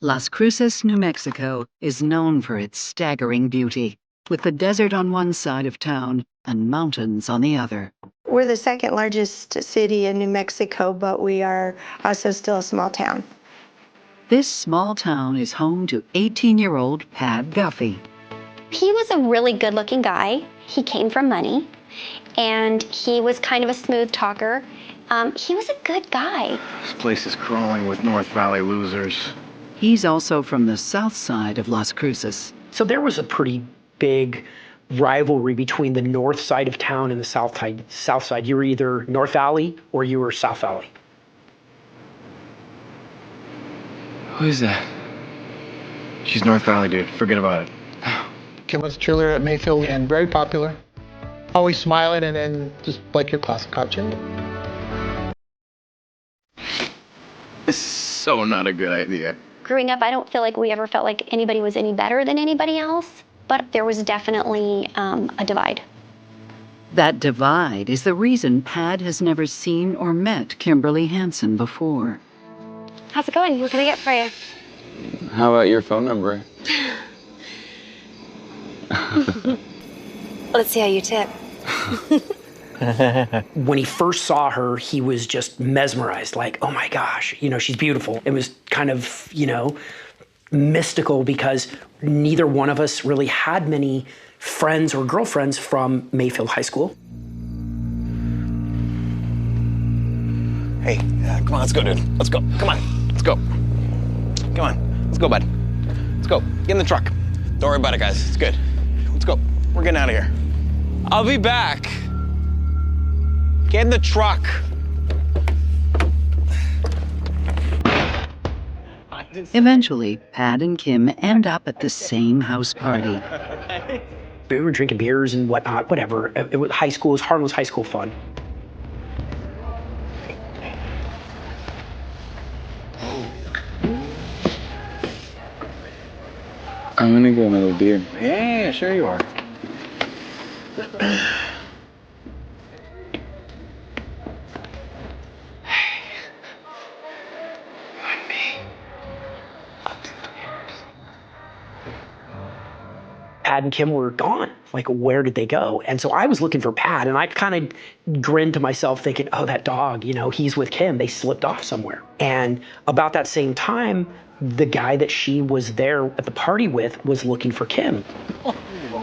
Las Cruces, New Mexico is known for its staggering beauty, with the desert on one side of town and mountains on the other. We're the second largest city in New Mexico, but we are also still a small town. This small town is home to 18-year-old Pad Guffey. He was a really good-looking guy. He came from money, and he was kind of a smooth talker. He was a good guy. This place is crawling with North Valley losers. He's also from the south side of Las Cruces. So there was a pretty big rivalry between the north side of town and the south side. You were either North Valley or you were South Valley. Who is that? She's North Valley, dude. Forget about it. Kim was a cheerleader at Mayfield and very popular. Always smiling and then just like your classic cop chick. This is so not a good idea. Growing up, I don't feel like we ever felt like anybody was any better than anybody else, but there was definitely a divide. That divide is the reason Pad has never seen or met Kimberly Hansen before. How's it going? What can I get for you? How about your phone number? Let's see how you tip. When he first saw her, he was just mesmerized, like, oh my gosh, she's beautiful. It was kind of, mystical because neither one of us really had many friends or girlfriends from Mayfield High School. Hey, come on, let's go, dude. Let's go. Come on, let's go. Come on, let's go, bud. Let's go. Get in the truck. Don't worry about it, guys. It's good. Let's go. We're getting out of here. I'll be back. Get in the truck. Eventually, Pad and Kim end up at the same house party. We were drinking beers and whatnot, whatever. It was high school, it was harmless high school fun. I'm gonna get another beer. Yeah, sure you are. Pad and Kim were gone. Like, where did they go? And so I was looking for Pad, and I kind of grinned to myself thinking, oh, that dog, he's with Kim. They slipped off somewhere. And about that same time, the guy that she was there at the party with was looking for Kim.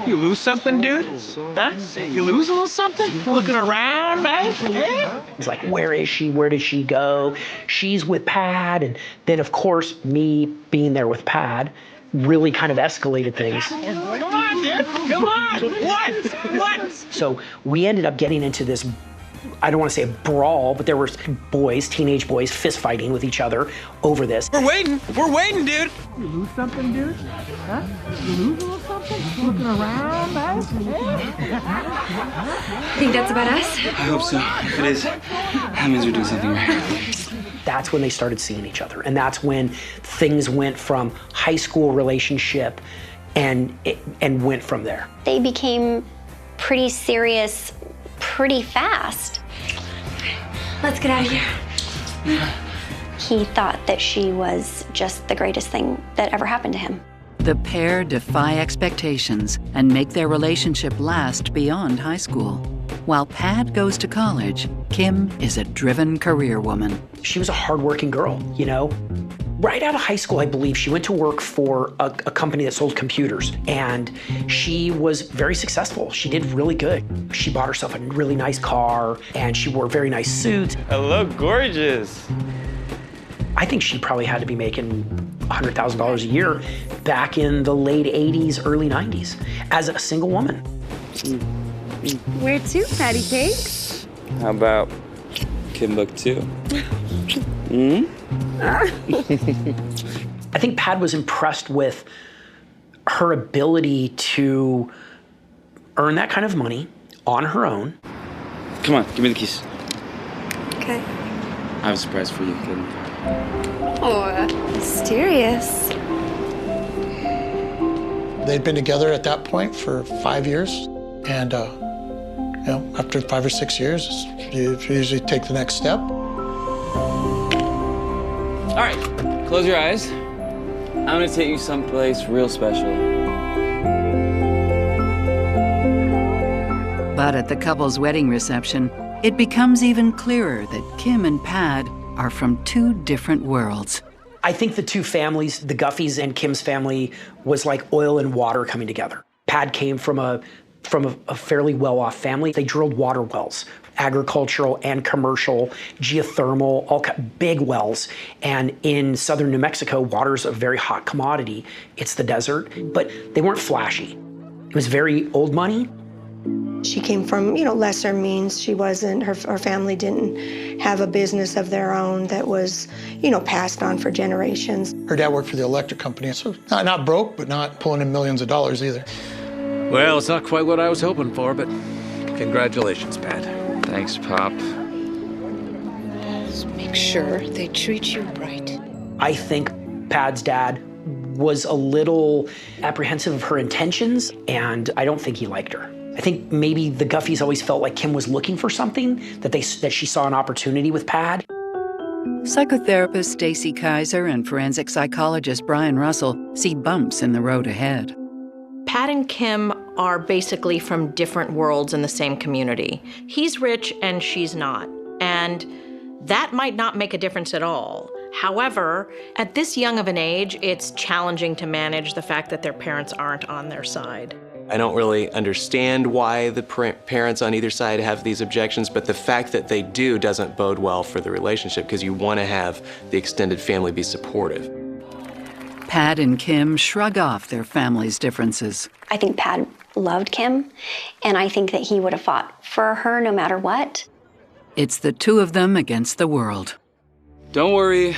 You lose something, dude? Huh? You lose a little something? Looking around, man? Yeah. He's like, where is she? Where did she go? She's with Pad. And then, of course, me being there with Pad really kind of escalated things. Come on, dude. Come on. What? So we ended up getting into this, I don't want to say a brawl, but there were teenage boys, fist fighting with each other over this. We're waiting, dude. You lose something, dude? Huh? You lose a little something? Looking around, man? Think that's about us? I hope so. If it is, that means we're doing something right. That's when they started seeing each other. And that's when things went from high school relationship and went from there. They became pretty serious pretty fast. Let's get out of here. He thought that she was just the greatest thing that ever happened to him. The pair defy expectations and make their relationship last beyond high school. While Pad goes to college, Kim is a driven career woman. She was a hardworking girl, Right out of high school, I believe, she went to work for a company that sold computers, and she was very successful. She did really good. She bought herself a really nice car, and she wore very nice suits. I look gorgeous. I think she probably had to be making $100,000 a year back in the late 80s, early 90s, as a single woman. Where to, Patty Cakes? How about Timbuktu? I think Pad was impressed with her ability to earn that kind of money on her own. Come on, give me the keys. Okay. I have a surprise for you, kid. Oh, mysterious. They'd been together at that point for 5 years. And, after 5 or 6 years, you usually take the next step. All right, close your eyes. I'm gonna take you someplace real special. But at the couple's wedding reception, it becomes even clearer that Kim and Pad are from two different worlds. I think the two families, the Guffeys and Kim's family, was like oil and water coming together. Pad came from a fairly well-off family. They drilled water wells, agricultural and commercial, geothermal, all big wells. And in southern New Mexico, water's a very hot commodity. It's the desert, but they weren't flashy. It was very old money. She came from, lesser means. She wasn't, her family didn't have a business of their own that was, passed on for generations. Her dad worked for the electric company, so not broke, but not pulling in millions of dollars either. Well, it's not quite what I was hoping for, but congratulations, Pat. Thanks, Pop. Just make sure they treat you right. I think Pad's dad was a little apprehensive of her intentions, and I don't think he liked her. I think maybe the Guffeys always felt like Kim was looking for something, that she saw an opportunity with Pad. Psychotherapist Stacy Kaiser and forensic psychologist Brian Russell see bumps in the road ahead. Pat and Kim are basically from different worlds in the same community. He's rich and she's not, and that might not make a difference at all. However, at this young of an age, it's challenging to manage the fact that their parents aren't on their side. I don't really understand why the parents on either side have these objections, but the fact that they do doesn't bode well for the relationship because you want to have the extended family be supportive. Pad and Kim shrug off their family's differences. I think Pad loved Kim, and I think that he would have fought for her no matter what. It's the two of them against the world. Don't worry,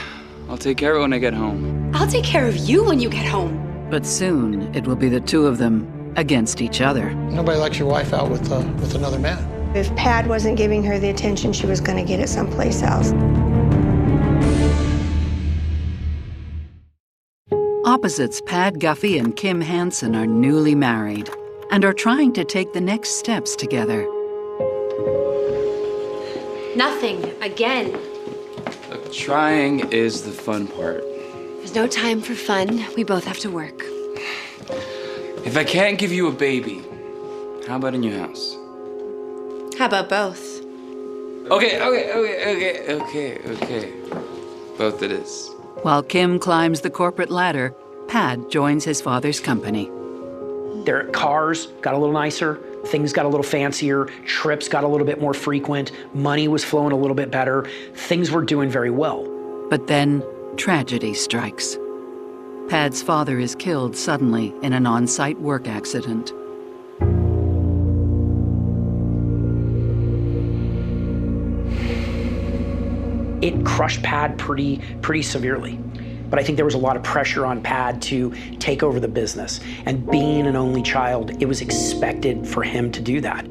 I'll take care of it when I get home. I'll take care of you when you get home. But soon, it will be the two of them against each other. Nobody likes your wife out with another man. If Pad wasn't giving her the attention, she was going to get it someplace else. Opposites Pad Guffey and Kim Hansen are newly married and are trying to take the next steps together. Nothing, again. Look, trying is the fun part. There's no time for fun. We both have to work. If I can't give you a baby, how about a new house? How about both? Okay. Both it is. While Kim climbs the corporate ladder, Pad joins his father's company. Their cars got a little nicer, things got a little fancier, trips got a little bit more frequent, money was flowing a little bit better, things were doing very well. But then tragedy strikes. Pad's father is killed suddenly in an on-site work accident. It crushed Pad pretty severely. But I think there was a lot of pressure on Pad to take over the business. And being an only child, it was expected for him to do that.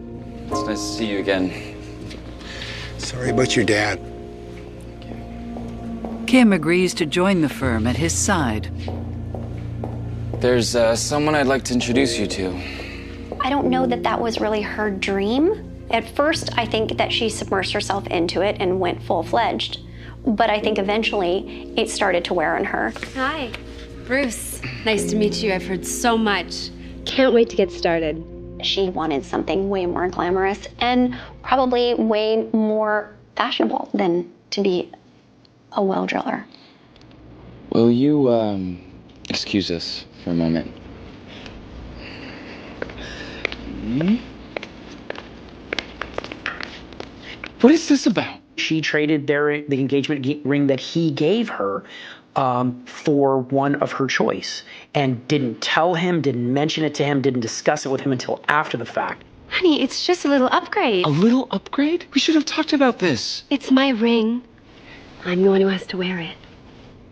It's nice to see you again. Sorry about your dad. Kim agrees to join the firm at his side. There's someone I'd like to introduce you to. I don't know that that was really her dream. At first, I think that she submersed herself into it and went full-fledged. But I think eventually it started to wear on her. Hi, Bruce. Nice to meet you. I've heard so much. Can't wait to get started. She wanted something way more glamorous and probably way more fashionable than to be a well driller. Will you, excuse us for a moment? What is this about? She traded the engagement ring that he gave her for one of her choice and didn't tell him, didn't mention it to him, didn't discuss it with him until after the fact. Honey, it's just a little upgrade. A little upgrade? We should have talked about this. It's my ring. I'm the one who has to wear it.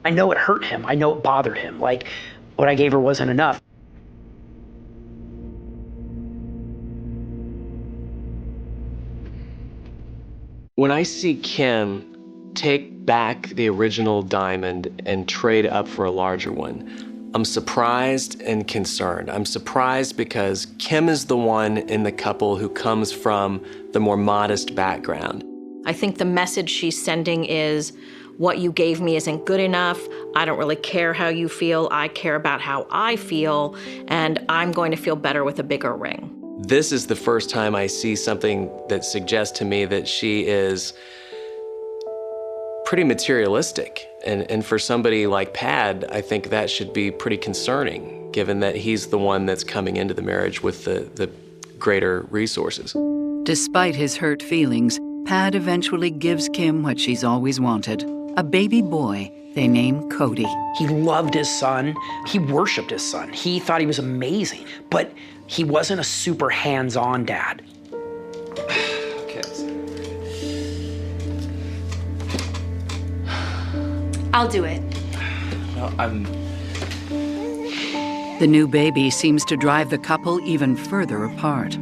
I know it hurt him. I know it bothered him. Like, what I gave her wasn't enough. When I see Kim take back the original diamond and trade up for a larger one, I'm surprised and concerned. I'm surprised because Kim is the one in the couple who comes from the more modest background. I think the message she's sending is, what you gave me isn't good enough. I don't really care how you feel. I care about how I feel, and I'm going to feel better with a bigger ring. This is the first time I see something that suggests to me that she is pretty materialistic. And for somebody like Pad, I think that should be pretty concerning, given that he's the one that's coming into the marriage with the greater resources. Despite his hurt feelings, Pad eventually gives Kim what she's always wanted, a baby boy they name Cody. He loved his son. He worshiped his son. He thought he was amazing, but he wasn't a super hands-on dad. Okay. I'll do it. No, The new baby seems to drive the couple even further apart.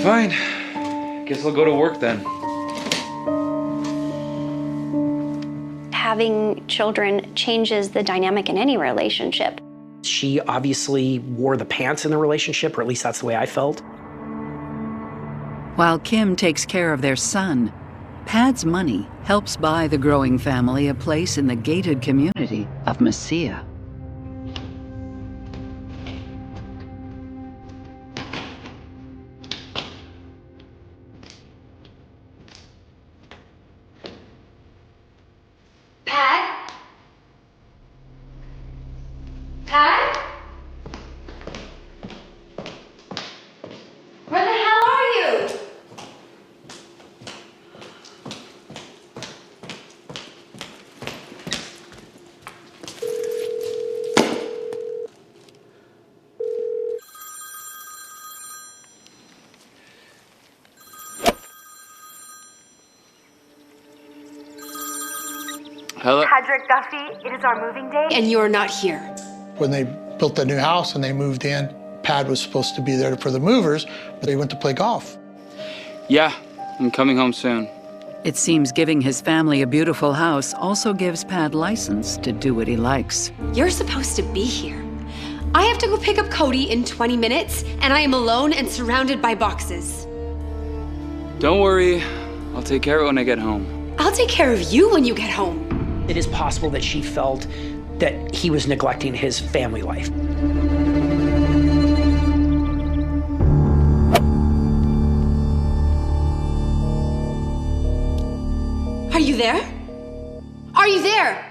Fine. Guess I'll go to work then. Having children changes the dynamic in any relationship. She obviously wore the pants in the relationship, or at least that's the way I felt. While Kim takes care of their son, Pad's money helps buy the growing family a place in the gated community of Messia. Pad? Pad? Where the hell are you? Hello? Patrick Duffy, it is our moving day. And you're not here. When they built the new house and they moved in, Pad was supposed to be there for the movers, but they went to play golf. Yeah, I'm coming home soon. It seems giving his family a beautiful house also gives Pad license to do what he likes. You're supposed to be here. I have to go pick up Cody in 20 minutes, and I am alone and surrounded by boxes. Don't worry, I'll take care of it when I get home. I'll take care of you when you get home. It is possible that she felt that he was neglecting his family life. Are you there? Are you there?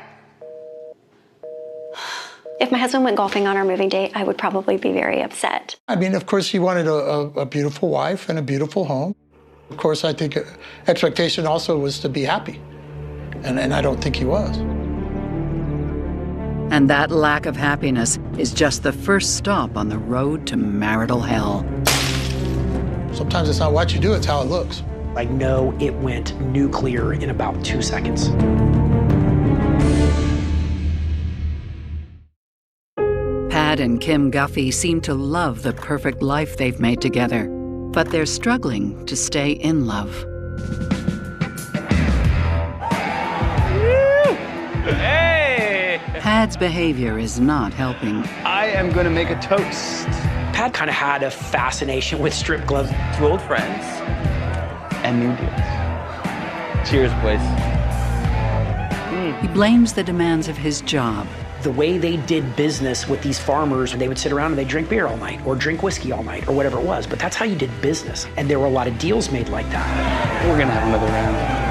If my husband went golfing on our moving date, I would probably be very upset. I mean, of course, he wanted a beautiful wife and a beautiful home. Of course, I think expectation also was to be happy. And I don't think he was. And that lack of happiness is just the first stop on the road to marital hell. Sometimes it's not what you do, it's how it looks. I know it went nuclear in about 2 seconds. Pad and Kim Guffey seem to love the perfect life they've made together, but they're struggling to stay in love. Hey! Pad's behavior is not helping. I am gonna make a toast. Pad kind of had a fascination with strip clubs. To old friends and new deals. Cheers, boys. He blames the demands of his job. The way they did business with these farmers, they would sit around and they'd drink beer all night or drink whiskey all night or whatever it was. But that's how you did business. And there were a lot of deals made like that. We're gonna have another round.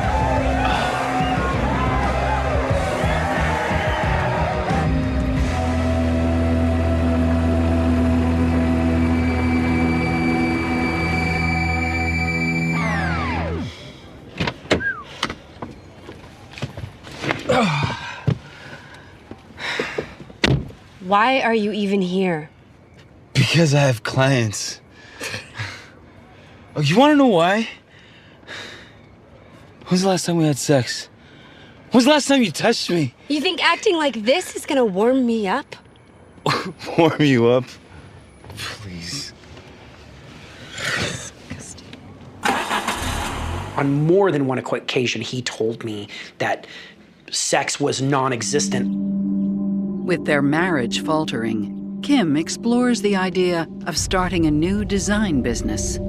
Why are you even here? Because I have clients. Oh, you want to know why? When's the last time we had sex? When's the last time you touched me? You think acting like this is gonna warm me up? Warm you up? Please. On more than one occasion, he told me that sex was non-existent. With their marriage faltering, Kim explores the idea of starting a new design business.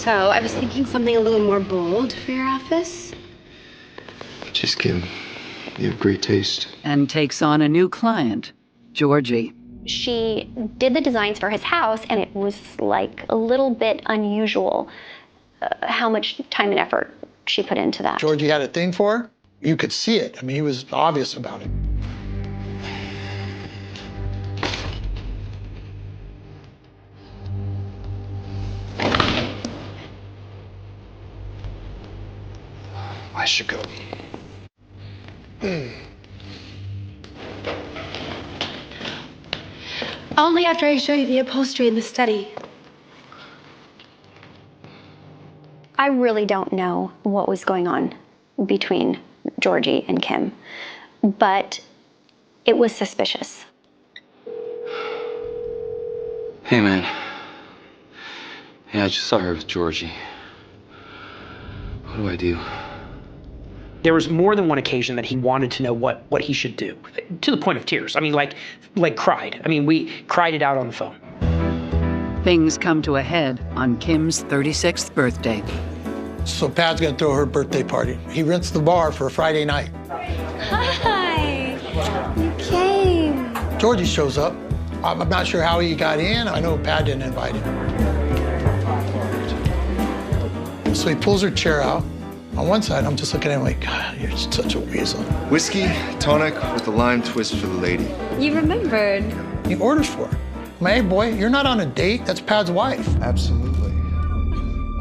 So I was thinking something a little more bold for your office. Just Kim. You have great taste. And takes on a new client, Georgie. She did the designs for his house, and it was like a little bit unusual how much time and effort she put into that. Georgie had a thing for her. You could see it. I mean, he was obvious about it. I should go. Only after I show you the upholstery in the study. I really don't know what was going on between Georgie and Kim, but it was suspicious. Hey, man. Yeah, I just saw her with Georgie. What do I do? There was more than one occasion that he wanted to know what he should do, to the point of tears. I mean, like cried. I mean, we cried it out on the phone. Things come to a head on Kim's 36th birthday. So Pat's gonna throw her birthday party. He rents the bar for a Friday night. Hi. You came. Georgie shows up. I'm not sure how he got in. I know Pat didn't invite him. So he pulls her chair out. On one side, I'm just looking at him like, God, you're such a weasel. Whiskey, tonic with a lime twist for the lady. You remembered. He orders for her. I'm like, hey, boy, you're not on a date. That's Pat's wife. Absolutely.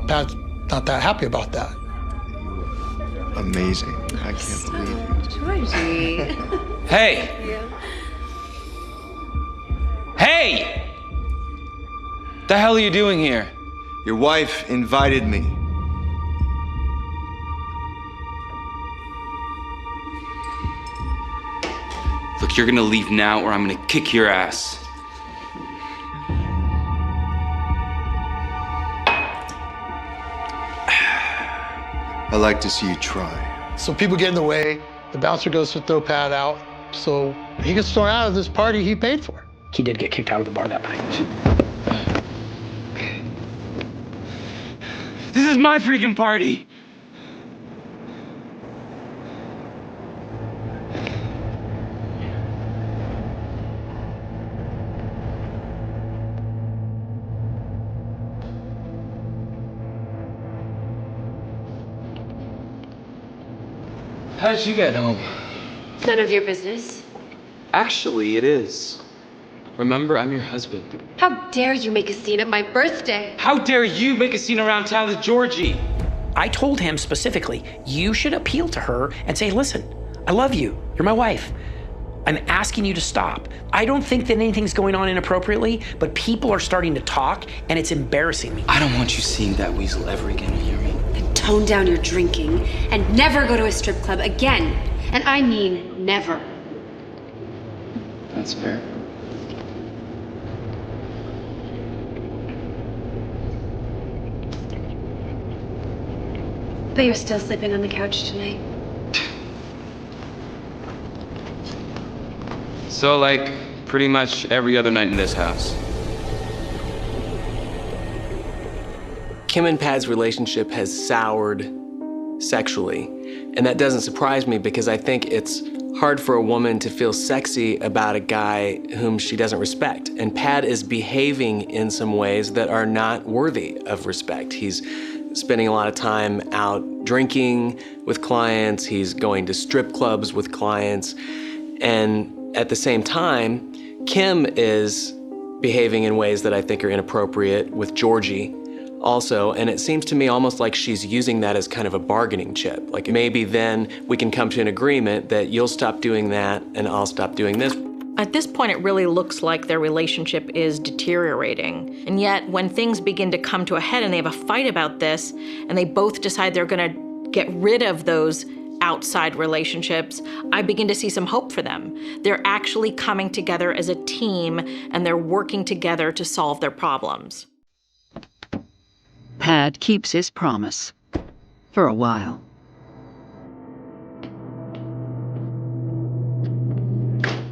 Pat's not that happy about that. Amazing. I can't believe you. Georgie. Hey! Hey! The hell are you doing here? Your wife invited me. Look, you're gonna leave now or I'm gonna kick your ass. I like to see you try. So people get in the way. The bouncer goes to throw Pat out. So he gets thrown out of this party he paid for. He did get kicked out of the bar that night. This is my freaking party. How did you get home? None of your business. Actually, it is. Remember, I'm your husband. How dare you make a scene at my birthday? How dare you make a scene around town with Georgie? I told him specifically, you should appeal to her and say, listen, I love you. You're my wife. I'm asking you to stop. I don't think that anything's going on inappropriately, but people are starting to talk and it's embarrassing me. I don't want you seeing that weasel ever again, you hear me? And tone down your drinking and never go to a strip club again. And I mean never. That's fair. But you're still sleeping on the couch tonight. So, like, pretty much every other night in this house. Kim and Pat's relationship has soured sexually, and that doesn't surprise me because I think it's hard for a woman to feel sexy about a guy whom she doesn't respect. And Pat is behaving in some ways that are not worthy of respect. He's spending a lot of time out drinking with clients, he's going to strip clubs with clients, and at the same time, Kim is behaving in ways that I think are inappropriate with Georgie also, and it seems to me almost like she's using that as kind of a bargaining chip. Like maybe then we can come to an agreement that you'll stop doing that and I'll stop doing this. At this point, it really looks like their relationship is deteriorating. And yet, when things begin to come to a head and they have a fight about this, and they both decide they're gonna get rid of those outside relationships, I begin to see some hope for them. They're actually coming together as a team, and they're working together to solve their problems. Pat keeps his promise. For a while.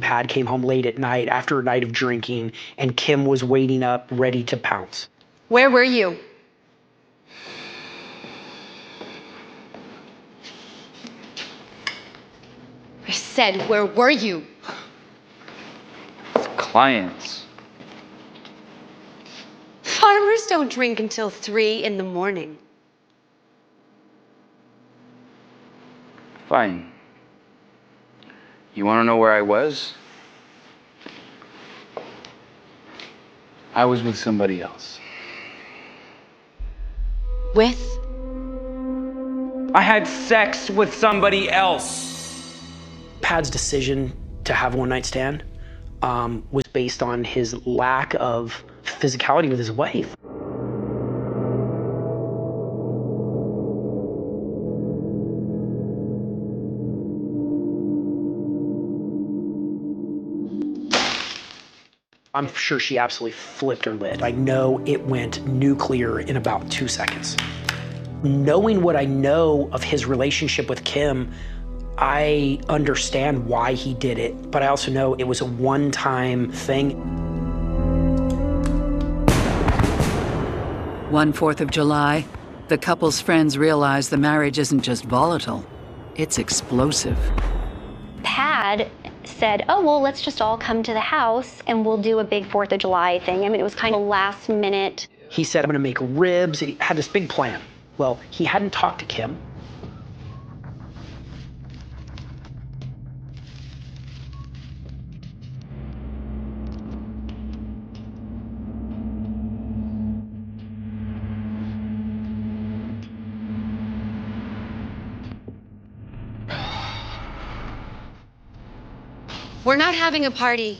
Pat came home late at night after a night of drinking, and Kim was waiting up, ready to pounce. Where were you? said, where were you? Clients. Farmers don't drink until 3 in the morning. Fine. You want to know where I was? I was with somebody else. With? I had sex with somebody else. Pad's decision to have a one-night stand was based on his lack of physicality with his wife. I'm sure she absolutely flipped her lid. I know it went nuclear in about 2 seconds. Knowing what I know of his relationship with Kim, I understand why he did it, but I also know it was a one-time thing. One 4th of July, the couple's friends realize the marriage isn't just volatile, it's explosive. Pad said, oh, well, let's just all come to the house and we'll do a big 4th of July thing. I mean, it was kind of last minute. He said, I'm gonna make ribs. He had this big plan. Well, he hadn't talked to Kim. We're not having a party.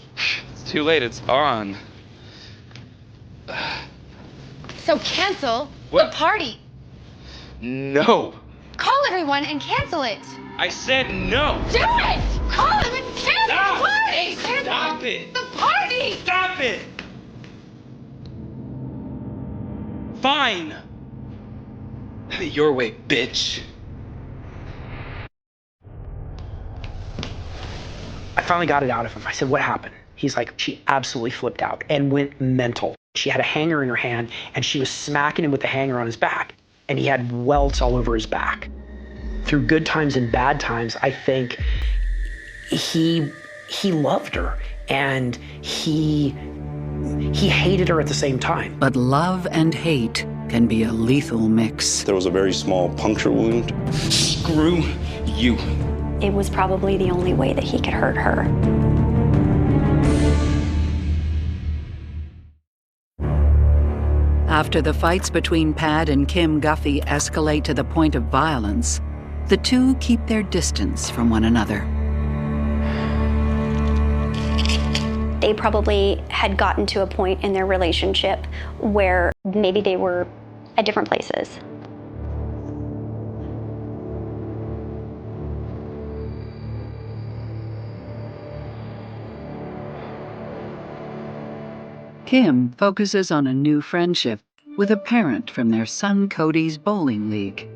It's too late, it's on. So cancel What? the party. No. Call everyone and cancel it. I said no. Do it! Call them and cancel Stop. the party! Cancel Stop it. the party! Stop it. Fine. Your way, bitch. I finally got it out of him. I said, what happened? He's like, she absolutely flipped out and went mental. She had a hanger in her hand and she was smacking him with the hanger on his back. And he had welts all over his back. Through good times and bad times, I think he loved her and he hated her at the same time. But love and hate can be a lethal mix. There was a very small puncture wound. Screw you. It was probably the only way that he could hurt her. After the fights between Pad and Kim Guffey escalate to the point of violence, the two keep their distance from one another. They probably had gotten to a point in their relationship where maybe they were at different places. Kim focuses on a new friendship with a parent from their son Cody's bowling league.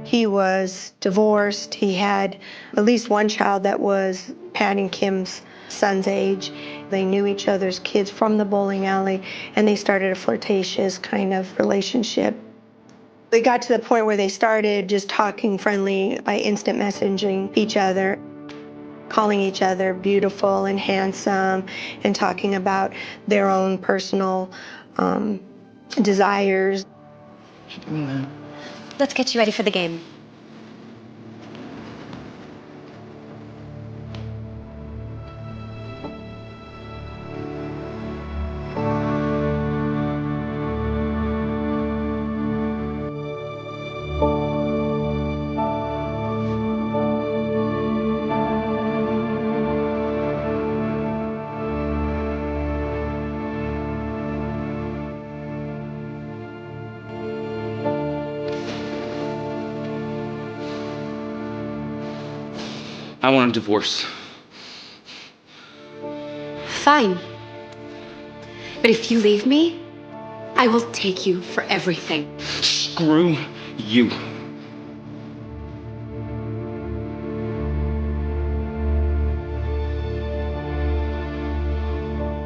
He was divorced. He had at least one child that was Pat and Kim's son's age. They knew each other's kids from the bowling alley, and they started a flirtatious kind of relationship. They got to the point where they started just talking friendly by instant messaging each other, calling each other beautiful and handsome, and talking about their own personal desires. Let's get you ready for the game. I want a divorce. Fine. But if you leave me, I will take you for everything. Screw you.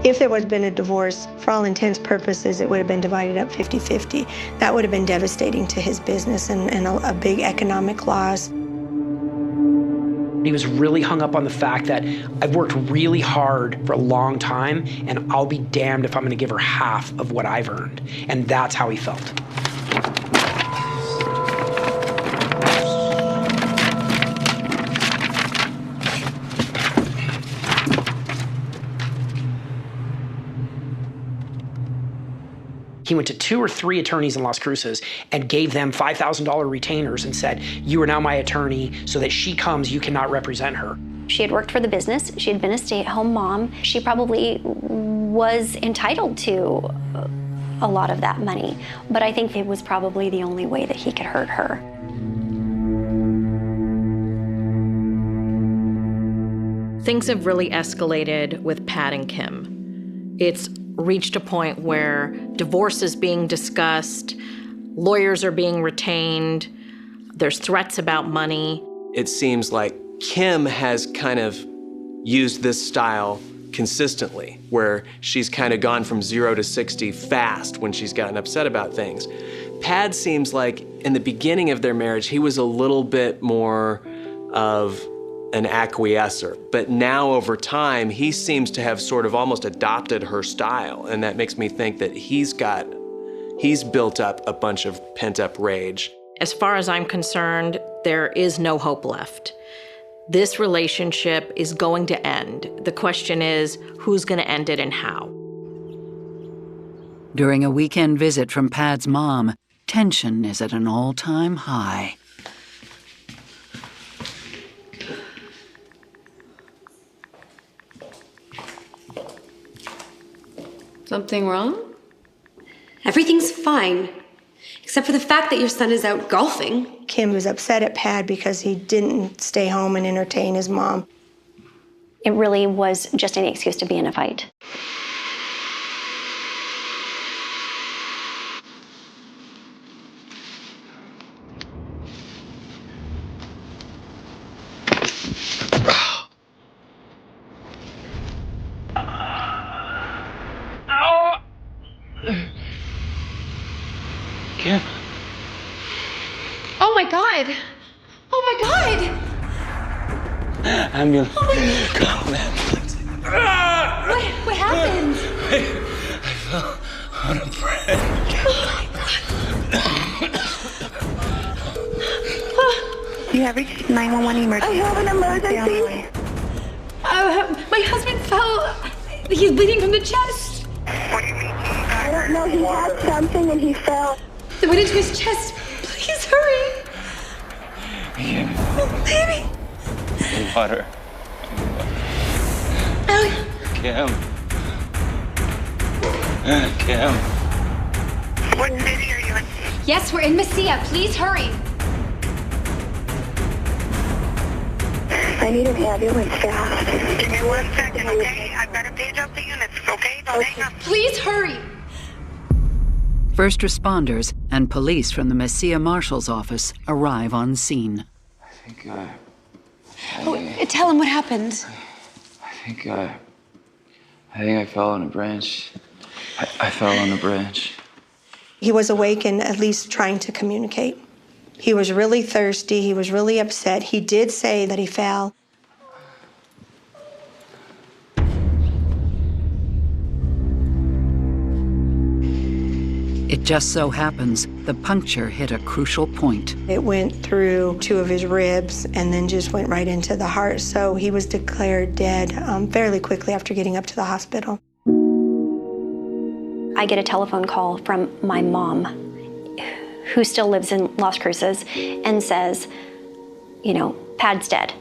If there was been a divorce, for all intents and purposes, it would have been divided up 50-50. That would have been devastating to his business and a big economic loss. He was really hung up on the fact that I've worked really hard for a long time, and I'll be damned if I'm gonna give her half of what I've earned. And that's how he felt. He went to 2 or 3 attorneys in Las Cruces and gave them $5,000 retainers and said, you are now my attorney, so that she comes, you cannot represent her. She had worked for the business. She had been a stay-at-home mom. She probably was entitled to a lot of that money, but I think it was probably the only way that he could hurt her. Things have really escalated with Pat and Kim. It's reached a point where divorce is being discussed, lawyers are being retained, there's threats about money. It seems like Kim has kind of used this style consistently, where she's kind of gone from 0 to 60 fast when she's gotten upset about things. Pat seems like in the beginning of their marriage, he was a little bit more of an acquiescer, but now over time, he seems to have sort of almost adopted her style, and that makes me think that he's built up a bunch of pent-up rage. As far as I'm concerned, there is no hope left. This relationship is going to end. The question is, who's gonna end it and how? During a weekend visit from Pad's mom, tension is at an all-time high. Something wrong? Everything's fine, except for the fact that your son is out golfing. Kim was upset at Pad because he didn't stay home and entertain his mom. It really was just an excuse to be in a fight. Kim. Oh my God! Oh my God! Ambulance. Oh my... Call an ambulance. What happened? I fell on a bridge. You have reached 911 emergency. I have an emergency. My husband fell. He's bleeding from the chest. What do you mean? I don't know. He had something and he fell. It went into his chest. Please hurry. Kim. Oh, baby. Water. Kim. Kim. What city are you in? Yes, we're in Mesilla. Please hurry. I need an ambulance fast. Give me 1 second, okay? I've got to page up the units, okay? Don't hang up. Please hurry. First responders and police from the Mesilla Marshal's office arrive on scene. Tell him what happened. I think I fell on a branch. I fell on a branch. He was awake and at least trying to communicate. He was really thirsty. He was really upset. He did say that he fell. It just so happens the puncture hit a crucial point. It went through 2 of his ribs and then just went right into the heart. So he was declared dead fairly quickly after getting up to the hospital. I get a telephone call from my mom, who still lives in Las Cruces, and says, you know, Pad's dead.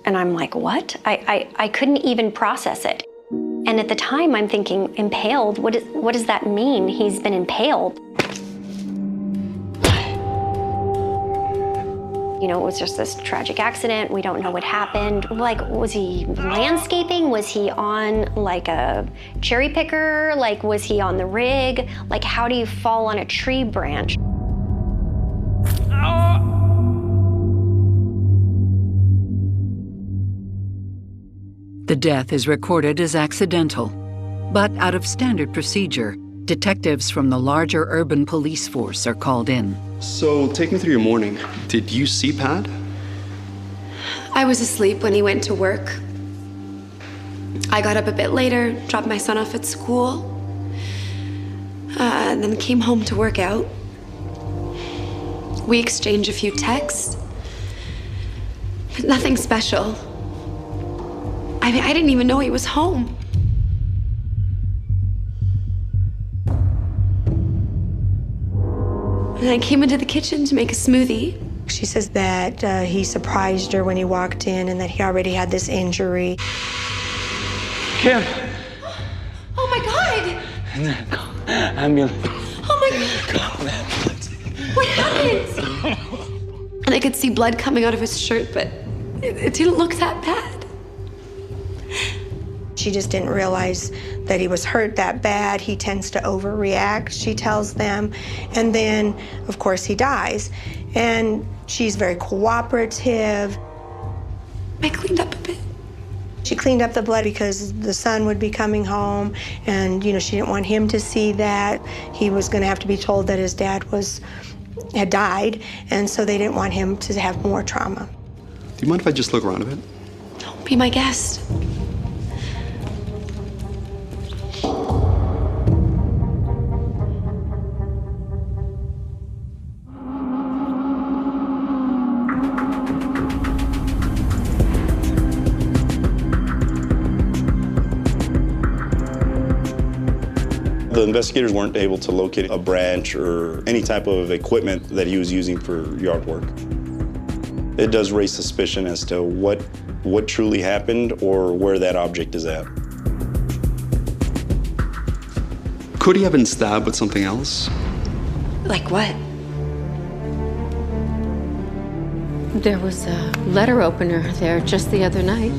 And I'm like, what? I couldn't even process it. And at the time, I'm thinking, impaled? What does that mean? He's been impaled. You know, it was just this tragic accident. We don't know what happened. Like, was he landscaping? Was he on, like, a cherry picker? Like, was he on the rig? Like, how do you fall on a tree branch? The death is recorded as accidental. But out of standard procedure, detectives from the larger urban police force are called in. So, take me through your morning. Did you see Pat? I was asleep when he went to work. I got up a bit later, dropped my son off at school, and then came home to work out. We exchanged a few texts, but nothing special. I mean, I didn't even know he was home. And I came into the kitchen to make a smoothie. She says that he surprised her when he walked in and that he already had this injury. Kim! Oh my God! Ambulance. Oh my God! What happened? And I could see blood coming out of his shirt, but it didn't look that bad. She just didn't realize that he was hurt that bad. He tends to overreact, she tells them. And then, of course, he dies. And she's very cooperative. I cleaned up a bit. She cleaned up the blood because the son would be coming home, and she didn't want him to see that. He was going to have to be told that his dad had died, and so they didn't want him to have more trauma. Do you mind if I just look around a bit? Be my guest. The investigators weren't able to locate a branch or any type of equipment that he was using for yard work. It does raise suspicion as to what truly happened or where that object is at. Could he have been stabbed with something else? Like what? There was a letter opener there just the other night.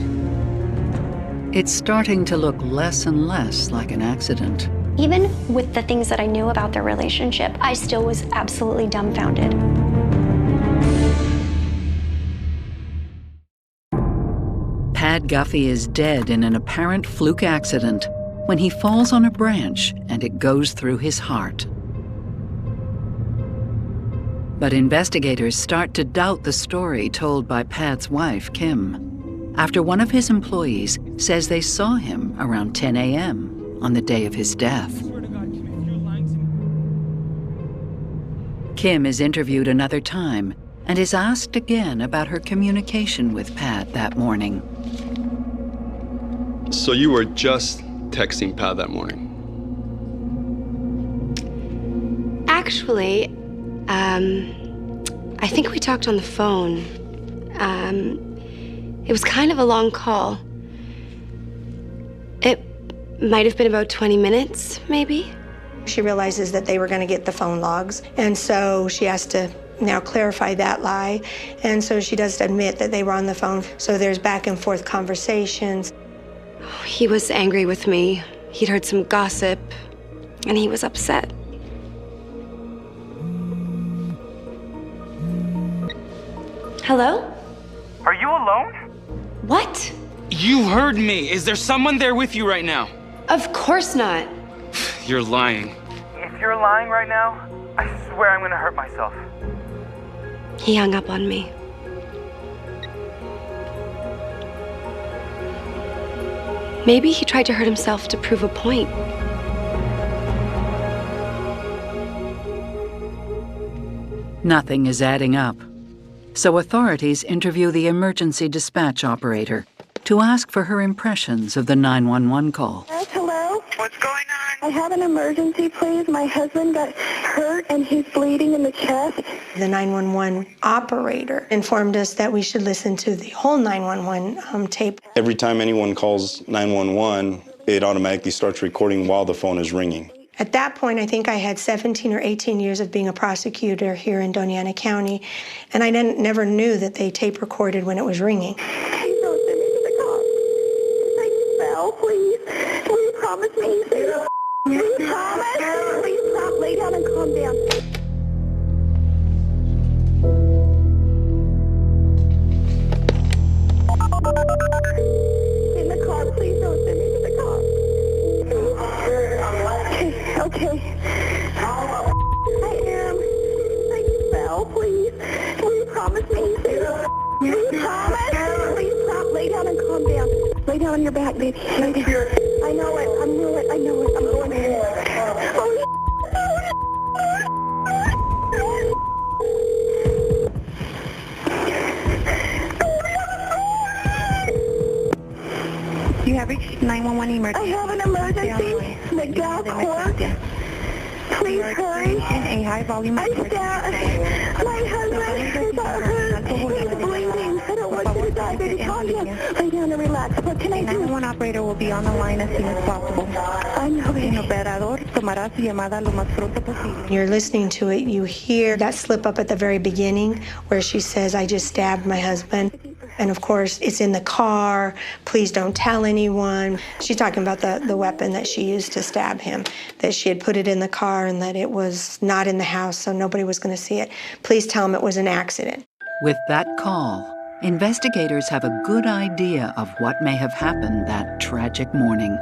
It's starting to look less and less like an accident. Even with the things that I knew about their relationship, I still was absolutely dumbfounded. Pat Guffey is dead in an apparent fluke accident when he falls on a branch and it goes through his heart. But investigators start to doubt the story told by Pat's wife, Kim, after one of his employees says they saw him around 10 a.m. on the day of his death. Kim is interviewed another time and is asked again about her communication with Pat that morning. So you were just texting Pat that morning? Actually, I think we talked on the phone. It was kind of a long call. It might have been about 20 minutes, maybe. She realizes that they were going to get the phone logs, and so she has to now clarify that lie. And so she does admit that they were on the phone. So there's back and forth conversations. He was angry with me. He'd heard some gossip, and he was upset. Hello? Are you alone? What? You heard me. Is there someone there with you right now? Of course not. You're lying. If you're lying right now, I swear I'm gonna hurt myself. He hung up on me. Maybe he tried to hurt himself to prove a point. Nothing is adding up. So authorities interview the emergency dispatch operator to ask for her impressions of the 911 call. Yes, hello? What's going on? I have an emergency, please. My husband got hurt and he's bleeding in the chest. The 911 operator informed us that we should listen to the whole 911 tape. Every time anyone calls 911, it automatically starts recording while the phone is ringing. At that point, I think I had 17 or 18 years of being a prosecutor here in Doña Ana County, and I never knew that they tape recorded when it was ringing. Please don't send me to the cops. I fell, please. Will you promise me? Will you promise? Please stop, lay down and calm down. In the car, please don't send me to the cops. Please promise. Please stop. Lay down and calm down. Lay down on your back, baby. Lay down. I know it. I know it. I know it. I'm going in. Oh, you have reached 911 emergency. I have an emergency. The gas cord. Please hurry. A high volume. My husband is hurt. He's bleeding. I don't want you to die, baby. Calm down. Lay down and relax. What can I do? 911 operator will be on the line as soon as possible. I know, baby. Operador tomará su llamada lo más pronto posible. You're listening to it, you hear that slip up at the very beginning where she says, I just stabbed my husband. And of course, it's in the car. Please don't tell anyone. She's talking about the weapon that she used to stab him, that she had put it in the car and that it was not in the house, so nobody was going to see it. Please tell him it was an accident. With that call, investigators have a good idea of what may have happened that tragic morning.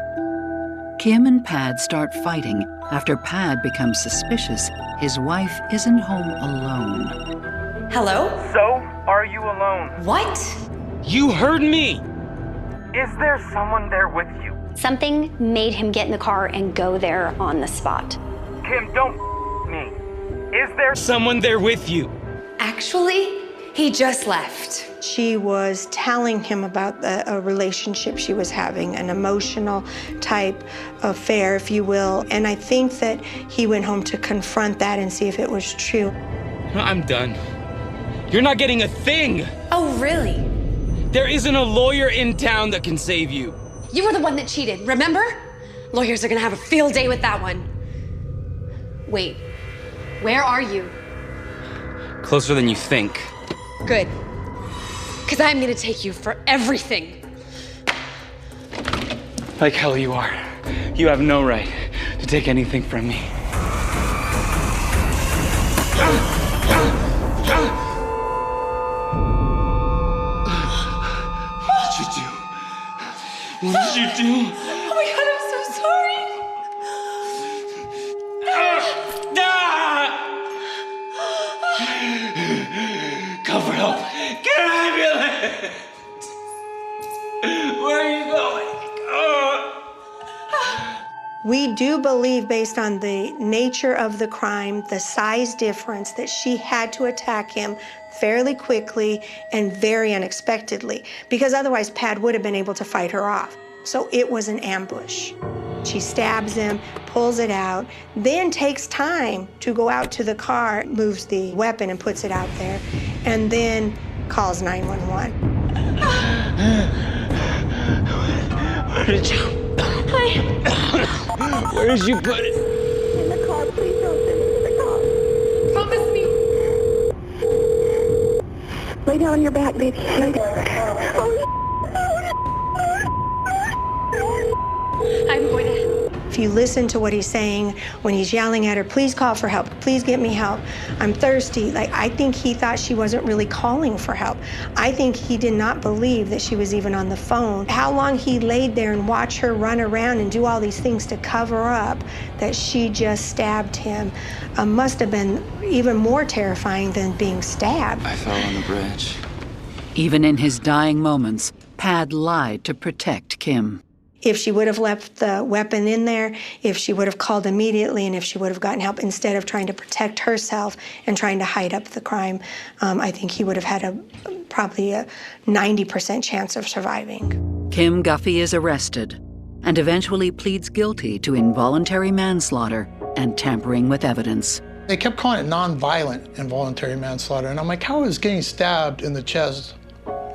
Kim and Pad start fighting after Pad becomes suspicious his wife isn't home alone. Hello? So, are you alone? What? You heard me! Is there someone there with you? Something made him get in the car and go there on the spot. Kim, don't me. Is there someone there with you? Actually, he just left. She was telling him about a relationship she was having, an emotional type affair, if you will. And I think that he went home to confront that and see if it was true. I'm done. You're not getting a thing! Oh, really? There isn't a lawyer in town that can save you. You were the one that cheated, remember? Lawyers are gonna have a field day with that one. Wait, where are you? Closer than you think. Good. Because I'm gonna take you for everything. Like hell you are. You have no right to take anything from me. What did you do? Oh my God, I'm so sorry. Call for help. Get an ambulance! Where are you going? We do believe, based on the nature of the crime, the size difference, that she had to attack him fairly quickly and very unexpectedly, because otherwise Pad would have been able to fight her off. So it was an ambush. She stabs him, pulls it out, then takes time to go out to the car, moves the weapon and puts it out there, and then calls 911. Where did you? Where did you put it? In the car. Please don't send it to the car. Promise me. Lay down on your back, baby. Lay down. I'm going to... If you listen to what he's saying when he's yelling at her, please call for help, please get me help, I'm thirsty. Like, I think he thought she wasn't really calling for help. I think he did not believe that she was even on the phone. How long he laid there and watched her run around and do all these things to cover up that she just stabbed him must have been even more terrifying than being stabbed. I fell on the bridge. Even in his dying moments, Pad lied to protect Kim. If she would have left the weapon in there, if she would have called immediately, and if she would have gotten help instead of trying to protect herself and trying to hide up the crime, I think he would have had probably a 90% chance of surviving. Kim Guffey is arrested and eventually pleads guilty to involuntary manslaughter and tampering with evidence. They kept calling it nonviolent involuntary manslaughter, and I'm like, how is getting stabbed in the chest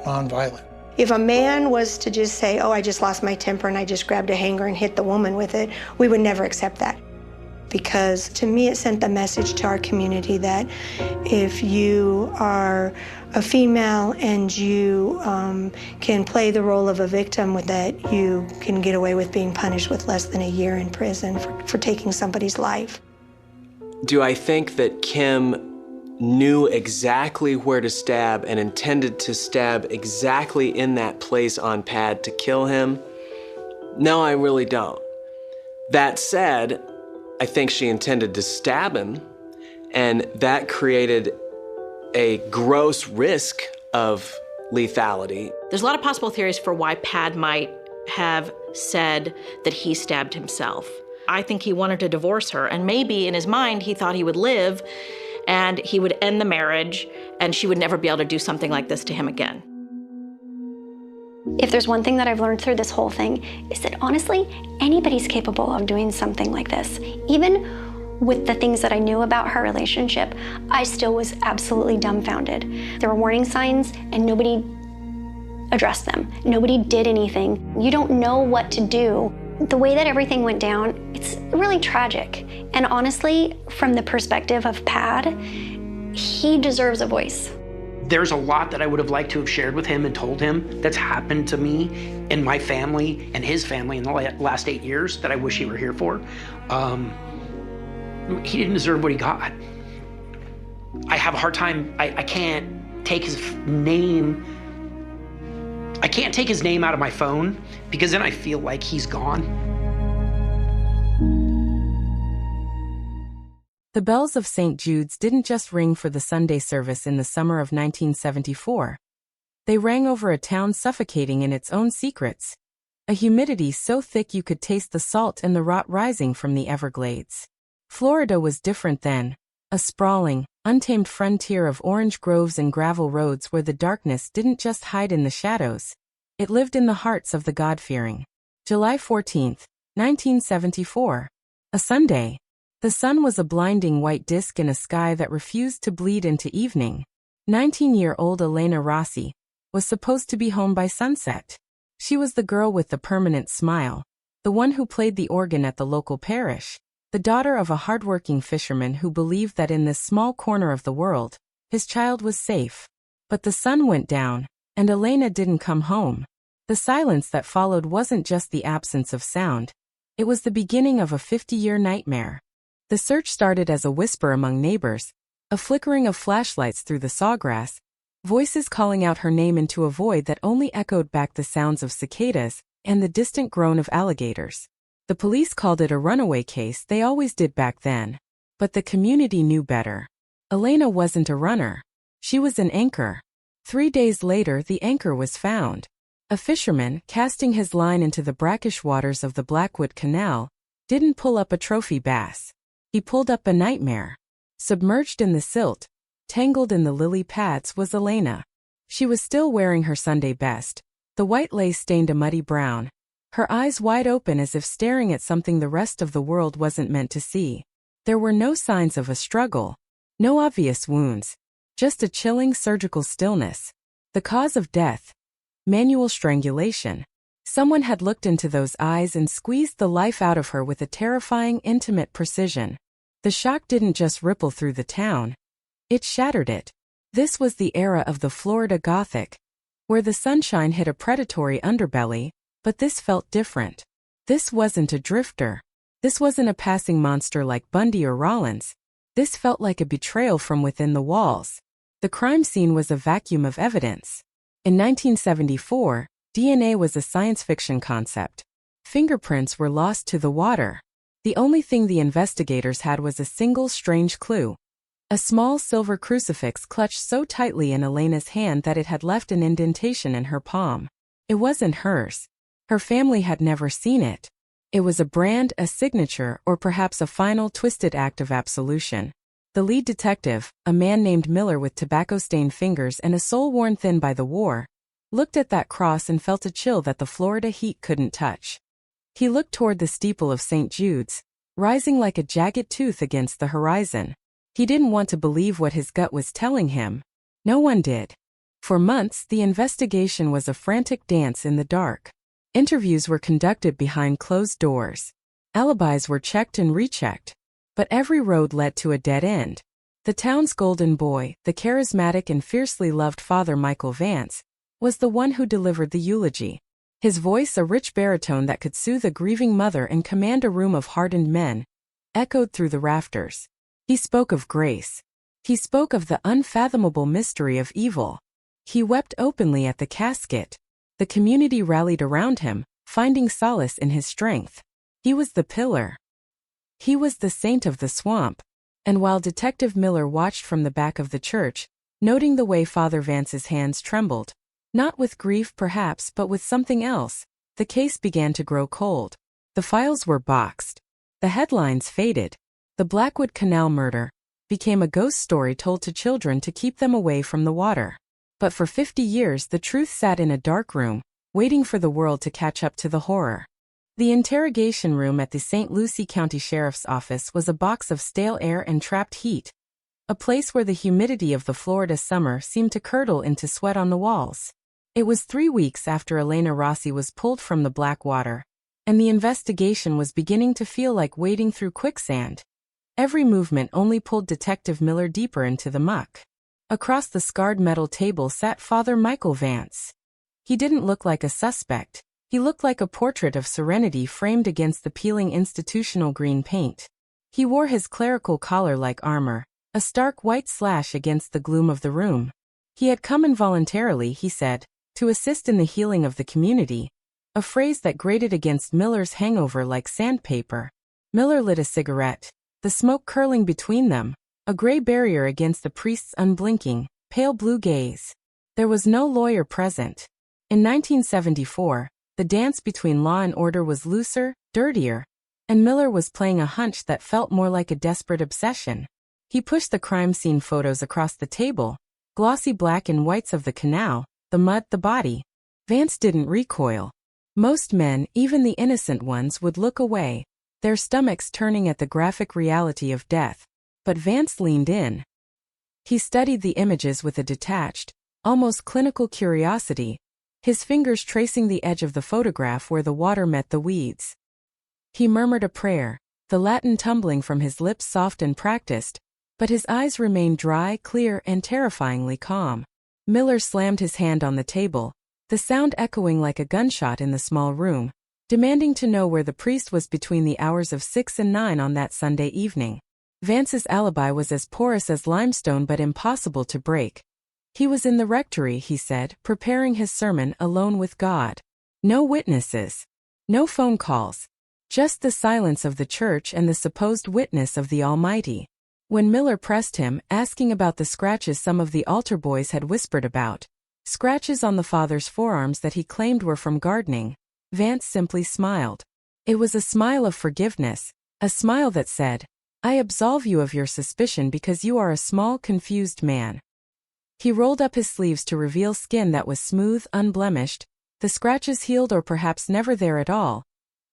nonviolent? If a man was to just say, oh, I just lost my temper and I just grabbed a hanger and hit the woman with it, we would never accept that. Because to me, it sent the message to our community that if you are a female and you can play the role of a victim, with that you can get away with being punished with less than a year in prison for taking somebody's life. Do I think that Kim knew exactly where to stab and intended to stab exactly in that place on Pad to kill him? No, I really don't. That said, I think she intended to stab him, and that created a gross risk of lethality. There's a lot of possible theories for why Pad might have said that he stabbed himself. I think he wanted to divorce her, and maybe in his mind he thought he would live and he would end the marriage and she would never be able to do something like this to him again. If there's one thing that I've learned through this whole thing, is that honestly, anybody's capable of doing something like this. Even with the things that I knew about her relationship, I still was absolutely dumbfounded. There were warning signs and nobody addressed them. Nobody did anything. You don't know what to do. The way that everything went down, it's really tragic. And honestly, from the perspective of Pad, he deserves a voice. There's a lot that I would have liked to have shared with him and told him that's happened to me and my family and his family in the last 8 years that I wish he were here for. He didn't deserve what he got. I have a hard time, I can't take his name. I can't take his name out of my phone because then I feel like he's gone. The bells of St. Jude's didn't just ring for the Sunday service in the summer of 1974. They rang over a town suffocating in its own secrets, a humidity so thick you could taste the salt and the rot rising from the Everglades. Florida was different then, a sprawling, untamed frontier of orange groves and gravel roads where the darkness didn't just hide in the shadows, it lived in the hearts of the God-fearing. July 14, 1974. A Sunday. The sun was a blinding white disk in a sky that refused to bleed into evening. 19-year-old Elena Rossi was supposed to be home by sunset. She was the girl with the permanent smile, the one who played the organ at the local parish, the daughter of a hardworking fisherman who believed that in this small corner of the world, his child was safe. But the sun went down, and Elena didn't come home. The silence that followed wasn't just the absence of sound. It was the beginning of a 50-year nightmare. The search started as a whisper among neighbors, a flickering of flashlights through the sawgrass, voices calling out her name into a void that only echoed back the sounds of cicadas and the distant groan of alligators. The police called it a runaway case, they always did back then. But the community knew better. Elena wasn't a runner. She was an anchor. 3 days later, the anchor was found. A fisherman, casting his line into the brackish waters of the Blackwood Canal, didn't pull up a trophy bass. He pulled up a nightmare. Submerged in the silt, tangled in the lily pads was Elena. She was still wearing her Sunday best, the white lace stained a muddy brown, her eyes wide open as if staring at something the rest of the world wasn't meant to see. There were no signs of a struggle, no obvious wounds, just a chilling surgical stillness. The cause of death? Manual strangulation. Someone had looked into those eyes and squeezed the life out of her with a terrifying, intimate precision. The shock didn't just ripple through the town. It shattered it. This was the era of the Florida Gothic, where the sunshine hid a predatory underbelly, but this felt different. This wasn't a drifter. This wasn't a passing monster like Bundy or Rollins. This felt like a betrayal from within the walls. The crime scene was a vacuum of evidence. In 1974, DNA was a science fiction concept. Fingerprints were lost to the water. The only thing the investigators had was a single strange clue. A small silver crucifix clutched so tightly in Elena's hand that it had left an indentation in her palm. It wasn't hers. Her family had never seen it. It was a brand, a signature, or perhaps a final twisted act of absolution. The lead detective, a man named Miller with tobacco-stained fingers and a soul worn thin by the war, looked at that cross and felt a chill that the Florida heat couldn't touch. He looked toward the steeple of St. Jude's, rising like a jagged tooth against the horizon. He didn't want to believe what his gut was telling him. No one did. For months, the investigation was a frantic dance in the dark. Interviews were conducted behind closed doors. Alibis were checked and rechecked. But every road led to a dead end. The town's golden boy, the charismatic and fiercely loved Father Michael Vance, was the one who delivered the eulogy. His voice, a rich baritone that could soothe a grieving mother and command a room of hardened men, echoed through the rafters. He spoke of grace. He spoke of the unfathomable mystery of evil. He wept openly at the casket. The community rallied around him, finding solace in his strength. He was the pillar. He was the saint of the swamp. And while Detective Miller watched from the back of the church, noting the way Father Vance's hands trembled, Not with grief perhaps, but with something else. The case began to grow cold. The files were boxed. The headlines faded. The Blackwood Canal murder became a ghost story told to children to keep them away from the water. But for 50 years the truth sat in a dark room, waiting for the world to catch up to the horror. The interrogation room at the St. Lucie County Sheriff's Office was a box of stale air and trapped heat. A place where the humidity of the Florida summer seemed to curdle into sweat on the walls. It was 3 weeks after Elena Rossi was pulled from the black water, and the investigation was beginning to feel like wading through quicksand. Every movement only pulled Detective Miller deeper into the muck. Across the scarred metal table sat Father Michael Vance. He didn't look like a suspect. He looked like a portrait of serenity framed against the peeling institutional green paint. He wore his clerical collar-like armor, a stark white slash against the gloom of the room. He had come involuntarily, he said, to assist in the healing of the community, a phrase that grated against Miller's hangover like sandpaper. Miller lit a cigarette, the smoke curling between them, a gray barrier against the priest's unblinking, pale blue gaze. There was no lawyer present. In 1974, the dance between law and order was looser, dirtier, and Miller was playing a hunch that felt more like a desperate obsession. He pushed the crime scene photos across the table, glossy black and whites of the canal, the mud, the body. Vance didn't recoil. Most men, even the innocent ones, would look away, their stomachs turning at the graphic reality of death. But Vance leaned in. He studied the images with a detached, almost clinical curiosity, his fingers tracing the edge of the photograph where the water met the weeds. He murmured a prayer, the Latin tumbling from his lips soft and practiced, but his eyes remained dry, clear, and terrifyingly calm. Miller slammed his hand on the table, the sound echoing like a gunshot in the small room, demanding to know where the priest was between the hours of 6 and 9 on that Sunday evening. Vance's alibi was as porous as limestone but impossible to break. He was in the rectory, he said, preparing his sermon alone with God. No witnesses. No phone calls. Just the silence of the church and the supposed witness of the Almighty. When Miller pressed him, asking about the scratches some of the altar boys had whispered about, scratches on the father's forearms that he claimed were from gardening, Vance simply smiled. It was a smile of forgiveness, a smile that said, "I absolve you of your suspicion because you are a small, confused man." He rolled up his sleeves to reveal skin that was smooth, unblemished, the scratches healed or perhaps never there at all,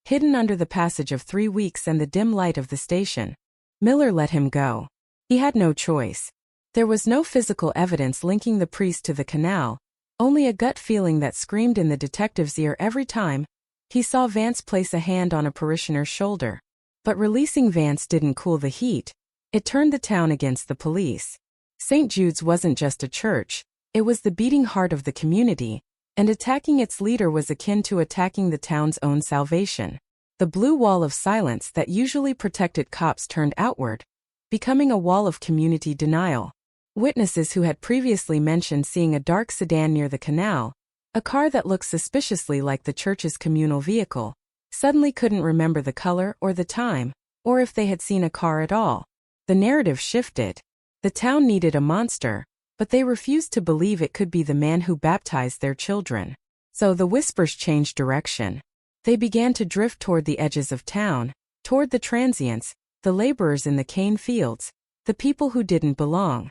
hidden under the passage of 3 weeks and the dim light of the station. Miller let him go. He had no choice. There was no physical evidence linking the priest to the canal, only a gut feeling that screamed in the detective's ear every time he saw Vance place a hand on a parishioner's shoulder. But releasing Vance didn't cool the heat. It turned the town against the police. St. Jude's wasn't just a church, it was the beating heart of the community, and attacking its leader was akin to attacking the town's own salvation. The blue wall of silence that usually protected cops turned outward, becoming a wall of community denial. Witnesses who had previously mentioned seeing a dark sedan near the canal, a car that looked suspiciously like the church's communal vehicle, suddenly couldn't remember the color or the time, or if they had seen a car at all. The narrative shifted. The town needed a monster, but they refused to believe it could be the man who baptized their children. So the whispers changed direction. They began to drift toward the edges of town, toward the transients, the laborers in the cane fields, the people who didn't belong.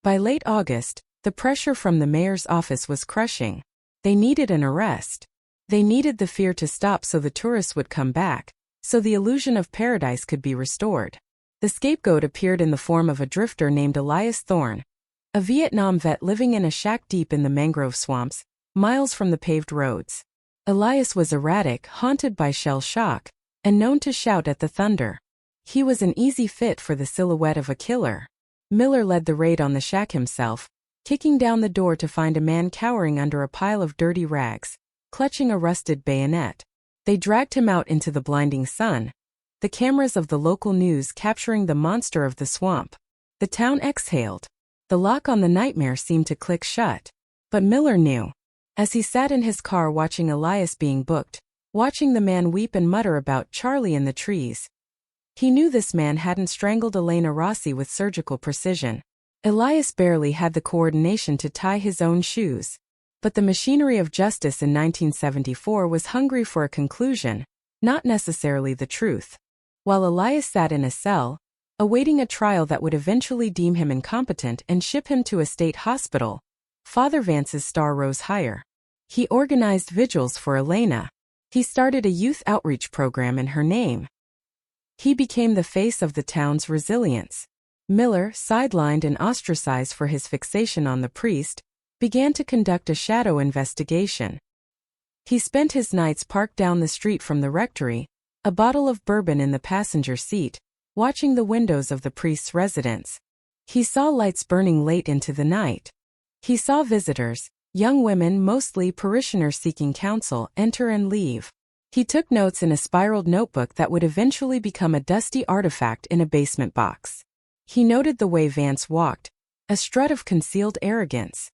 By late August, the pressure from the mayor's office was crushing. They needed an arrest. They needed the fear to stop so the tourists would come back, so the illusion of paradise could be restored. The scapegoat appeared in the form of a drifter named Elias Thorne, a Vietnam vet living in a shack deep in the mangrove swamps, miles from the paved roads. Elias was erratic, haunted by shell shock, and known to shout at the thunder. He was an easy fit for the silhouette of a killer. Miller led the raid on the shack himself, kicking down the door to find a man cowering under a pile of dirty rags, clutching a rusted bayonet. They dragged him out into the blinding sun, the cameras of the local news capturing the monster of the swamp. The town exhaled. The lock on the nightmare seemed to click shut. But Miller knew. As he sat in his car watching Elias being booked, watching the man weep and mutter about Charlie in the trees, he knew this man hadn't strangled Elena Rossi with surgical precision. Elias barely had the coordination to tie his own shoes. But the machinery of justice in 1974 was hungry for a conclusion, not necessarily the truth. While Elias sat in a cell, awaiting a trial that would eventually deem him incompetent and ship him to a state hospital, Father Vance's star rose higher. He organized vigils for Elena. He started a youth outreach program in her name. He became the face of the town's resilience. Miller, sidelined and ostracized for his fixation on the priest, began to conduct a shadow investigation. He spent his nights parked down the street from the rectory, a bottle of bourbon in the passenger seat, watching the windows of the priest's residence. He saw lights burning late into the night. He saw visitors, young women, mostly parishioners seeking counsel, enter and leave. He took notes in a spiraled notebook that would eventually become a dusty artifact in a basement box. He noted the way Vance walked, a strut of concealed arrogance.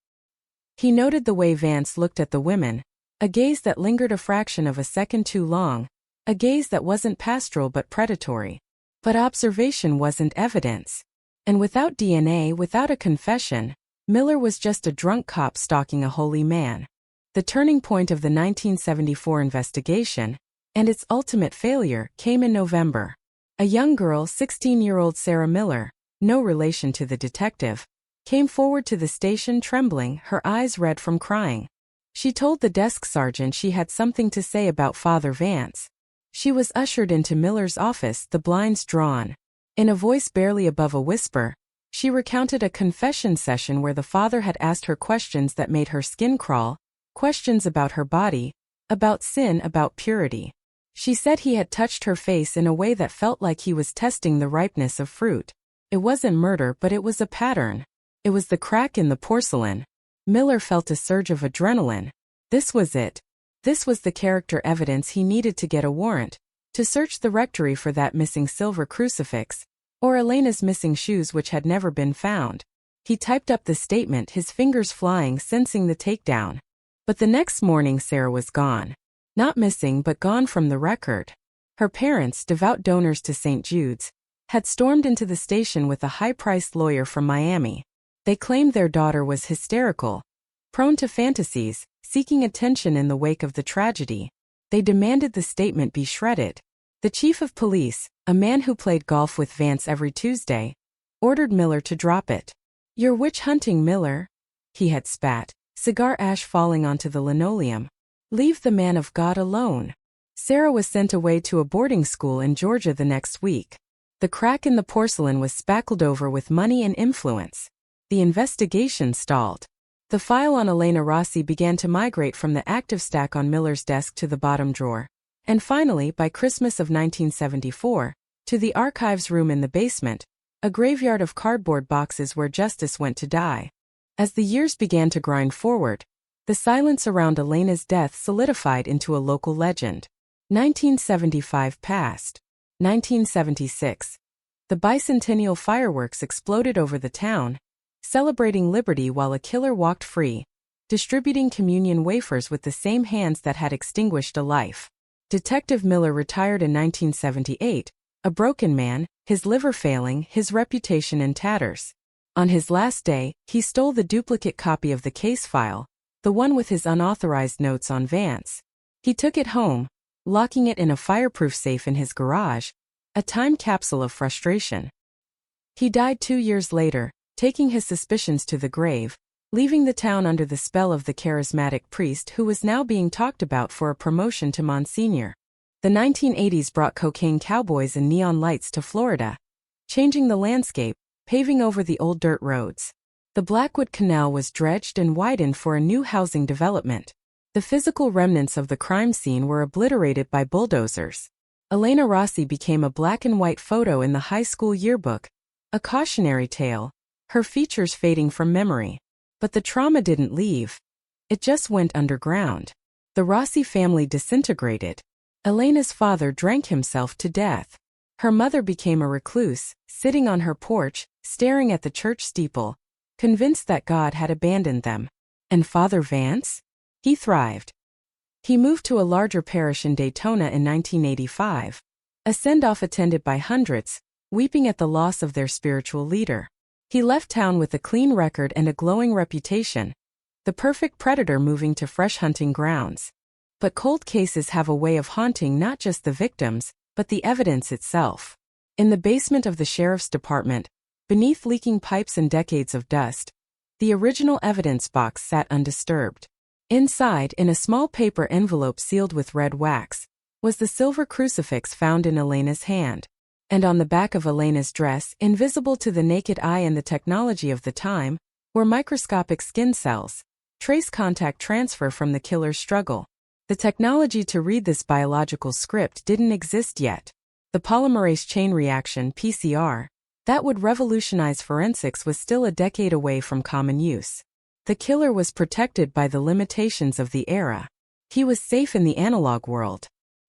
He noted the way Vance looked at the women, a gaze that lingered a fraction of a second too long, a gaze that wasn't pastoral but predatory. But observation wasn't evidence. And without DNA, without a confession, Miller was just a drunk cop stalking a holy man. The turning point of the 1974 investigation, and its ultimate failure, came in November. A young girl, 16-year-old Sarah Miller, no relation to the detective, came forward to the station trembling, her eyes red from crying. She told the desk sergeant she had something to say about Father Vance. She was ushered into Miller's office, the blinds drawn. In a voice barely above a whisper, she recounted a confession session where the father had asked her questions that made her skin crawl, questions about her body, about sin, about purity. She said he had touched her face in a way that felt like he was testing the ripeness of fruit. It wasn't murder, but it was a pattern. It was the crack in the porcelain. Miller felt a surge of adrenaline. This was it. This was the character evidence he needed to get a warrant, to search the rectory for that missing silver crucifix, or Elena's missing shoes which had never been found. He typed up the statement, his fingers flying, sensing the takedown. But the next morning Sarah was gone. Not missing, but gone from the record. Her parents, devout donors to St. Jude's, had stormed into the station with a high-priced lawyer from Miami. They claimed their daughter was hysterical, prone to fantasies, seeking attention in the wake of the tragedy. They demanded the statement be shredded. The chief of police, a man who played golf with Vance every Tuesday, ordered Miller to drop it. "You're witch-hunting, Miller," he had spat, cigar ash falling onto the linoleum. "Leave the man of God alone." Sarah was sent away to a boarding school in Georgia the next week. The crack in the porcelain was spackled over with money and influence. The investigation stalled. The file on Elena Rossi began to migrate from the active stack on Miller's desk to the bottom drawer, and finally, by Christmas of 1974, to the archives room in the basement, a graveyard of cardboard boxes where justice went to die. As the years began to grind forward, the silence around Elena's death solidified into a local legend. 1975 passed. 1976. The bicentennial fireworks exploded over the town, celebrating liberty while a killer walked free, distributing communion wafers with the same hands that had extinguished a life. Detective Miller retired in 1978, a broken man, his liver failing, his reputation in tatters. On his last day, he stole the duplicate copy of the case file, the one with his unauthorized notes on Vance. He took it home, locking it in a fireproof safe in his garage, a time capsule of frustration. He died 2 years later, taking his suspicions to the grave, leaving the town under the spell of the charismatic priest who was now being talked about for a promotion to Monsignor. The 1980s brought cocaine cowboys and neon lights to Florida, changing the landscape, paving over the old dirt roads. The Blackwood Canal was dredged and widened for a new housing development. The physical remnants of the crime scene were obliterated by bulldozers. Elena Rossi became a black and white photo in the high school yearbook, a cautionary tale, her features fading from memory. But the trauma didn't leave. It just went underground. The Rossi family disintegrated. Elena's father drank himself to death. Her mother became a recluse, sitting on her porch, staring at the church steeple, convinced that God had abandoned them. And Father Vance? He thrived. He moved to a larger parish in Daytona in 1985, a send-off attended by hundreds, weeping at the loss of their spiritual leader. He left town with a clean record and a glowing reputation. the perfect predator moving to fresh hunting grounds. But cold cases have a way of haunting not just the victims, but the evidence itself. In the basement of the sheriff's department, beneath leaking pipes and decades of dust, the original evidence box sat undisturbed. Inside, in a small paper envelope sealed with red wax, was the silver crucifix found in Elena's hand. And on the back of Elena's dress, invisible to the naked eye and the technology of the time, were microscopic skin cells, trace contact transfer from the killer's struggle. The technology to read this biological script didn't exist yet. The polymerase chain reaction, PCR, that would revolutionize forensics was still a decade away from common use. The killer was protected by the limitations of the era. He was safe in the analog world.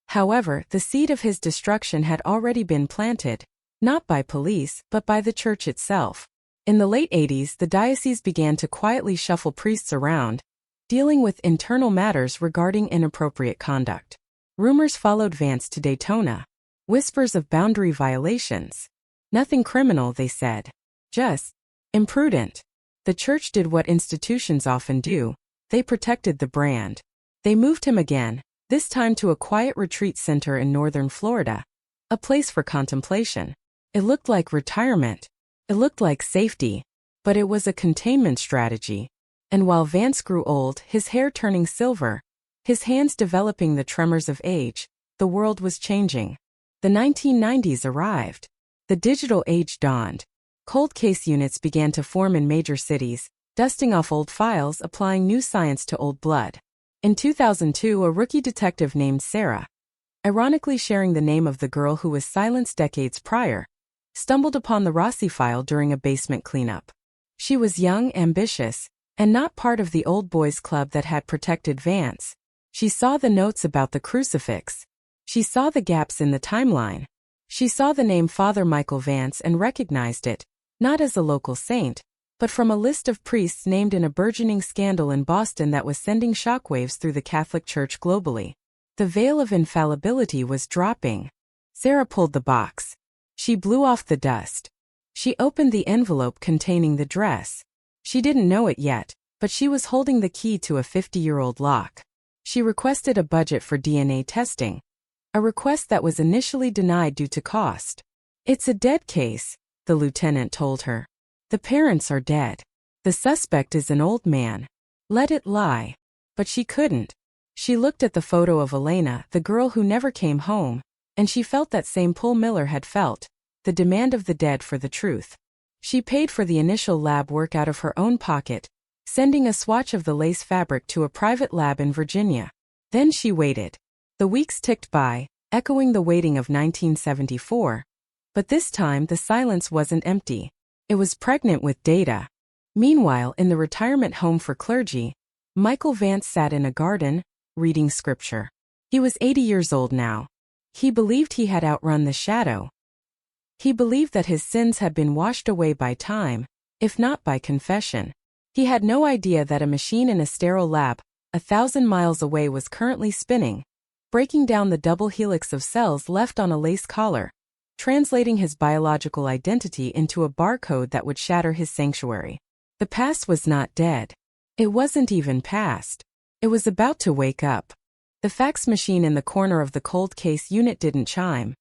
However, the seed of his destruction had already been planted, not by police, but by the church itself. In the late 80s, the diocese began to quietly shuffle priests around, dealing with internal matters regarding inappropriate conduct. Rumors followed Vance to Daytona. Whispers of boundary violations. Nothing criminal, they said. Just imprudent. The church did what institutions often do. They protected the brand. They moved him again, this time to a quiet retreat center in northern Florida. A place for contemplation. It looked like retirement. It looked like safety. But it was a containment strategy. And while Vance grew old, his hair turning silver, his hands developing the tremors of age, the world was changing. The 1990s arrived. The digital age dawned. Cold case units began to form in major cities, dusting off old files, applying new science to old blood. In 2002, a rookie detective named Sarah, ironically sharing the name of the girl who was silenced decades prior, stumbled upon the Rossi file during a basement cleanup. She was young, ambitious, and not part of the old boys club that had protected Vance. She saw the notes about the crucifix. She saw the gaps in the timeline. She saw the name Father Michael Vance and recognized it, not as a local saint, but from a list of priests named in a burgeoning scandal in Boston that was sending shockwaves through the Catholic Church globally. The veil of infallibility was dropping. Sarah pulled the box. She blew off the dust. She opened the envelope containing the dress. She didn't know it yet, but she was holding the key to a 50-year-old lock. She requested a budget for DNA testing. A request that was initially denied due to cost. It's a dead case, the lieutenant told her. The parents are dead. The suspect is an old man. Let it lie. But she couldn't. She looked at the photo of Elena, the girl who never came home, and she felt that same pull Miller had felt, the demand of the dead for the truth. She paid for the initial lab work out of her own pocket, sending a swatch of the lace fabric to a private lab in Virginia. Then she waited. The weeks ticked by, echoing the waiting of 1974. But this time the silence wasn't empty. It was pregnant with data. Meanwhile, in the retirement home for clergy, Michael Vance sat in a garden, reading scripture. He was 80 years old now. He believed he had outrun the shadow. He believed that his sins had been washed away by time, if not by confession. He had no idea that a machine in a sterile lab, 1,000 miles away, was currently spinning, breaking down the double helix of cells left on a lace collar, translating his biological identity into a barcode that would shatter his sanctuary. The past was not dead. It wasn't even past. It was about to wake up. The fax machine in the corner of the cold case unit didn't chime.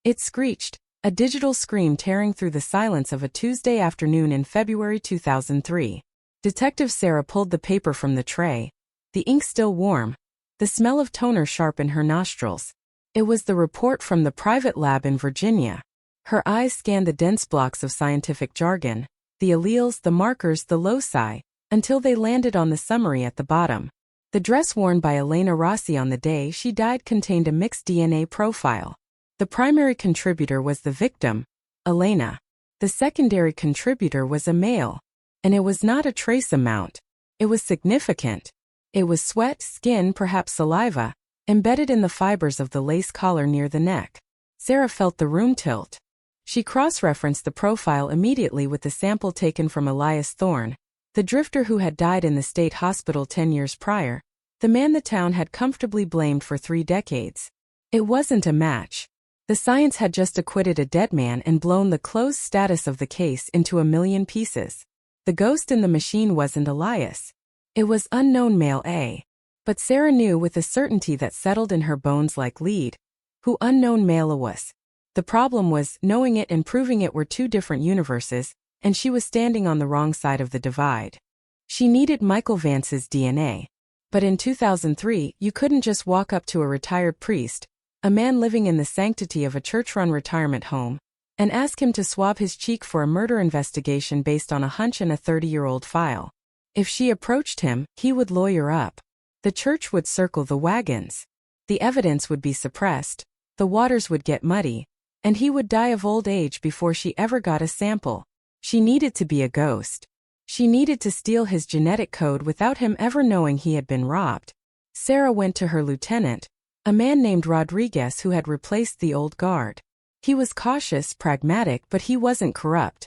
It screeched, a digital scream tearing through the silence of a Tuesday afternoon in February 2003. Detective Sarah pulled the paper from the tray, the ink still warm, the smell of toner sharp in her nostrils. It was the report from the private lab in Virginia. Her eyes scanned the dense blocks of scientific jargon, the alleles, the markers, the loci, until they landed on the summary at the bottom. The dress worn by Elena Rossi on the day she died contained a mixed DNA profile. The primary contributor was the victim, Elena. The secondary contributor was a male. And it was not a trace amount. It was significant. It was sweat, skin, perhaps saliva, embedded in the fibers of the lace collar near the neck. Sarah felt the room tilt. She cross-referenced the profile immediately with the sample taken from Elias Thorne, the drifter who had died in the state hospital 10 years prior, the man the town had comfortably blamed for 3 decades. It wasn't a match. The science had just acquitted a dead man and blown the closed status of the case into a million pieces. The ghost in the machine wasn't Elias. It was unknown male A. But Sarah knew with a certainty that settled in her bones like lead, who unknown male A was. The problem was, knowing it and proving it were two different universes, and she was standing on the wrong side of the divide. She needed Michael Vance's DNA. But in 2003, you couldn't just walk up to a retired priest, a man living in the sanctity of a church-run retirement home, and ask him to swab his cheek for a murder investigation based on a hunch in a 30-year-old file. If she approached him, he would lawyer up. The church would circle the wagons. The evidence would be suppressed, the waters would get muddy, and he would die of old age before she ever got a sample. She needed to be a ghost. She needed to steal his genetic code without him ever knowing he had been robbed. Sarah went to her lieutenant, a man named Rodriguez who had replaced the old guard. He was cautious, pragmatic, but he wasn't corrupt.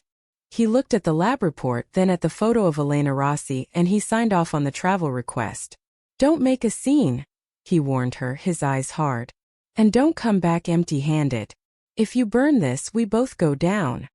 He looked at the lab report, then at the photo of Elena Rossi, and he signed off on the travel request. "Don't make a scene," he warned her, his eyes hard. "And don't come back empty-handed. If you burn this, we both go down."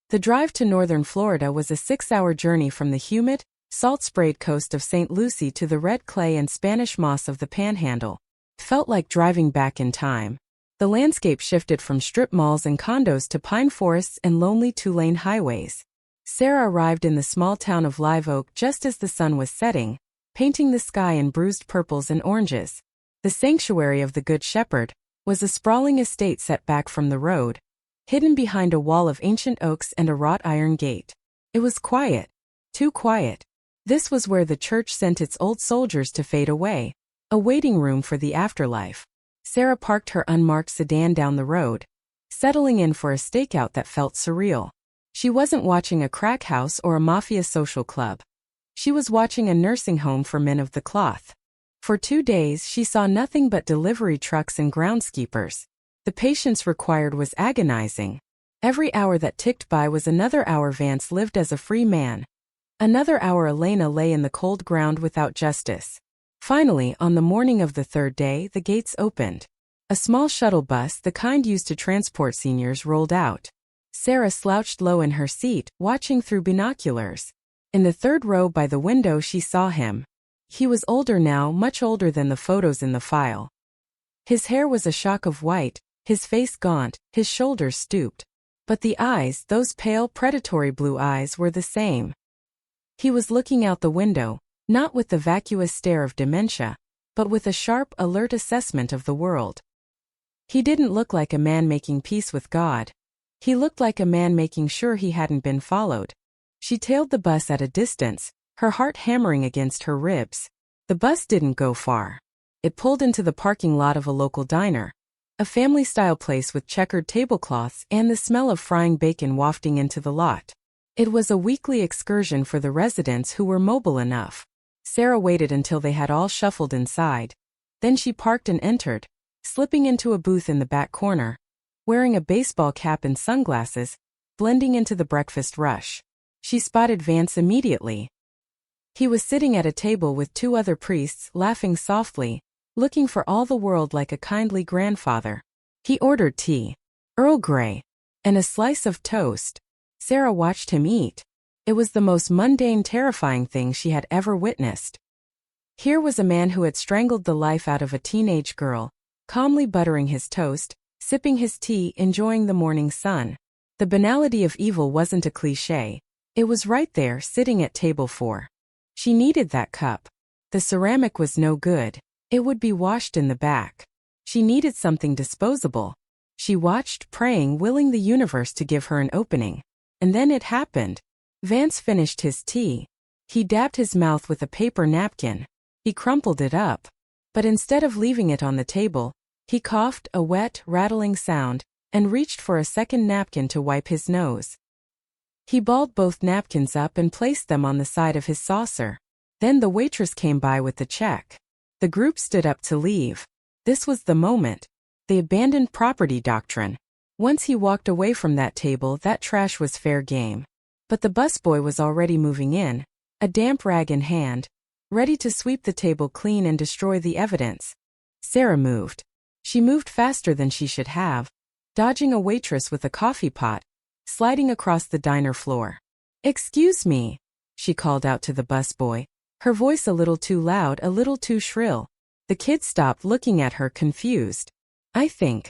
The drive to northern Florida was a 6-hour journey from the humid, salt-sprayed coast of St. Lucie to the red clay and Spanish moss of the Panhandle. It felt like driving back in time. The landscape shifted from strip malls and condos to pine forests and lonely two-lane highways. Sarah arrived in the small town of Live Oak just as the sun was setting, painting the sky in bruised purples and oranges. The sanctuary of the Good Shepherd was a sprawling estate set back from the road, hidden behind a wall of ancient oaks and a wrought iron gate. It was quiet. Too quiet. This was where the church sent its old soldiers to fade away, a waiting room for the afterlife. Sarah parked her unmarked sedan down the road, settling in for a stakeout that felt surreal. She wasn't watching a crack house or a mafia social club. She was watching a nursing home for men of the cloth. For 2 days she saw nothing but delivery trucks and groundskeepers. The patience required was agonizing. Every hour that ticked by was another hour Vance lived as a free man. Another hour Elena lay in the cold ground without justice. Finally, on the morning of the 3rd day, the gates opened. A small shuttle bus, the kind used to transport seniors, rolled out. Sarah slouched low in her seat, watching through binoculars. In the 3rd row by the window she saw him. He was older now, much older than the photos in the file. His hair was a shock of white, his face gaunt, his shoulders stooped. But the eyes, those pale, predatory blue eyes, were the same. He was looking out the window, not with the vacuous stare of dementia, but with a sharp, alert assessment of the world. He didn't look like a man making peace with God. He looked like a man making sure he hadn't been followed. She tailed the bus at a distance, her heart hammering against her ribs. The bus didn't go far. It pulled into the parking lot of a local diner, a family-style place with checkered tablecloths and the smell of frying bacon wafting into the lot. It was a weekly excursion for the residents who were mobile enough. Sarah waited until they had all shuffled inside. Then she parked and entered, slipping into a booth in the back corner, wearing a baseball cap and sunglasses, blending into the breakfast rush. She spotted Vance immediately. He was sitting at a table with 2 other priests, laughing softly, looking for all the world like a kindly grandfather. He ordered tea, Earl Grey, and a slice of toast. Sarah watched him eat. It was the most mundane, terrifying thing she had ever witnessed. Here was a man who had strangled the life out of a teenage girl, calmly buttering his toast, sipping his tea, enjoying the morning sun. The banality of evil wasn't a cliché. It was right there, sitting at table 4. She needed that cup. The ceramic was no good. It would be washed in the back. She needed something disposable. She watched, praying, willing the universe to give her an opening. And then it happened. Vance finished his tea. He dabbed his mouth with a paper napkin. He crumpled it up. But instead of leaving it on the table, he coughed, a wet, rattling sound, and reached for a second napkin to wipe his nose. He balled both napkins up and placed them on the side of his saucer. Then the waitress came by with the check. The group stood up to leave. This was the moment. The abandoned property doctrine. Once he walked away from that table, that trash was fair game. But the busboy was already moving in, a damp rag in hand, ready to sweep the table clean and destroy the evidence. Sarah moved. She moved faster than she should have, dodging a waitress with a coffee pot, sliding across the diner floor. "Excuse me," she called out to the busboy, Her voice a little too loud, a little too shrill. The kid stopped looking at her, confused. I think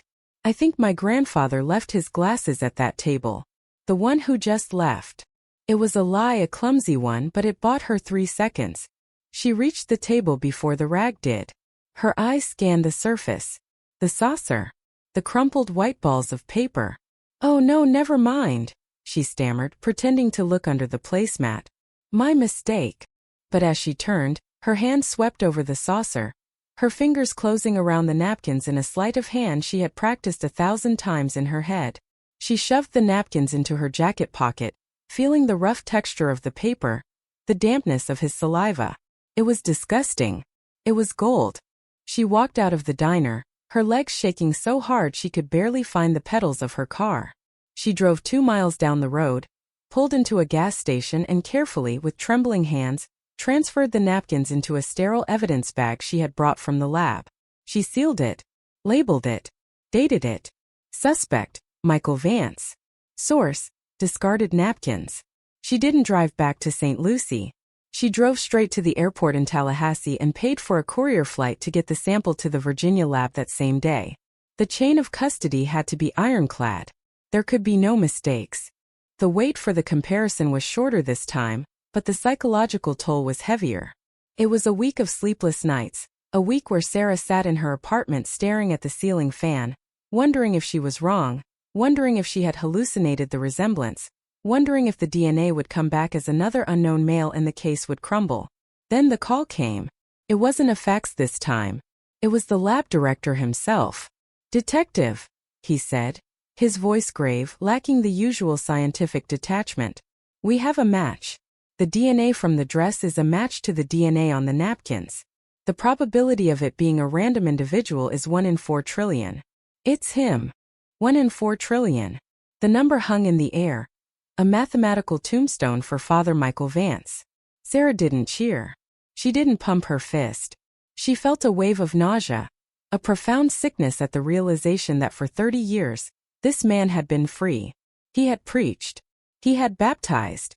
my grandfather left his glasses at that table. The one who just left. It was a lie, a clumsy one, but it bought her 3 seconds. She reached the table before the rag did. Her eyes scanned the surface. The saucer. The crumpled white balls of paper. Oh no, never mind, she stammered, pretending to look under the placemat. My mistake. But as she turned, her hand swept over the saucer, her fingers closing around the napkins in a sleight of hand she had practiced 1,000 times in her head. She shoved the napkins into her jacket pocket, feeling the rough texture of the paper, the dampness of his saliva. It was disgusting. It was gold. She walked out of the diner, her legs shaking so hard she could barely find the pedals of her car. She drove 2 miles down the road, pulled into a gas station and carefully, with trembling hands, transferred the napkins into a sterile evidence bag she had brought from the lab. She sealed it, labeled it, dated it. Suspect, Michael Vance. Source, discarded napkins. She didn't drive back to St. Lucie. She drove straight to the airport in Tallahassee and paid for a courier flight to get the sample to the Virginia lab that same day. The chain of custody had to be ironclad. There could be no mistakes. The wait for the comparison was shorter this time, but the psychological toll was heavier. It was a week of sleepless nights, a week where Sarah sat in her apartment staring at the ceiling fan, wondering if she was wrong, wondering if she had hallucinated the resemblance, wondering if the DNA would come back as another unknown male and the case would crumble. Then the call came. It wasn't a fax this time. It was the lab director himself. "Detective," he said, his voice grave, lacking the usual scientific detachment. "We have a match. The DNA from the dress is a match to the DNA on the napkins. The probability of it being a random individual is 1 in 4 trillion. It's him. 1 in 4 trillion. The number hung in the air. A mathematical tombstone for Father Michael Vance. Sarah didn't cheer. She didn't pump her fist. She felt a wave of nausea, a profound sickness at the realization that for 30 years, this man had been free. He had preached. He had baptized.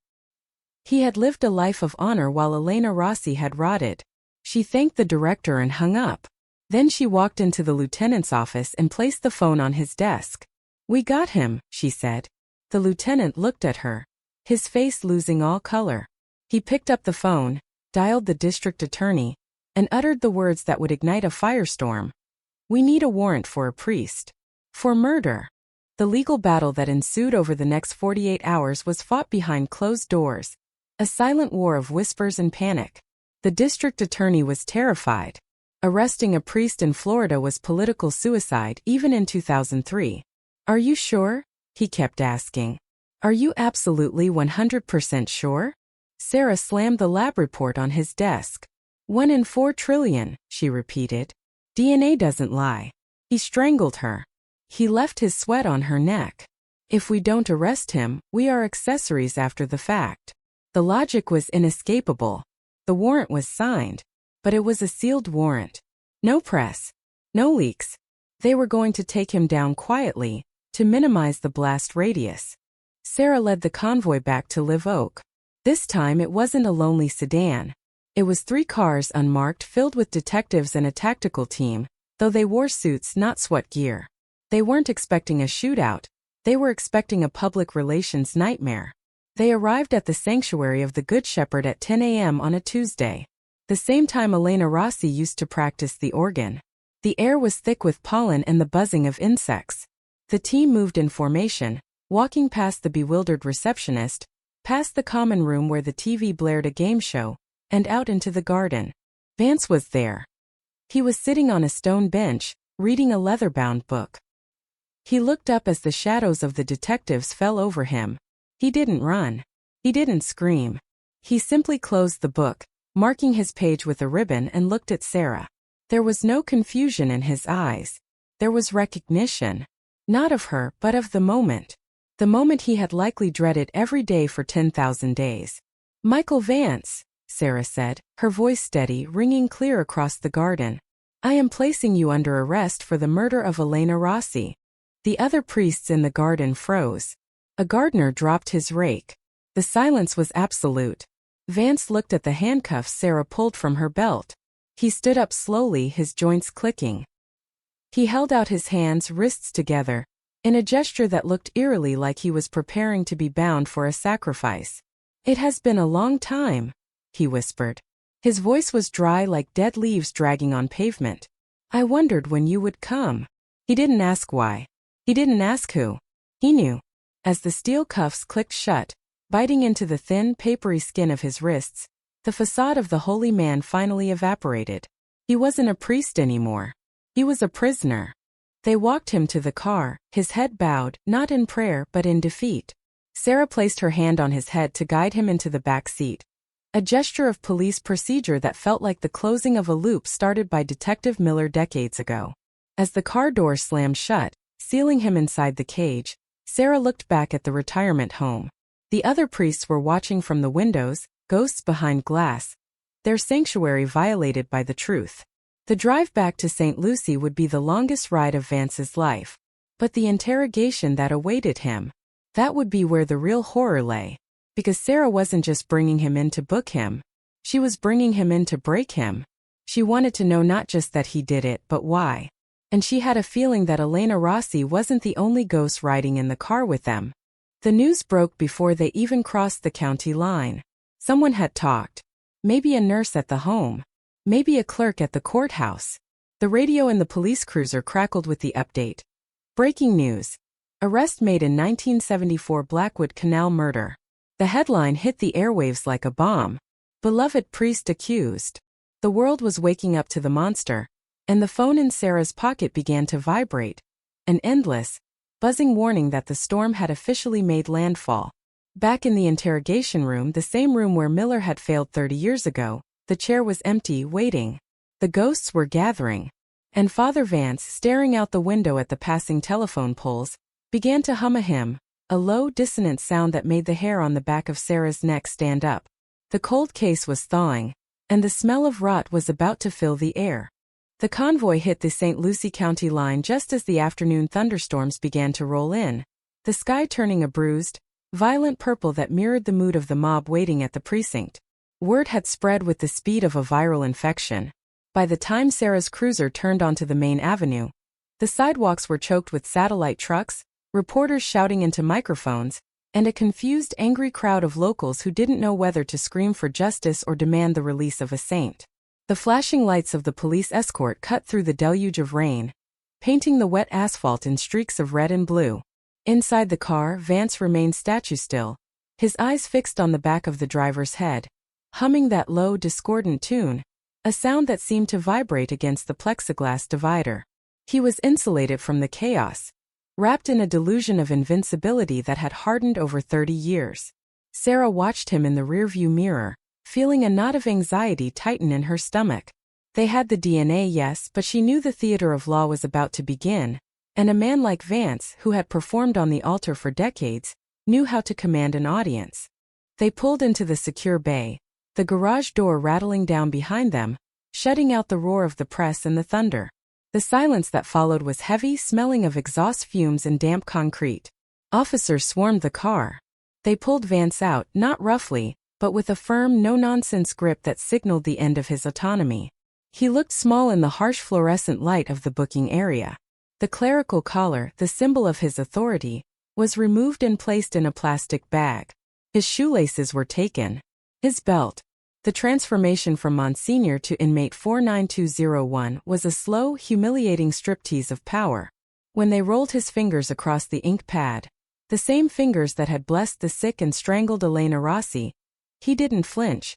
He had lived a life of honor while Elena Rossi had rotted. She thanked the director and hung up. Then she walked into the lieutenant's office and placed the phone on his desk. "We got him," she said. The lieutenant looked at her, his face losing all color. He picked up the phone, dialed the district attorney, and uttered the words that would ignite a firestorm. "We need a warrant for a priest. For murder." The legal battle that ensued over the next 48 hours was fought behind closed doors. A silent war of whispers and panic. The district attorney was terrified. Arresting a priest in Florida was political suicide even in 2003. "Are you sure?" he kept asking. "Are you absolutely 100% sure?" Sarah slammed the lab report on his desk. 1 in 4 trillion, she repeated. DNA doesn't lie. He strangled her. He left his sweat on her neck. If we don't arrest him, we are accessories after the fact. The logic was inescapable. The warrant was signed, but it was a sealed warrant. No press. No leaks. They were going to take him down quietly, to minimize the blast radius. Sarah led the convoy back to Live Oak. This time it wasn't a lonely sedan. It was 3 cars unmarked filled with detectives and a tactical team, though they wore suits, not SWAT gear. They weren't expecting a shootout. They were expecting a public relations nightmare. They arrived at the sanctuary of the Good Shepherd at 10 a.m. on a Tuesday, the same time Elena Rossi used to practice the organ. The air was thick with pollen and the buzzing of insects. The team moved in formation, walking past the bewildered receptionist, past the common room where the TV blared a game show, and out into the garden. Vance was there. He was sitting on a stone bench, reading a leather-bound book. He looked up as the shadows of the detectives fell over him. He didn't run. He didn't scream. He simply closed the book, marking his page with a ribbon, and looked at Sarah. There was no confusion in his eyes. There was recognition. Not of her, but of the moment. The moment he had likely dreaded every day for 10,000 days. "Michael Vance," Sarah said, her voice steady, ringing clear across the garden. "I am placing you under arrest for the murder of Elena Rossi." The other priests in the garden froze. A gardener dropped his rake. The silence was absolute. Vance looked at the handcuffs Sarah pulled from her belt. He stood up slowly, his joints clicking. He held out his hands, wrists together, in a gesture that looked eerily like he was preparing to be bound for a sacrifice. "It has been a long time," he whispered. His voice was dry like dead leaves dragging on pavement. "I wondered when you would come." He didn't ask why. He didn't ask who. He knew. As the steel cuffs clicked shut, biting into the thin, papery skin of his wrists, the facade of the holy man finally evaporated. He wasn't a priest anymore. He was a prisoner. They walked him to the car, his head bowed, not in prayer but in defeat. Sarah placed her hand on his head to guide him into the back seat, a gesture of police procedure that felt like the closing of a loop started by Detective Miller decades ago. As the car door slammed shut, sealing him inside the cage, Sarah looked back at the retirement home. The other priests were watching from the windows, ghosts behind glass, their sanctuary violated by the truth. The drive back to St. Lucie would be the longest ride of Vance's life. But the interrogation that awaited him, that would be where the real horror lay. Because Sarah wasn't just bringing him in to book him. She was bringing him in to break him. She wanted to know not just that he did it, but why. And she had a feeling that Elena Rossi wasn't the only ghost riding in the car with them. The news broke before they even crossed the county line. Someone had talked. Maybe a nurse at the home. Maybe a clerk at the courthouse. The radio in the police cruiser crackled with the update. Breaking news. Arrest made in 1974 Blackwood Canal murder. The headline hit the airwaves like a bomb. Beloved priest accused. The world was waking up to the monster, and the phone in Sarah's pocket began to vibrate. An endless, buzzing warning that the storm had officially made landfall. Back in the interrogation room, the same room where Miller had failed 30 years ago, the chair was empty, waiting. The ghosts were gathering. And Father Vance, staring out the window at the passing telephone poles, began to hum a hymn, a low, dissonant sound that made the hair on the back of Sarah's neck stand up. The cold case was thawing, and the smell of rot was about to fill the air. The convoy hit the St. Lucie County line just as the afternoon thunderstorms began to roll in, the sky turning a bruised, violent purple that mirrored the mood of the mob waiting at the precinct. Word had spread with the speed of a viral infection. By the time Sarah's cruiser turned onto the main avenue, the sidewalks were choked with satellite trucks, reporters shouting into microphones, and a confused, angry crowd of locals who didn't know whether to scream for justice or demand the release of a saint. The flashing lights of the police escort cut through the deluge of rain, painting the wet asphalt in streaks of red and blue. Inside the car, Vance remained statue-still, his eyes fixed on the back of the driver's head, humming that low, discordant tune, a sound that seemed to vibrate against the plexiglass divider. He was insulated from the chaos, wrapped in a delusion of invincibility that had hardened over 30 years. Sarah watched him in the rearview mirror, feeling a knot of anxiety tighten in her stomach. They had the DNA, yes, but she knew the theater of law was about to begin, and a man like Vance, who had performed on the altar for decades, knew how to command an audience. They pulled into the secure bay, the garage door rattling down behind them, shutting out the roar of the press and the thunder. The silence that followed was heavy, smelling of exhaust fumes and damp concrete. Officers swarmed the car. They pulled Vance out, not roughly, but with a firm, no-nonsense grip that signaled the end of his autonomy. He looked small in the harsh fluorescent light of the booking area. The clerical collar, the symbol of his authority, was removed and placed in a plastic bag. His shoelaces were taken. His belt, the transformation from Monsignor to inmate 49201, was a slow, humiliating striptease of power. When they rolled his fingers across the ink pad, the same fingers that had blessed the sick and strangled Elena Rossi, he didn't flinch.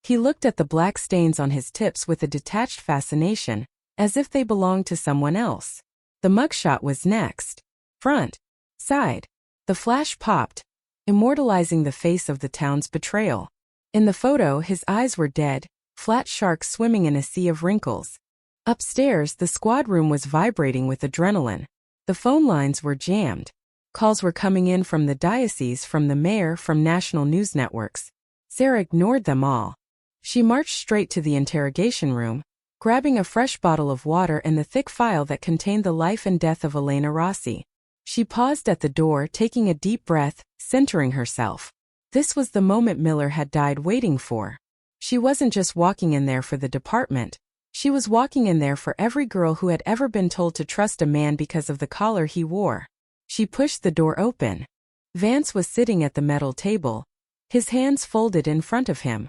He looked at the black stains on his tips with a detached fascination, as if they belonged to someone else. The mugshot was next. Front. Side. The flash popped, immortalizing the face of the town's betrayal. In the photo, his eyes were dead, flat sharks swimming in a sea of wrinkles. Upstairs, the squad room was vibrating with adrenaline. The phone lines were jammed. Calls were coming in from the diocese, from the mayor, from national news networks. Sarah ignored them all. She marched straight to the interrogation room, grabbing a fresh bottle of water and the thick file that contained the life and death of Elena Rossi. She paused at the door, taking a deep breath, centering herself. This was the moment Miller had died waiting for. She wasn't just walking in there for the department. She was walking in there for every girl who had ever been told to trust a man because of the collar he wore. She pushed the door open. Vance was sitting at the metal table, his hands folded in front of him.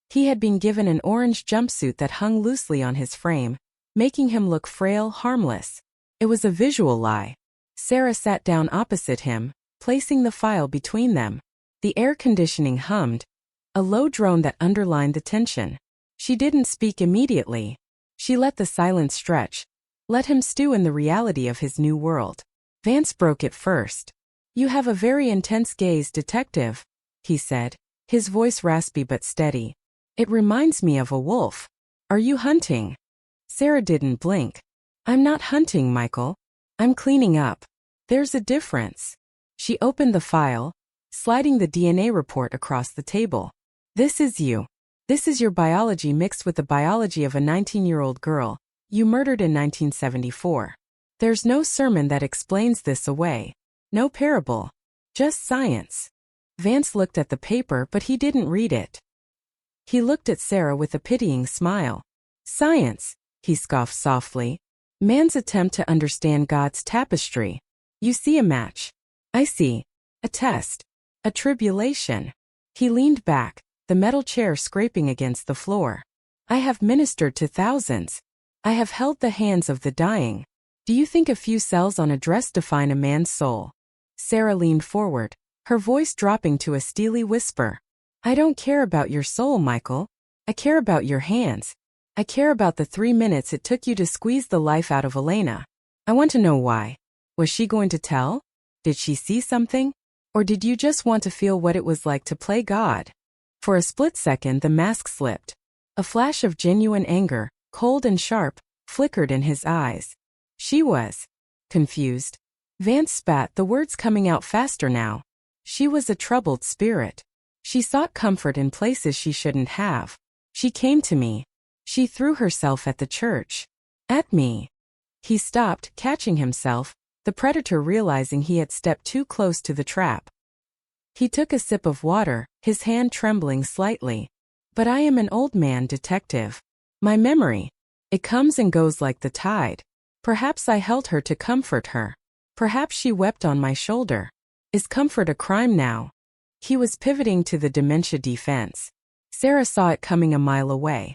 He had been given an orange jumpsuit that hung loosely on his frame, making him look frail, harmless. It was a visual lie. Sarah sat down opposite him, placing the file between them. The air conditioning hummed, a low drone that underlined the tension. She didn't speak immediately. She let the silence stretch, let him stew in the reality of his new world. Vance broke it first. "You have a very intense gaze, detective," he said, his voice raspy but steady. "It reminds me of a wolf. Are you hunting?" Sarah didn't blink. "I'm not hunting, Michael. I'm cleaning up. There's a difference." She opened the file, sliding the DNA report across the table. "This is you. This is your biology mixed with the biology of a 19-year-old girl you murdered in 1974. There's no sermon that explains this away. No parable. Just science." Vance looked at the paper, but he didn't read it. He looked at Sarah with a pitying smile. "Science," he scoffed softly. "Man's attempt to understand God's tapestry. You see a match. I see a test. A tribulation." He leaned back, the metal chair scraping against the floor. "I have ministered to thousands. I have held the hands of the dying. Do you think a few cells on a dress define a man's soul?" Sarah leaned forward, her voice dropping to a steely whisper. "I don't care about your soul, Michael. I care about your hands. I care about the 3 minutes it took you to squeeze the life out of Elena. I want to know why. Was she going to tell? Did she see something? Or did you just want to feel what it was like to play God?" For a split second the mask slipped. A flash of genuine anger, cold and sharp, flickered in his eyes. She was confused. Vance spat, the words coming out faster now. She was a troubled spirit. She sought comfort in places she shouldn't have. She came to me. She threw herself at the church. At me. He stopped, catching himself, the predator realizing he had stepped too close to the trap. He took a sip of water, his hand trembling slightly. "But I am an old man, detective. My memory, it comes and goes like the tide. Perhaps I held her to comfort her. Perhaps she wept on my shoulder. Is comfort a crime now?" He was pivoting to the dementia defense. Sarah saw it coming a mile away.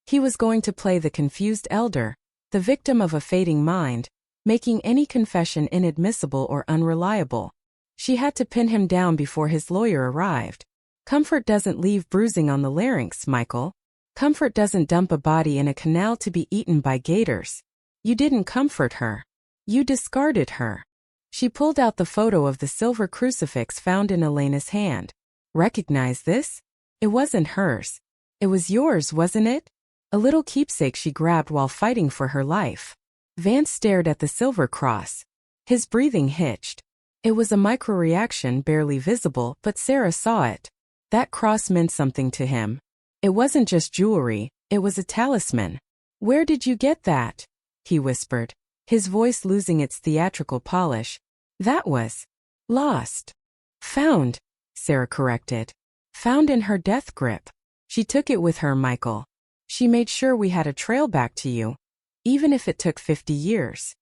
He was going to play the confused elder, the victim of a fading mind, making any confession inadmissible or unreliable. She had to pin him down before his lawyer arrived. Comfort doesn't leave bruising on the larynx, Michael. Comfort doesn't dump a body in a canal to be eaten by gators. You didn't comfort her. You discarded her. She pulled out the photo of the silver crucifix found in Elena's hand. "Recognize this? It wasn't hers. It was yours, wasn't it?" A little keepsake she grabbed while fighting for her life. Vance stared at the silver cross. His breathing hitched. It was a microreaction, barely visible, but Sarah saw it. That cross meant something to him. It wasn't just jewelry, it was a talisman. "Where did you get that?" he whispered, his voice losing its theatrical polish. "That was lost." "Found," Sarah corrected. "Found in her death grip. She took it with her, Michael. She made sure we had a trail back to you, even if it took 50 years.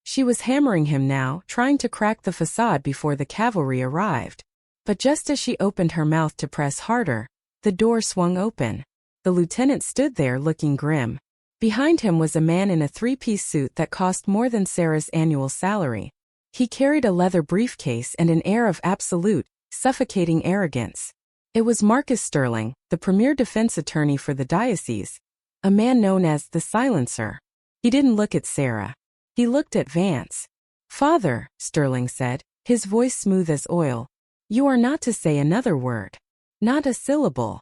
She was hammering him now, trying to crack the facade before the cavalry arrived. But just as she opened her mouth to press harder, the door swung open. The lieutenant stood there looking grim. Behind him was a man in a 3-piece suit that cost more than Sarah's annual salary. He carried a leather briefcase and an air of absolute, suffocating arrogance. It was Marcus Sterling, the premier defense attorney for the diocese, a man known as the Silencer. He didn't look at Sarah. He looked at Vance. "Father," Sterling said, his voice smooth as oil, "you are not to say another word. Not a syllable."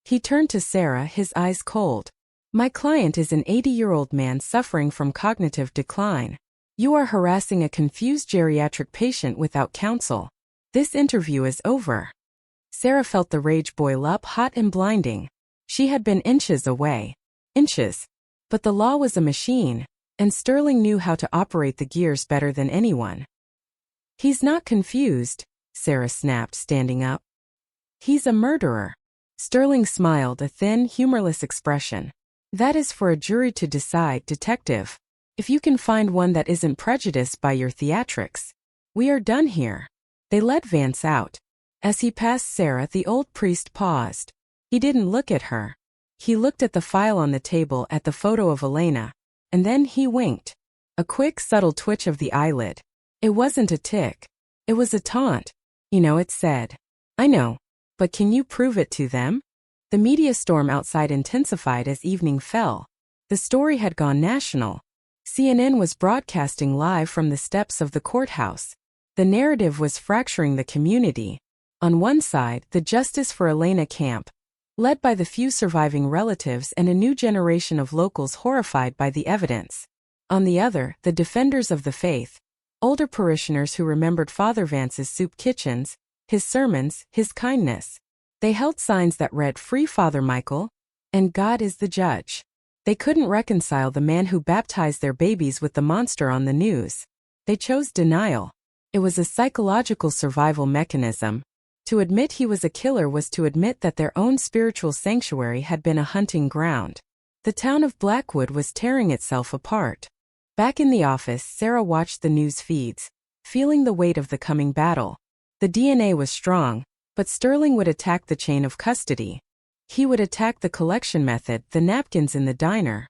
He turned to Sarah, his eyes cold. "My client is an 80-year-old man suffering from cognitive decline. You are harassing a confused geriatric patient without counsel. This interview is over." Sarah felt the rage boil up, hot and blinding. She had been inches away. Inches. But the law was a machine, and Sterling knew how to operate the gears better than anyone. "He's not confused," Sarah snapped, standing up. He's a murderer. Sterling smiled, a thin, humorless expression. That is for a jury to decide, detective. If you can find one that isn't prejudiced by your theatrics. We are done here. They let Vance out. As he passed Sarah, the old priest paused. He didn't look at her. He looked at the file on the table, at the photo of Elena, and then he winked. A quick, subtle twitch of the eyelid. It wasn't a tick. It was a taunt. You know, it said. I know. But can you prove it to them? The media storm outside intensified as evening fell. The story had gone national. CNN was broadcasting live from the steps of the courthouse. The narrative was fracturing the community. On one side, the Justice for Elena camp, led by the few surviving relatives and a new generation of locals horrified by the evidence. On the other, the defenders of the faith, older parishioners who remembered Father Vance's soup kitchens, his sermons, his kindness. They held signs that read, "Free Father Michael," and "God is the judge." They couldn't reconcile the man who baptized their babies with the monster on the news. They chose denial. It was a psychological survival mechanism. To admit he was a killer was to admit that their own spiritual sanctuary had been a hunting ground. The town of Blackwood was tearing itself apart. Back in the office, Sarah watched the news feeds, feeling the weight of the coming battle. The DNA was strong, but Sterling would attack the chain of custody. He would attack the collection method, the napkins in the diner.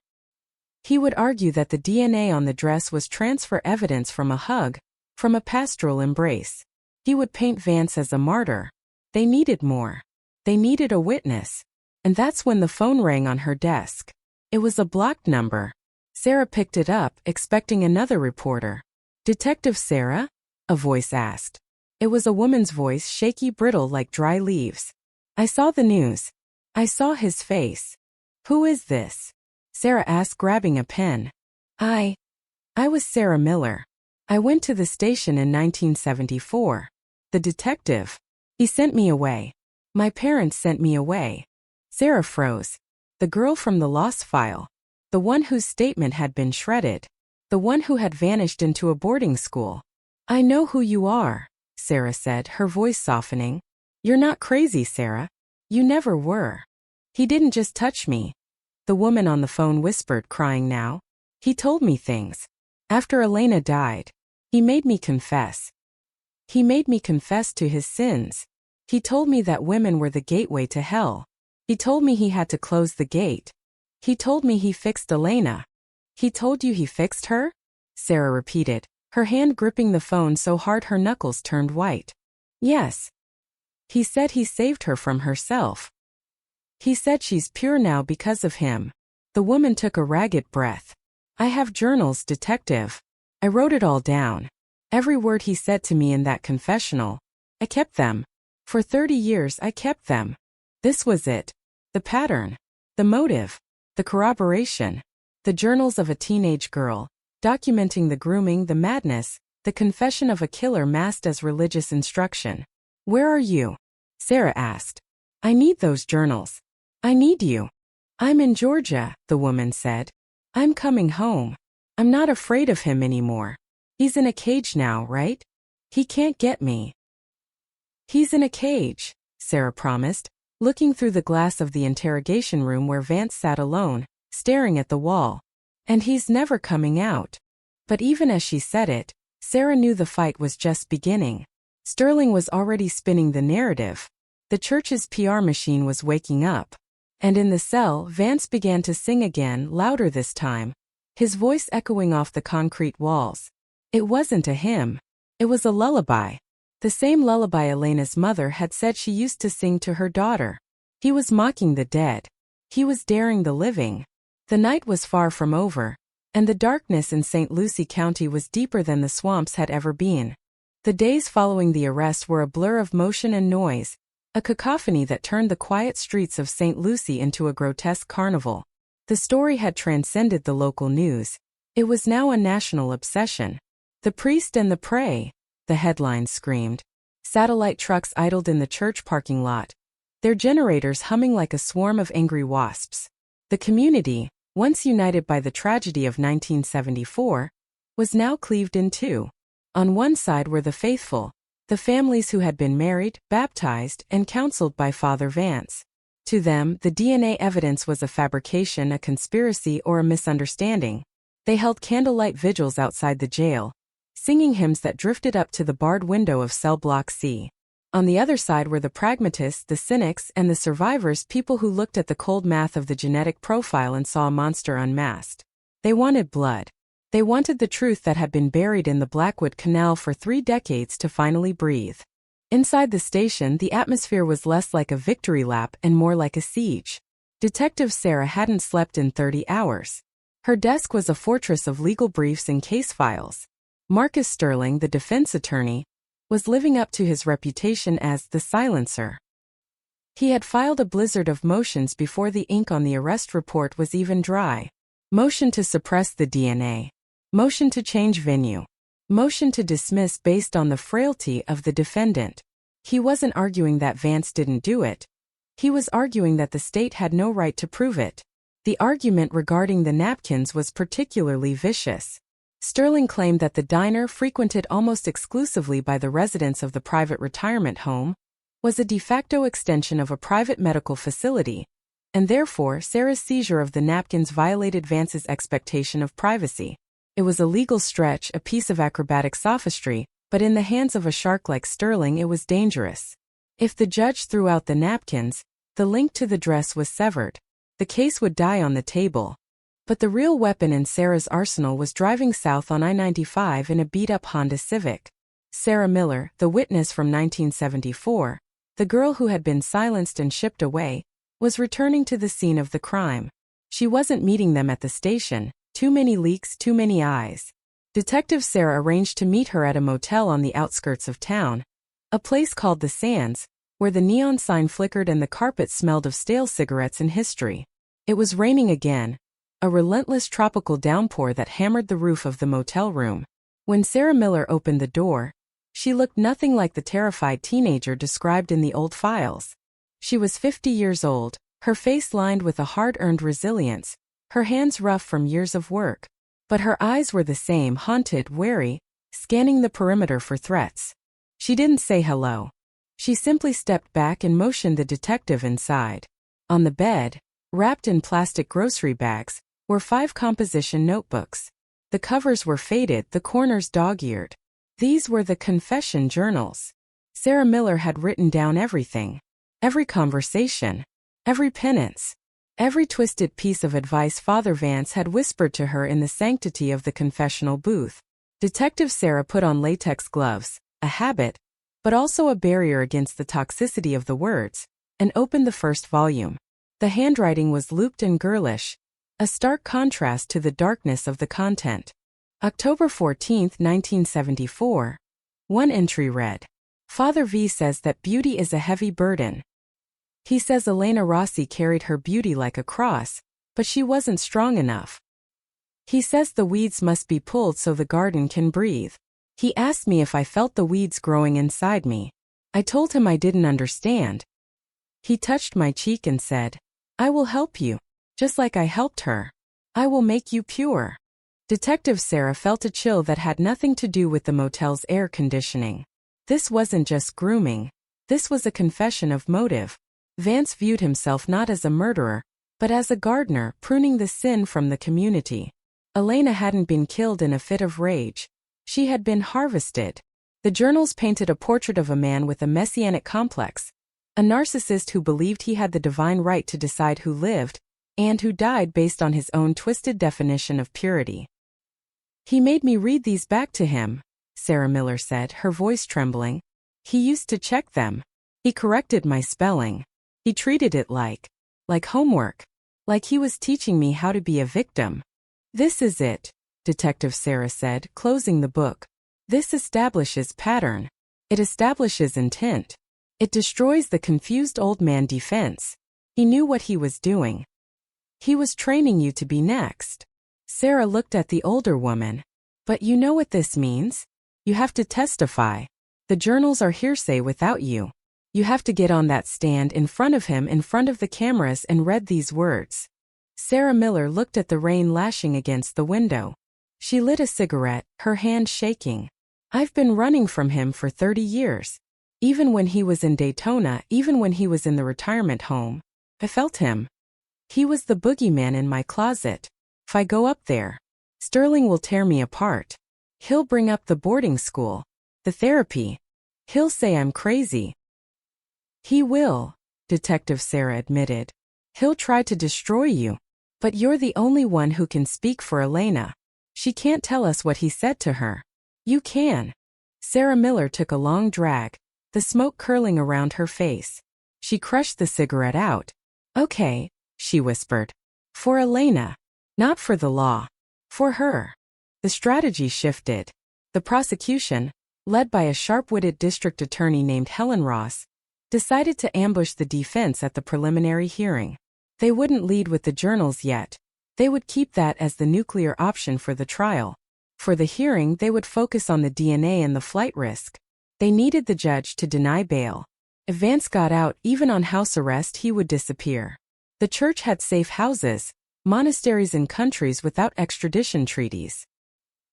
He would argue that the DNA on the dress was transfer evidence from a hug, from a pastoral embrace. He would paint Vance as a martyr. They needed more. They needed a witness. And that's when the phone rang on her desk. It was a blocked number. Sarah picked it up, expecting another reporter. "Detective Sarah?" a voice asked. It was a woman's voice, shaky, brittle like dry leaves. "I saw the news. I saw his face." "Who is this?" Sarah asked, grabbing a pen. I was Sarah Miller. I went to the station in 1974. The detective. He sent me away. My parents sent me away." Sarah froze. The girl from the lost file. The one whose statement had been shredded. The one who had vanished into a boarding school. "I know who you are," Sarah said, her voice softening. "You're not crazy, Sarah. You never were. He didn't just touch me." The woman on the phone whispered, crying now. "He told me things. After Elena died. He made me confess. He made me confess to his sins. He told me that women were the gateway to hell. He told me he had to close the gate. He told me he fixed Elena." "He told you he fixed her?" Sarah repeated, her hand gripping the phone so hard her knuckles turned white. "Yes. He said he saved her from herself. He said she's pure now because of him." The woman took a ragged breath. "I have journals, detective. I wrote it all down. Every word he said to me in that confessional. I kept them. For 30 years I kept them. This was it. The pattern. The motive. The corroboration. The journals of a teenage girl, documenting the grooming, the madness, the confession of a killer masked as religious instruction." "Where are you?" Sarah asked. "I need those journals. I need you." "I'm in Georgia," the woman said. "I'm coming home. I'm not afraid of him anymore. He's in a cage now, right? He can't get me." "He's in a cage," Sarah promised, looking through the glass of the interrogation room where Vance sat alone, staring at the wall. "And he's never coming out." But even as she said it, Sarah knew the fight was just beginning. Sterling was already spinning the narrative. The church's PR machine was waking up. And in the cell, Vance began to sing again, louder this time, his voice echoing off the concrete walls. It wasn't a hymn. It was a lullaby. The same lullaby Elena's mother had said she used to sing to her daughter. He was mocking the dead. He was daring the living. The night was far from over, and the darkness in St. Lucie County was deeper than the swamps had ever been. The days following the arrest were a blur of motion and noise, a cacophony that turned the quiet streets of St. Lucie into a grotesque carnival. The story had transcended the local news. It was now a national obsession. "The priest and the prey," the headlines screamed. Satellite trucks idled in the church parking lot, their generators humming like a swarm of angry wasps. The community, once united by the tragedy of 1974, was now cleaved in two. On one side were the faithful, the families who had been married, baptized, and counseled by Father Vance. To them, the DNA evidence was a fabrication, a conspiracy, or a misunderstanding. They held candlelight vigils outside the jail, singing hymns that drifted up to the barred window of cell block C. On the other side were the pragmatists, the cynics, and the survivors, people who looked at the cold math of the genetic profile and saw a monster unmasked. They wanted blood. They wanted the truth that had been buried in the Blackwood Canal for 3 decades to finally breathe. Inside the station, the atmosphere was less like a victory lap and more like a siege. Detective Sarah hadn't slept in 30 hours. Her desk was a fortress of legal briefs and case files. Marcus Sterling, the defense attorney, was living up to his reputation as the silencer. He had filed a blizzard of motions before the ink on the arrest report was even dry. Motion to suppress the DNA. Motion to change venue. Motion to dismiss based on the frailty of the defendant. He wasn't arguing that Vance didn't do it. He was arguing that the state had no right to prove it. The argument regarding the napkins was particularly vicious. Sterling claimed that the diner, frequented almost exclusively by the residents of the private retirement home, was a de facto extension of a private medical facility, and therefore Sarah's seizure of the napkins violated Vance's expectation of privacy. It was a legal stretch, a piece of acrobatic sophistry, but in the hands of a shark like Sterling it was dangerous. If the judge threw out the napkins, the link to the dress was severed. The case would die on the table. But the real weapon in Sarah's arsenal was driving south on I-95 in a beat-up Honda Civic. Sarah Miller, the witness from 1974, the girl who had been silenced and shipped away, was returning to the scene of the crime. She wasn't meeting them at the station. Too many leaks, too many eyes. Detective Sarah arranged to meet her at a motel on the outskirts of town, a place called the Sands, where the neon sign flickered and the carpet smelled of stale cigarettes and history. It was raining again, a relentless tropical downpour that hammered the roof of the motel room. When Sarah Miller opened the door, she looked nothing like the terrified teenager described in the old files. She was 50 years old, her face lined with a hard-earned resilience, her hands rough from years of work. But her eyes were the same, haunted, wary, scanning the perimeter for threats. She didn't say hello. She simply stepped back and motioned the detective inside. On the bed, wrapped in plastic grocery bags, were 5 composition notebooks. The covers were faded, the corners dog-eared. These were the confession journals. Sarah Miller had written down everything. Every conversation. Every penance. Every twisted piece of advice Father Vance had whispered to her in the sanctity of the confessional booth. Detective Sarah put on latex gloves, a habit, but also a barrier against the toxicity of the words, and opened the first volume. The handwriting was looped and girlish, a stark contrast to the darkness of the content. October 14, 1974. One entry read, Father V says that beauty is a heavy burden. He says Elena Rossi carried her beauty like a cross, but she wasn't strong enough. He says the weeds must be pulled so the garden can breathe. He asked me if I felt the weeds growing inside me. I told him I didn't understand. He touched my cheek and said, I will help you. Just like I helped her. I will make you pure. Detective Sarah felt a chill that had nothing to do with the motel's air conditioning. This wasn't just grooming. This was a confession of motive. Vance viewed himself not as a murderer, but as a gardener pruning the sin from the community. Elena hadn't been killed in a fit of rage. She had been harvested. The journals painted a portrait of a man with a messianic complex, a narcissist who believed he had the divine right to decide who lived, and who died based on his own twisted definition of purity. He made me read these back to him, Sarah Miller said, her voice trembling. He used to check them. He corrected my spelling. He treated it like homework. Like he was teaching me how to be a victim. This is it, Detective Sarah said, closing the book. This establishes pattern. It establishes intent. It destroys the confused old man defense. He knew what he was doing. He was training you to be next. Sarah looked at the older woman. But you know what this means? You have to testify. The journals are hearsay without you. You have to get on that stand in front of him, in front of the cameras, and read these words. Sarah Miller looked at the rain lashing against the window. She lit a cigarette, her hand shaking. I've been running from him for 30 years. Even when he was in Daytona, even when he was in the retirement home, I felt him. He was the boogeyman in my closet. If I go up there, Sterling will tear me apart. He'll bring up the boarding school, the therapy. He'll say I'm crazy. He will, Detective Sarah admitted. He'll try to destroy you. But you're the only one who can speak for Elena. She can't tell us what he said to her. You can. Sarah Miller took a long drag, the smoke curling around her face. She crushed the cigarette out. Okay, she whispered. For Elena. Not for the law. For her. The strategy shifted. The prosecution, led by a sharp-witted district attorney named Helen Ross, decided to ambush the defense at the preliminary hearing. They wouldn't lead with the journals yet. They would keep that as the nuclear option for the trial. For the hearing, they would focus on the DNA and the flight risk. They needed the judge to deny bail. If Vance got out, even on house arrest, he would disappear. The church had safe houses, monasteries in countries without extradition treaties.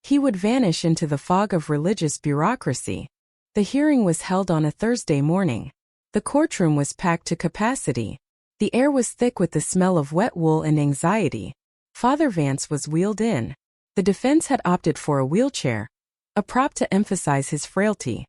He would vanish into the fog of religious bureaucracy. The hearing was held on a Thursday morning. The courtroom was packed to capacity. The air was thick with the smell of wet wool and anxiety. Father Vance was wheeled in. The defense had opted for a wheelchair, a prop to emphasize his frailty.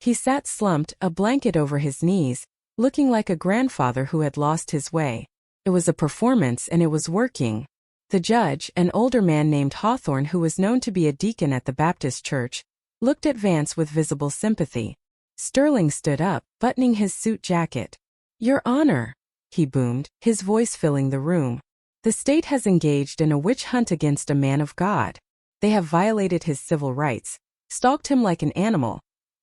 He sat slumped, a blanket over his knees, looking like a grandfather who had lost his way. It was a performance and it was working. The judge, an older man named Hawthorne who was known to be a deacon at the Baptist church, looked at Vance with visible sympathy. Sterling stood up, buttoning his suit jacket. Your Honor, he boomed, his voice filling the room. The state has engaged in a witch hunt against a man of God. They have violated his civil rights, stalked him like an animal,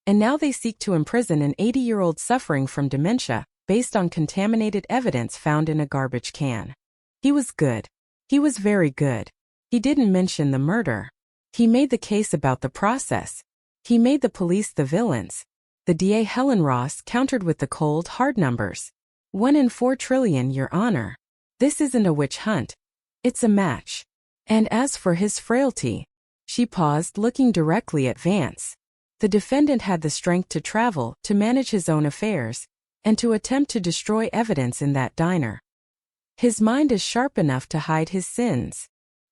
and now they seek to imprison an 80-year-old suffering from dementia, based on contaminated evidence found in a garbage can. He was good. He was very good. He didn't mention the murder. He made the case about the process. He made the police the villains. The DA Helen Ross countered with the cold, hard numbers. 1 in 4 trillion, Your Honor. This isn't a witch hunt. It's a match. And as for his frailty, she paused, looking directly at Vance. The defendant had the strength to travel, to manage his own affairs, and to attempt to destroy evidence in that diner. His mind is sharp enough to hide his sins.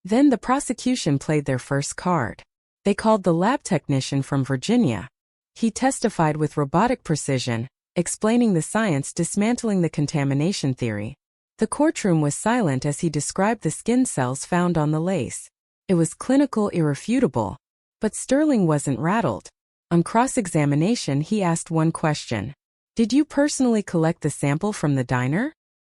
Then the prosecution played their first card. They called the lab technician from Virginia. He testified with robotic precision, explaining the science, dismantling the contamination theory. The courtroom was silent as he described the skin cells found on the lace. It was clinical, irrefutable. But Sterling wasn't rattled. On cross-examination, he asked one question. Did you personally collect the sample from the diner?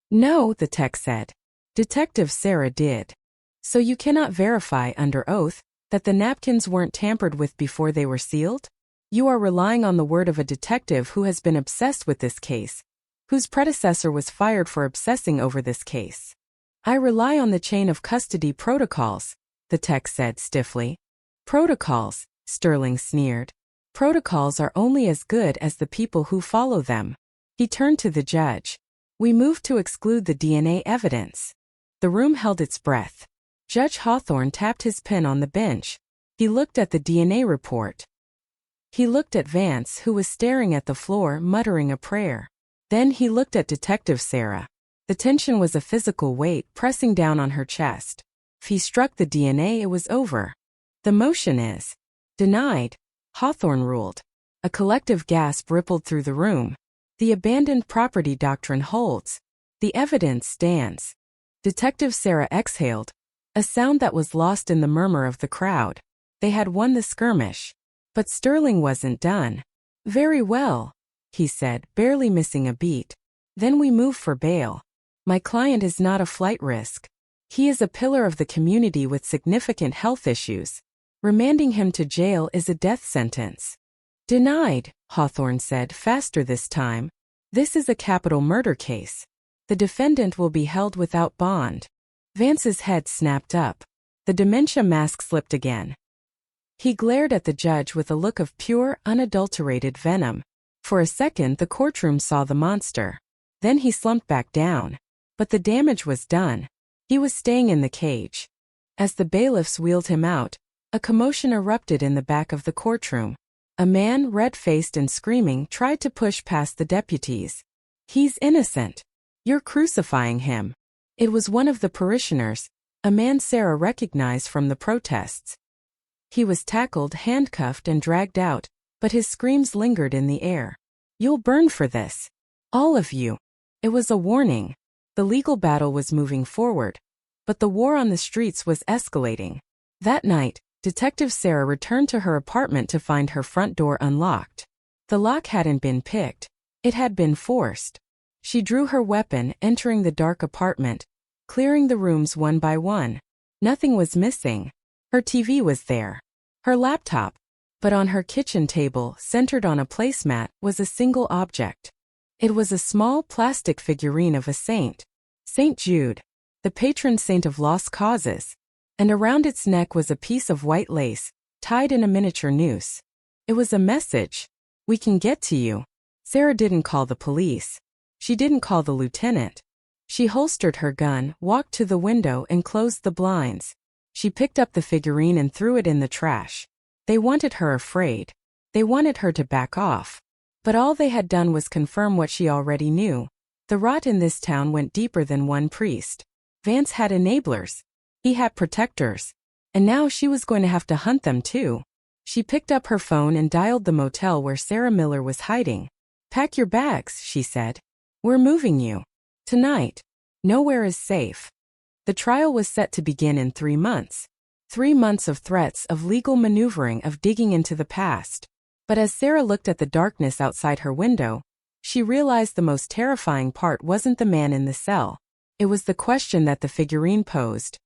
No, the tech said. Detective Sarah did. So you cannot verify under oath that the napkins weren't tampered with before they were sealed? You are relying on the word of a detective who has been obsessed with this case, whose predecessor was fired for obsessing over this case. I rely on the chain of custody protocols, the tech said stiffly. Protocols, Sterling sneered. Protocols are only as good as the people who follow them. He turned to the judge. We moved to exclude the DNA evidence. The room held its breath. Judge Hawthorne tapped his pen on the bench. He looked at the DNA report. He looked at Vance, who was staring at the floor, muttering a prayer. Then he looked at Detective Sarah. The tension was a physical weight pressing down on her chest. If he struck the DNA, it was over. The motion is denied, Hawthorne ruled. A collective gasp rippled through the room. The abandoned property doctrine holds. The evidence stands. Detective Sarah exhaled, a sound that was lost in the murmur of the crowd. They had won the skirmish. But Sterling wasn't done. Very well, he said, barely missing a beat. Then we move for bail. My client is not a flight risk. He is a pillar of the community with significant health issues. Remanding him to jail is a death sentence. Denied, Hawthorne said, faster this time. This is a capital murder case. The defendant will be held without bond. Vance's head snapped up. The dementia mask slipped again. He glared at the judge with a look of pure, unadulterated venom. For a second, the courtroom saw the monster. Then he slumped back down. But the damage was done. He was staying in the cage. As the bailiffs wheeled him out, A commotion erupted in the back of the courtroom. A man, red-faced and screaming, tried to push past the deputies. "He's innocent. You're crucifying him." It was one of the parishioners, a man Sarah recognized from the protests. He was tackled, handcuffed, and dragged out, but his screams lingered in the air. "You'll burn for this. All of you." It was a warning. The legal battle was moving forward, but the war on the streets was escalating. That night, Detective Sarah returned to her apartment to find her front door unlocked. The lock hadn't been picked. It had been forced. She drew her weapon, entering the dark apartment, clearing the rooms one by one. Nothing was missing. Her TV was there. Her laptop. But on her kitchen table, centered on a placemat, was a single object. It was a small plastic figurine of a saint. St. Jude, the patron saint of lost causes. And around its neck was a piece of white lace, tied in a miniature noose. It was a message. "We can get to you." Sarah didn't call the police. She didn't call the lieutenant. She holstered her gun, walked to the window, and closed the blinds. She picked up the figurine and threw it in the trash. They wanted her afraid. They wanted her to back off. But all they had done was confirm what she already knew. The rot in this town went deeper than one priest. Vance had enablers. He had protectors. And now she was going to have to hunt them too. She picked up her phone and dialed the motel where Sarah Miller was hiding. "Pack your bags," she said. "We're moving you. Tonight. Nowhere is safe." The trial was set to begin in 3 months. 3 months of threats, of legal maneuvering, of digging into the past. But as Sarah looked at the darkness outside her window, she realized the most terrifying part wasn't the man in the cell. It was the question that the figurine posed.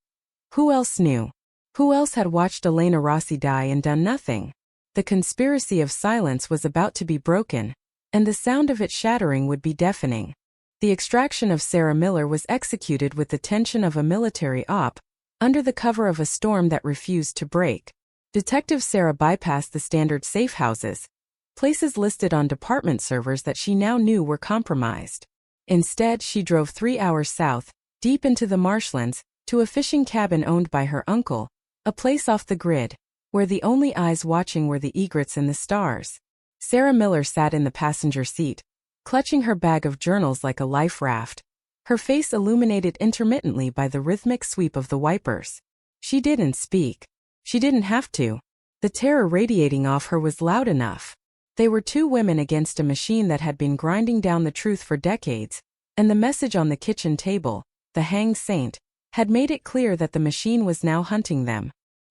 Who else knew? Who else had watched Elena Rossi die and done nothing? The conspiracy of silence was about to be broken, and the sound of it shattering would be deafening. The extraction of Sarah Miller was executed with the tension of a military op, under the cover of a storm that refused to break. Detective Sarah bypassed the standard safe houses, places listed on department servers that she now knew were compromised. Instead, she drove 3 hours south, deep into the marshlands, to a fishing cabin owned by her uncle, a place off the grid, where the only eyes watching were the egrets and the stars. Sarah Miller sat in the passenger seat, clutching her bag of journals like a life raft, her face illuminated intermittently by the rhythmic sweep of the wipers. She didn't speak. She didn't have to. The terror radiating off her was loud enough. They were 2 women against a machine that had been grinding down the truth for decades, and the message on the kitchen table, the hanged saint, had made it clear that the machine was now hunting them.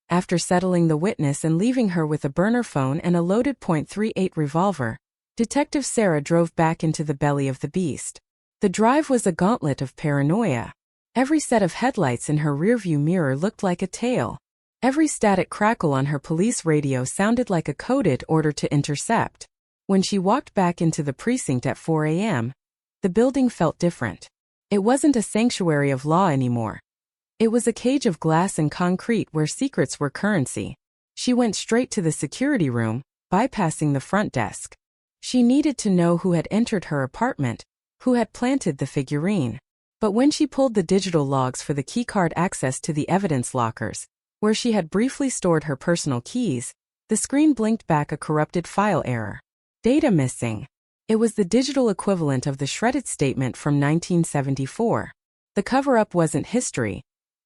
After settling the witness and leaving her with a burner phone and a loaded .38 revolver, Detective Sarah drove back into the belly of the beast. The drive was a gauntlet of paranoia. Every set of headlights in her rearview mirror looked like a tail. Every static crackle on her police radio sounded like a coded order to intercept. When she walked back into the precinct at 4 a.m., the building felt different. It wasn't a sanctuary of law anymore. It was a cage of glass and concrete where secrets were currency. She went straight to the security room, bypassing the front desk. She needed to know who had entered her apartment, who had planted the figurine. But when she pulled the digital logs for the keycard access to the evidence lockers, where she had briefly stored her personal keys, the screen blinked back a corrupted file error. Data missing. It was the digital equivalent of the shredded statement from 1974. The cover-up wasn't history.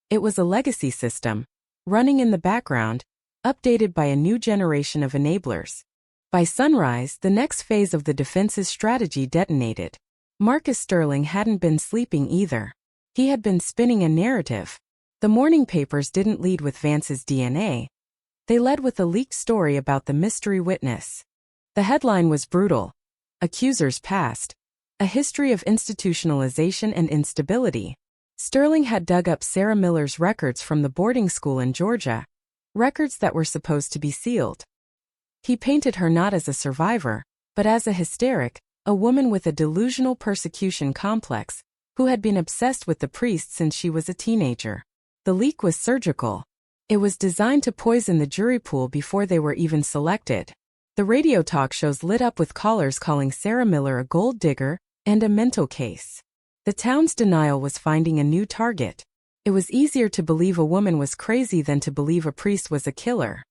It was a legacy system, running in the background, updated by a new generation of enablers. By sunrise, the next phase of the defense's strategy detonated. Marcus Sterling hadn't been sleeping either. He had been spinning a narrative. The morning papers didn't lead with Vance's DNA. They led with a leaked story about the mystery witness. The headline was brutal. Accusers past. A history of institutionalization and instability. Sterling had dug up Sarah Miller's records from the boarding school in Georgia, records that were supposed to be sealed. He painted her not as a survivor, but as a hysteric, a woman with a delusional persecution complex, who had been obsessed with the priest since she was a teenager. The leak was surgical. It was designed to poison the jury pool before they were even selected. The radio talk shows lit up with callers calling Sarah Miller a gold digger and a mental case. The town's denial was finding a new target. It was easier to believe a woman was crazy than to believe a priest was a killer.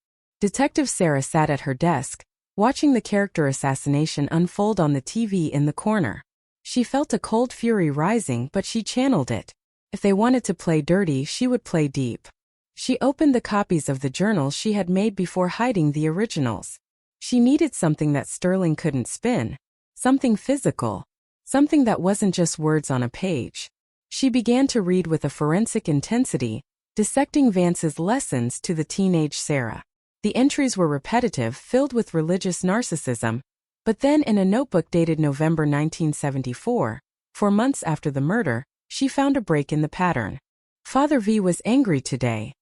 Detective Sarah sat at her desk, watching the character assassination unfold on the TV in the corner. She felt a cold fury rising, but she channeled it. If they wanted to play dirty, she would play deep. She opened the copies of the journals she had made before hiding the originals. She needed something that Sterling couldn't spin, something physical, something that wasn't just words on a page. She began to read with a forensic intensity, dissecting Vance's lessons to the teenage Sarah. The entries were repetitive, filled with religious narcissism, but then in a notebook dated November 1974, 4 months after the murder, she found a break in the pattern. Father V was angry today.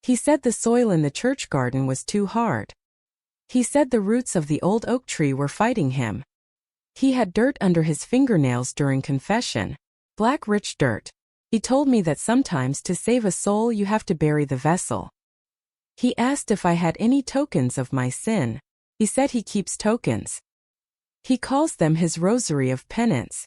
He said the soil in the church garden was too hard. He said the roots of the old oak tree were fighting him. He had dirt under his fingernails during confession. Black rich dirt. He told me that sometimes to save a soul you have to bury the vessel. He asked if I had any tokens of my sin. He said he keeps tokens. He calls them his rosary of penance.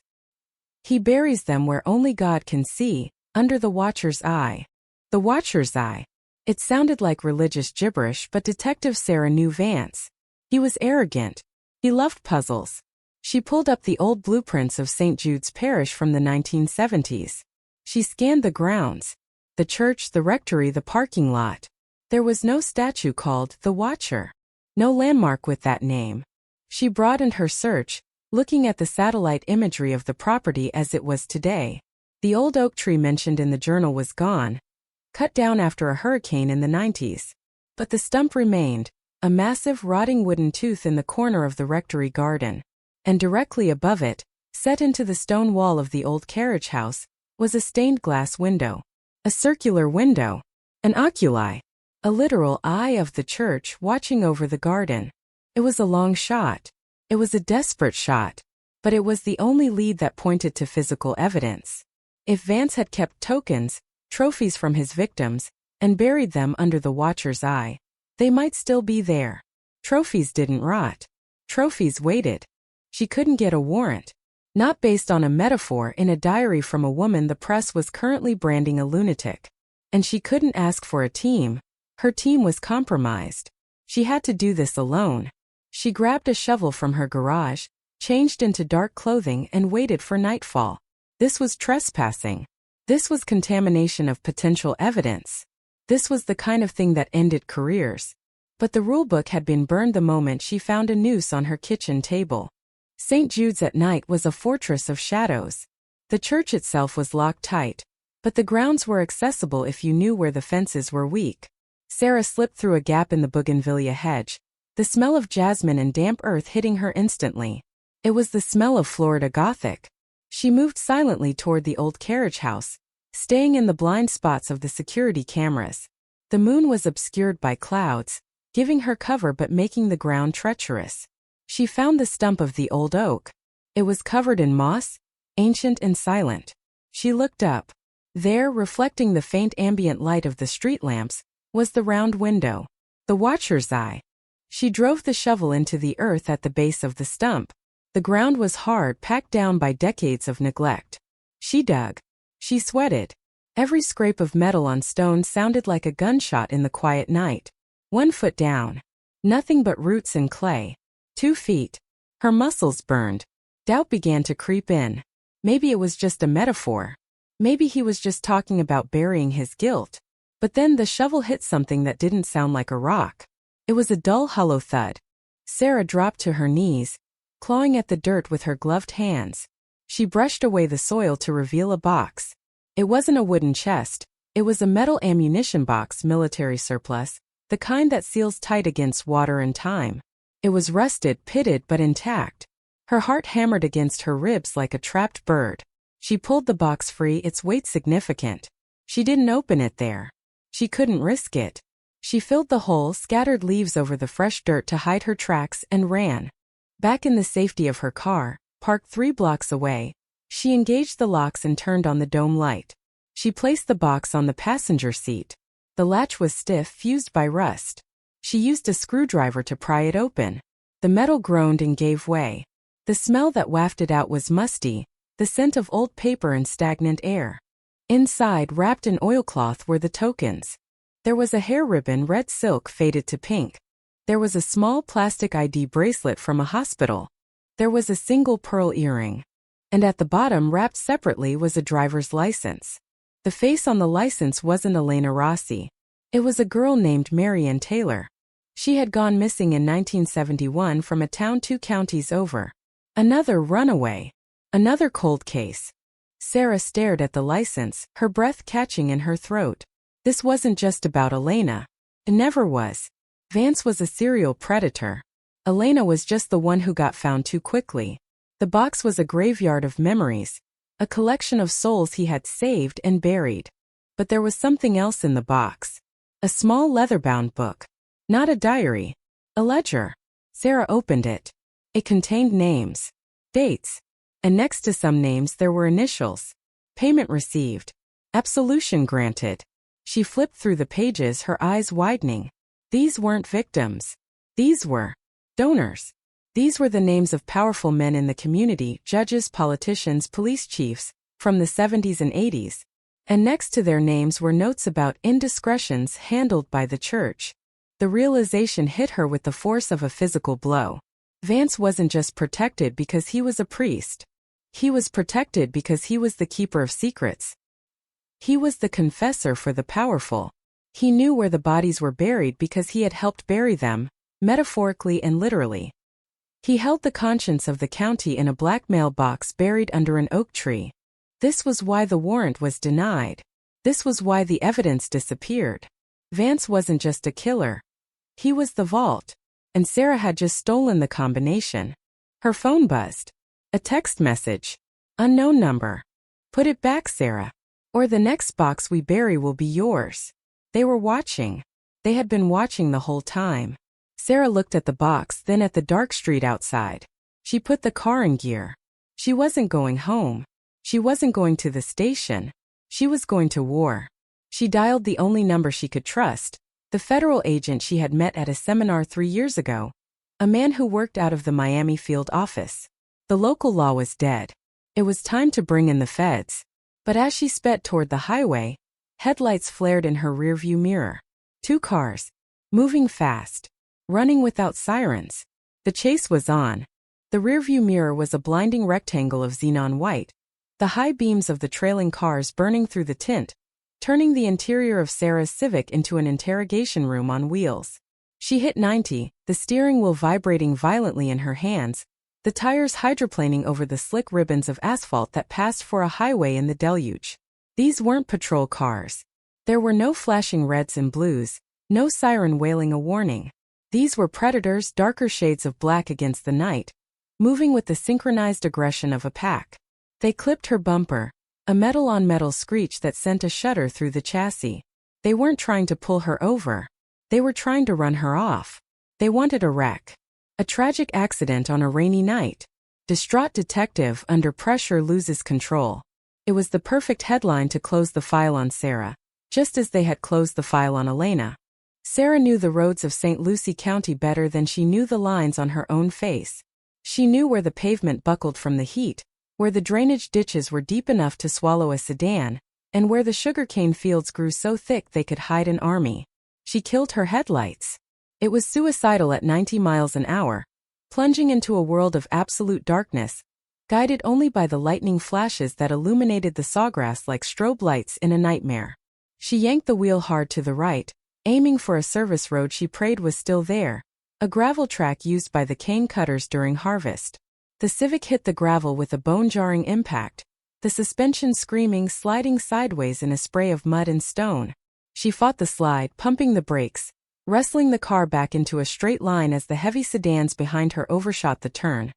He buries them where only God can see, under the Watcher's eye. The Watcher's eye. It sounded like religious gibberish, but Detective Sarah knew Vance. He was arrogant. He loved puzzles. She pulled up the old blueprints of St. Jude's Parish from the 1970s. She scanned the grounds. The church, the rectory, the parking lot. There was no statue called the Watcher. No landmark with that name. She broadened her search, looking at the satellite imagery of the property as it was today. The old oak tree mentioned in the journal was gone, cut down after a hurricane in the 90s. But the stump remained, a massive rotting wooden tooth in the corner of the rectory garden. And directly above it, set into the stone wall of the old carriage house, was a stained glass window. A circular window. An oculi. A literal eye of the church watching over the garden. It was a long shot. It was a desperate shot. But it was the only lead that pointed to physical evidence. If Vance had kept tokens, trophies from his victims, and buried them under the Watcher's eye, they might still be there. Trophies didn't rot. Trophies waited. She couldn't get a warrant. Not based on a metaphor in a diary from a woman the press was currently branding a lunatic. And she couldn't ask for a team. Her team was compromised. She had to do this alone. She grabbed a shovel from her garage, changed into dark clothing, and waited for nightfall. This was trespassing. This was contamination of potential evidence. This was the kind of thing that ended careers. But the rulebook had been burned the moment she found a noose on her kitchen table. St. Jude's at night was a fortress of shadows. The church itself was locked tight, but the grounds were accessible if you knew where the fences were weak. Sarah slipped through a gap in the bougainvillea hedge, the smell of jasmine and damp earth hitting her instantly. It was the smell of Florida Gothic. She moved silently toward the old carriage house, staying in the blind spots of the security cameras. The moon was obscured by clouds, giving her cover but making the ground treacherous. She found the stump of the old oak. It was covered in moss, ancient and silent. She looked up. There, reflecting the faint ambient light of the street lamps, was the round window. The Watcher's eye. She drove the shovel into the earth at the base of the stump. The ground was hard, packed down by decades of neglect. She dug. She sweated. Every scrape of metal on stone sounded like a gunshot in the quiet night. 1 foot down. Nothing but roots and clay. 2 feet. Her muscles burned. Doubt began to creep in. Maybe it was just a metaphor. Maybe he was just talking about burying his guilt. But then the shovel hit something that didn't sound like a rock. It was a dull, hollow thud. Sarah dropped to her knees, clawing at the dirt with her gloved hands. She brushed away the soil to reveal a box. It wasn't a wooden chest. It was a metal ammunition box, military surplus, the kind that seals tight against water and time. It was rusted, pitted, but intact. Her heart hammered against her ribs like a trapped bird. She pulled the box free, its weight significant. She didn't open it there. She couldn't risk it. She filled the hole, scattered leaves over the fresh dirt to hide her tracks, and ran. Back in the safety of her car, parked 3 blocks away, she engaged the locks and turned on the dome light. She placed the box on the passenger seat. The latch was stiff, fused by rust. She used a screwdriver to pry it open. The metal groaned and gave way. The smell that wafted out was musty, the scent of old paper and stagnant air. Inside, wrapped in oilcloth, were the tokens. There was a hair ribbon, red silk faded to pink. There was a small plastic ID bracelet from a hospital. There was a single pearl earring. And at the bottom, wrapped separately, was a driver's license. The face on the license wasn't Elena Rossi. It was a girl named Marianne Taylor. She had gone missing in 1971 from a town 2 counties over. Another runaway. Another cold case. Sarah stared at the license, her breath catching in her throat. This wasn't just about Elena. It never was. Vance was a serial predator. Elena was just the one who got found too quickly. The box was a graveyard of memories, a collection of souls he had saved and buried. But there was something else in the box. A small leather-bound book. Not a diary. A ledger. Sarah opened it. It contained names, dates, and next to some names there were initials. Payment received. Absolution granted. She flipped through the pages, her eyes widening. These weren't victims. These were donors. These were the names of powerful men in the community, judges, politicians, police chiefs, from the 70s and 80s. And next to their names were notes about indiscretions handled by the church. The realization hit her with the force of a physical blow. Vance wasn't just protected because he was a priest. He was protected because he was the keeper of secrets. He was the confessor for the powerful. He knew where the bodies were buried because he had helped bury them, metaphorically and literally. He held the conscience of the county in a black mailbox buried under an oak tree. This was why the warrant was denied. This was why the evidence disappeared. Vance wasn't just a killer. He was the vault. And Sarah had just stolen the combination. Her phone buzzed. A text message. Unknown number. Put it back, Sarah. Or the next box we bury will be yours. They were watching. They had been watching the whole time. Sarah looked at the box, then at the dark street outside. She put the car in gear. She wasn't going home. She wasn't going to the station. She was going to war. She dialed the only number she could trust, the federal agent she had met at a seminar 3 years ago, a man who worked out of the Miami field office. The local law was dead. It was time to bring in the feds. But as she sped toward the highway, headlights flared in her rearview mirror. 2 cars, moving fast, running without sirens. The chase was on. The rearview mirror was a blinding rectangle of xenon white, the high beams of the trailing cars burning through the tint, turning the interior of Sarah's Civic into an interrogation room on wheels. She hit 90, the steering wheel vibrating violently in her hands, the tires hydroplaning over the slick ribbons of asphalt that passed for a highway in the deluge. These weren't patrol cars. There were no flashing reds and blues, no siren wailing a warning. These were predators, darker shades of black against the night, moving with the synchronized aggression of a pack. They clipped her bumper, a metal-on-metal screech that sent a shudder through the chassis. They weren't trying to pull her over. They were trying to run her off. They wanted a wreck. A tragic accident on a rainy night. Distraught detective under pressure loses control. It was the perfect headline to close the file on Sarah, just as they had closed the file on Elena. Sarah knew the roads of St. Lucie County better than she knew the lines on her own face. She knew where the pavement buckled from the heat, where the drainage ditches were deep enough to swallow a sedan, and where the sugarcane fields grew so thick they could hide an army. She killed her headlights. It was suicidal at 90 miles an hour, plunging into a world of absolute darkness, guided only by the lightning flashes that illuminated the sawgrass like strobe lights in a nightmare. She yanked the wheel hard to the right, aiming for a service road she prayed was still there, a gravel track used by the cane cutters during harvest. The Civic hit the gravel with a bone-jarring impact, the suspension screaming, sliding sideways in a spray of mud and stone. She fought the slide, pumping the brakes, wrestling the car back into a straight line as the heavy sedans behind her overshot the turn,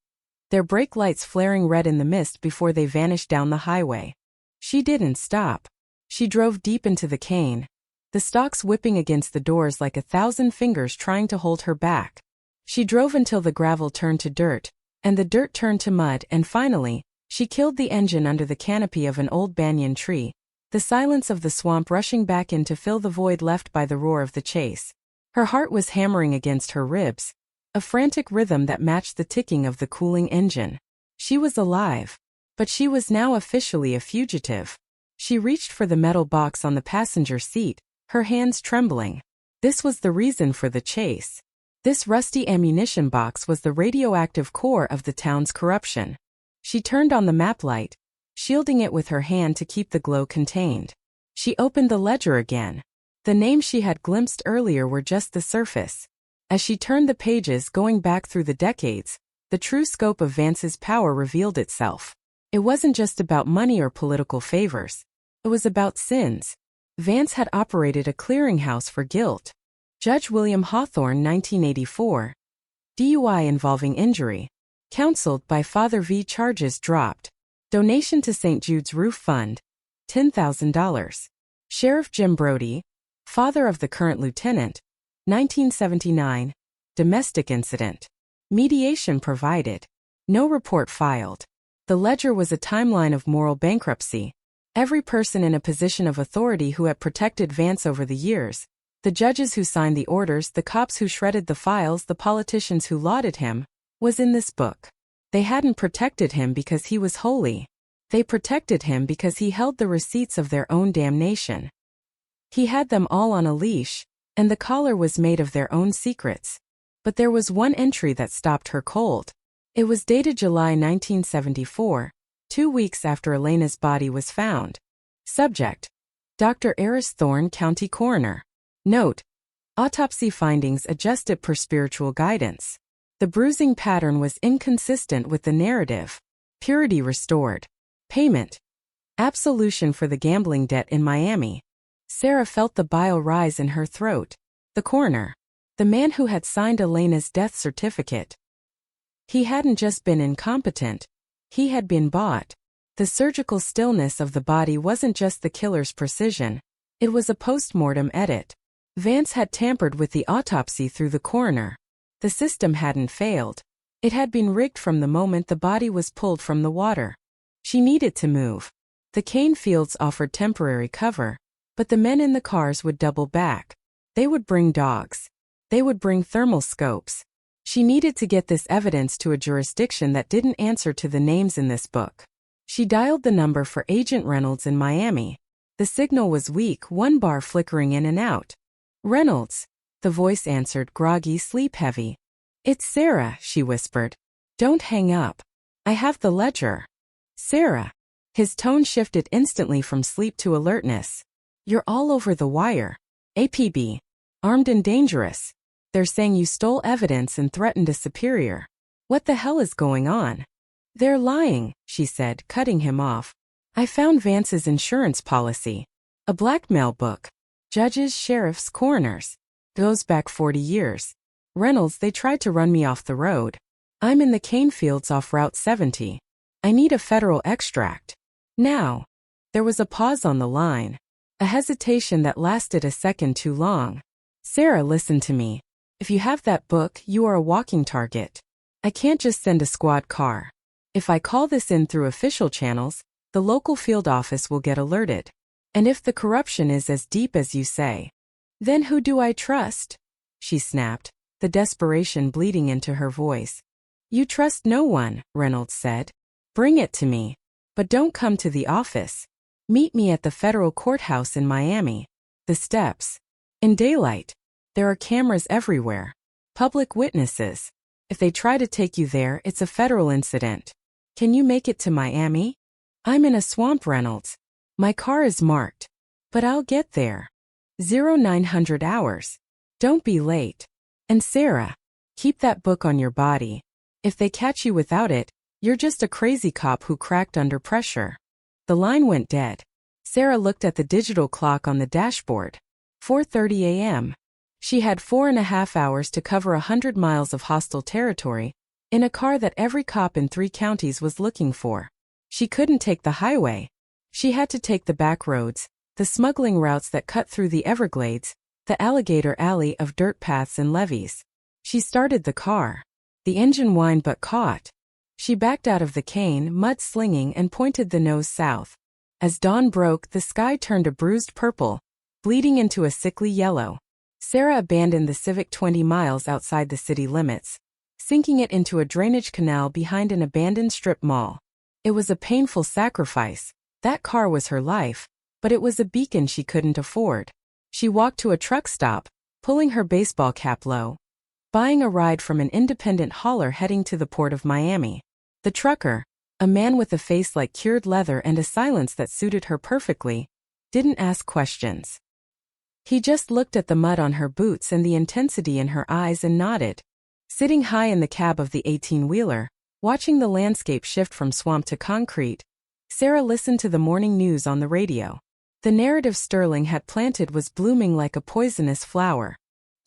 their brake lights flaring red in the mist before they vanished down the highway. She didn't stop. She drove deep into the cane, the stalks whipping against the doors like 1,000 fingers trying to hold her back. She drove until the gravel turned to dirt, and the dirt turned to mud, and finally, she killed the engine under the canopy of an old banyan tree, the silence of the swamp rushing back in to fill the void left by the roar of the chase. Her heart was hammering against her ribs, a frantic rhythm that matched the ticking of the cooling engine. She was alive, but she was now officially a fugitive. She reached for the metal box on the passenger seat, her hands trembling. This was the reason for the chase. This rusty ammunition box was the radioactive core of the town's corruption. She turned on the map light, shielding it with her hand to keep the glow contained. She opened the ledger again. The names she had glimpsed earlier were just the surface. As she turned the pages going back through the decades, the true scope of Vance's power revealed itself. It wasn't just about money or political favors. It was about sins. Vance had operated a clearinghouse for guilt. Judge William Hawthorne, 1984. DUI involving injury. Counseled by Father V. Charges dropped. Donation to St. Jude's Roof Fund. $10,000. Sheriff Jim Brody, father of the current lieutenant. 1979. Domestic incident. Mediation provided. No report filed. The ledger was a timeline of moral bankruptcy. Every person in a position of authority who had protected Vance over the years, the judges who signed the orders, the cops who shredded the files, the politicians who lauded him, was in this book. They hadn't protected him because he was holy. They protected him because he held the receipts of their own damnation. He had them all on a leash, and the collar was made of their own secrets. But there was one entry that stopped her cold. It was dated July 1974, 2 weeks after Elena's body was found. Subject: Dr. Eris Thorne, County Coroner. Note: autopsy findings adjusted per spiritual guidance. The bruising pattern was inconsistent with the narrative. Purity restored. Payment: absolution for the gambling debt in Miami. Sarah felt the bile rise in her throat. The coroner. The man who had signed Elena's death certificate. He hadn't just been incompetent. He had been bought. The surgical stillness of the body wasn't just the killer's precision. It was a post-mortem edit. Vance had tampered with the autopsy through the coroner. The system hadn't failed. It had been rigged from the moment the body was pulled from the water. She needed to move. The cane fields offered temporary cover, but the men in the cars would double back. They would bring dogs. They would bring thermal scopes. She needed to get this evidence to a jurisdiction that didn't answer to the names in this book. She dialed the number for Agent Reynolds in Miami. The signal was weak, one bar flickering in and out. Reynolds. The voice answered, groggy, sleep-heavy. It's Sarah, she whispered. Don't hang up. I have the ledger. Sarah. His tone shifted instantly from sleep to alertness. You're all over the wire. APB. Armed and dangerous. They're saying you stole evidence and threatened a superior. What the hell is going on? They're lying, she said, cutting him off. I found Vance's insurance policy. A blackmail book. Judges, sheriffs, coroners. Goes back 40 years. Reynolds, they tried to run me off the road. I'm in the cane fields off Route 70. I need a federal extract. Now. There was a pause on the line. A hesitation that lasted a second too long. Sarah, listen to me. If you have that book, you are a walking target. I can't just send a squad car. If I call this in through official channels, the local field office will get alerted. And if the corruption is as deep as you say, then who do I trust? She snapped, the desperation bleeding into her voice. You trust no one, Reynolds said. Bring it to me. But don't come to the office. Meet me at the federal courthouse in Miami. The steps. In daylight. There are cameras everywhere. Public witnesses. If they try to take you there, it's a federal incident. Can you make it to Miami? I'm in a swamp, Reynolds. My car is marked. But I'll get there. 0900 hours. Don't be late. And Sarah, keep that book on your body. If they catch you without it, you're just a crazy cop who cracked under pressure. The line went dead. Sarah looked at the digital clock on the dashboard. 4:30 a.m. She had 4.5 hours to cover 100 miles of hostile territory, in a car that every cop in 3 counties was looking for. She couldn't take the highway. She had to take the back roads, the smuggling routes that cut through the Everglades, the alligator alley of dirt paths and levees. She started the car. The engine whined but caught. She backed out of the cane, mud slinging, and pointed the nose south. As dawn broke, the sky turned a bruised purple, bleeding into a sickly yellow. Sarah abandoned the Civic 20 miles outside the city limits, sinking it into a drainage canal behind an abandoned strip mall. It was a painful sacrifice. That car was her life, but it was a beacon she couldn't afford. She walked to a truck stop, pulling her baseball cap low, buying a ride from an independent hauler heading to the port of Miami. The trucker, a man with a face like cured leather and a silence that suited her perfectly, didn't ask questions. He just looked at the mud on her boots and the intensity in her eyes and nodded. Sitting high in the cab of the 18-wheeler, watching the landscape shift from swamp to concrete, Sarah listened to the morning news on the radio. The narrative Sterling had planted was blooming like a poisonous flower.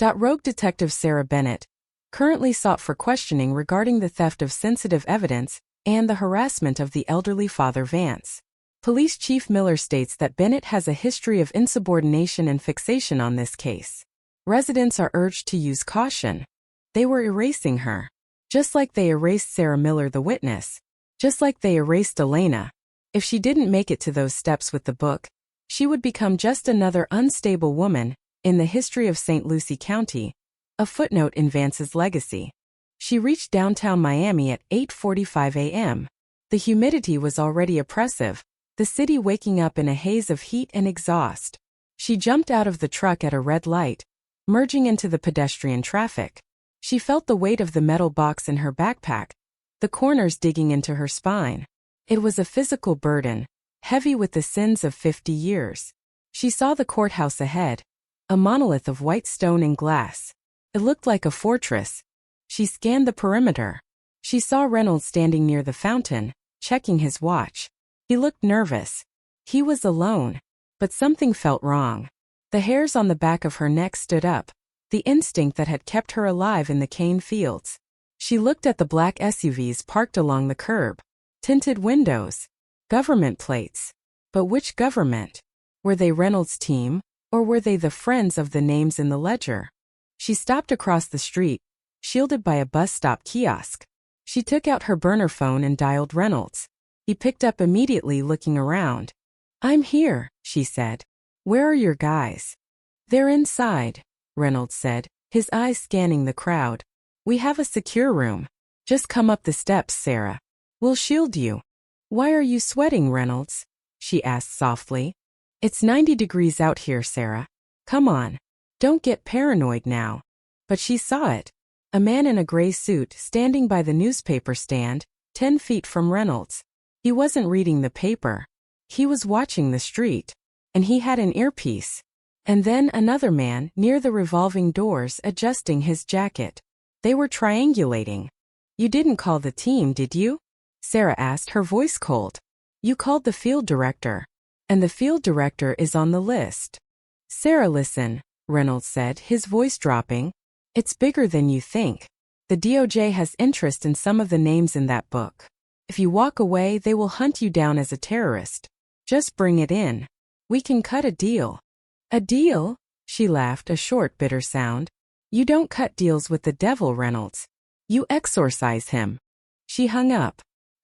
Rogue Detective Sarah Bennett, currently sought for questioning regarding the theft of sensitive evidence and the harassment of the elderly Father Vance. Police Chief Miller states that Bennett has a history of insubordination and fixation on this case. Residents are urged to use caution. They were erasing her. Just like they erased Sarah Miller, the witness. Just like they erased Elena. If she didn't make it to those steps with the book, she would become just another unstable woman in the history of St. Lucie County, a footnote in Vance's legacy. She reached downtown Miami at 8:45 a.m. The humidity was already oppressive, the city waking up in a haze of heat and exhaust. She jumped out of the truck at a red light, merging into the pedestrian traffic. She felt the weight of the metal box in her backpack, the corners digging into her spine. It was a physical burden, heavy with the sins of 50 years. She saw the courthouse ahead, a monolith of white stone and glass. It looked like a fortress. She scanned the perimeter. She saw Reynolds standing near the fountain, checking his watch. He looked nervous. He was alone, but something felt wrong. The hairs on the back of her neck stood up, the instinct that had kept her alive in the cane fields. She looked at the black SUVs parked along the curb. Tinted windows. Government plates. But which government? Were they Reynolds' team, or were they the friends of the names in the ledger? She stopped across the street, shielded by a bus stop kiosk. She took out her burner phone and dialed Reynolds. He picked up immediately, looking around. "I'm here," she said. "Where are your guys?" "They're inside," Reynolds said, his eyes scanning the crowd. "We have a secure room. Just come up the steps, Sarah. We'll shield you." "Why are you sweating, Reynolds?" she asked softly. "It's 90 degrees out here, Sarah. Come on. Don't get paranoid now." But she saw it. A man in a gray suit standing by the newspaper stand, 10 feet from Reynolds. He wasn't reading the paper. He was watching the street. And he had an earpiece. And then another man near the revolving doors adjusting his jacket. They were triangulating. "You didn't call the team, did you?" Sarah asked, her voice cold. "You called the field director. And the field director is on the list." "Sarah, listen," Reynolds said, his voice dropping. "It's bigger than you think. The DOJ has interest in some of the names in that book. If you walk away, they will hunt you down as a terrorist. Just bring it in. We can cut a deal." "A deal?" She laughed, a short, bitter sound. "You don't cut deals with the devil, Reynolds. You exorcise him." She hung up.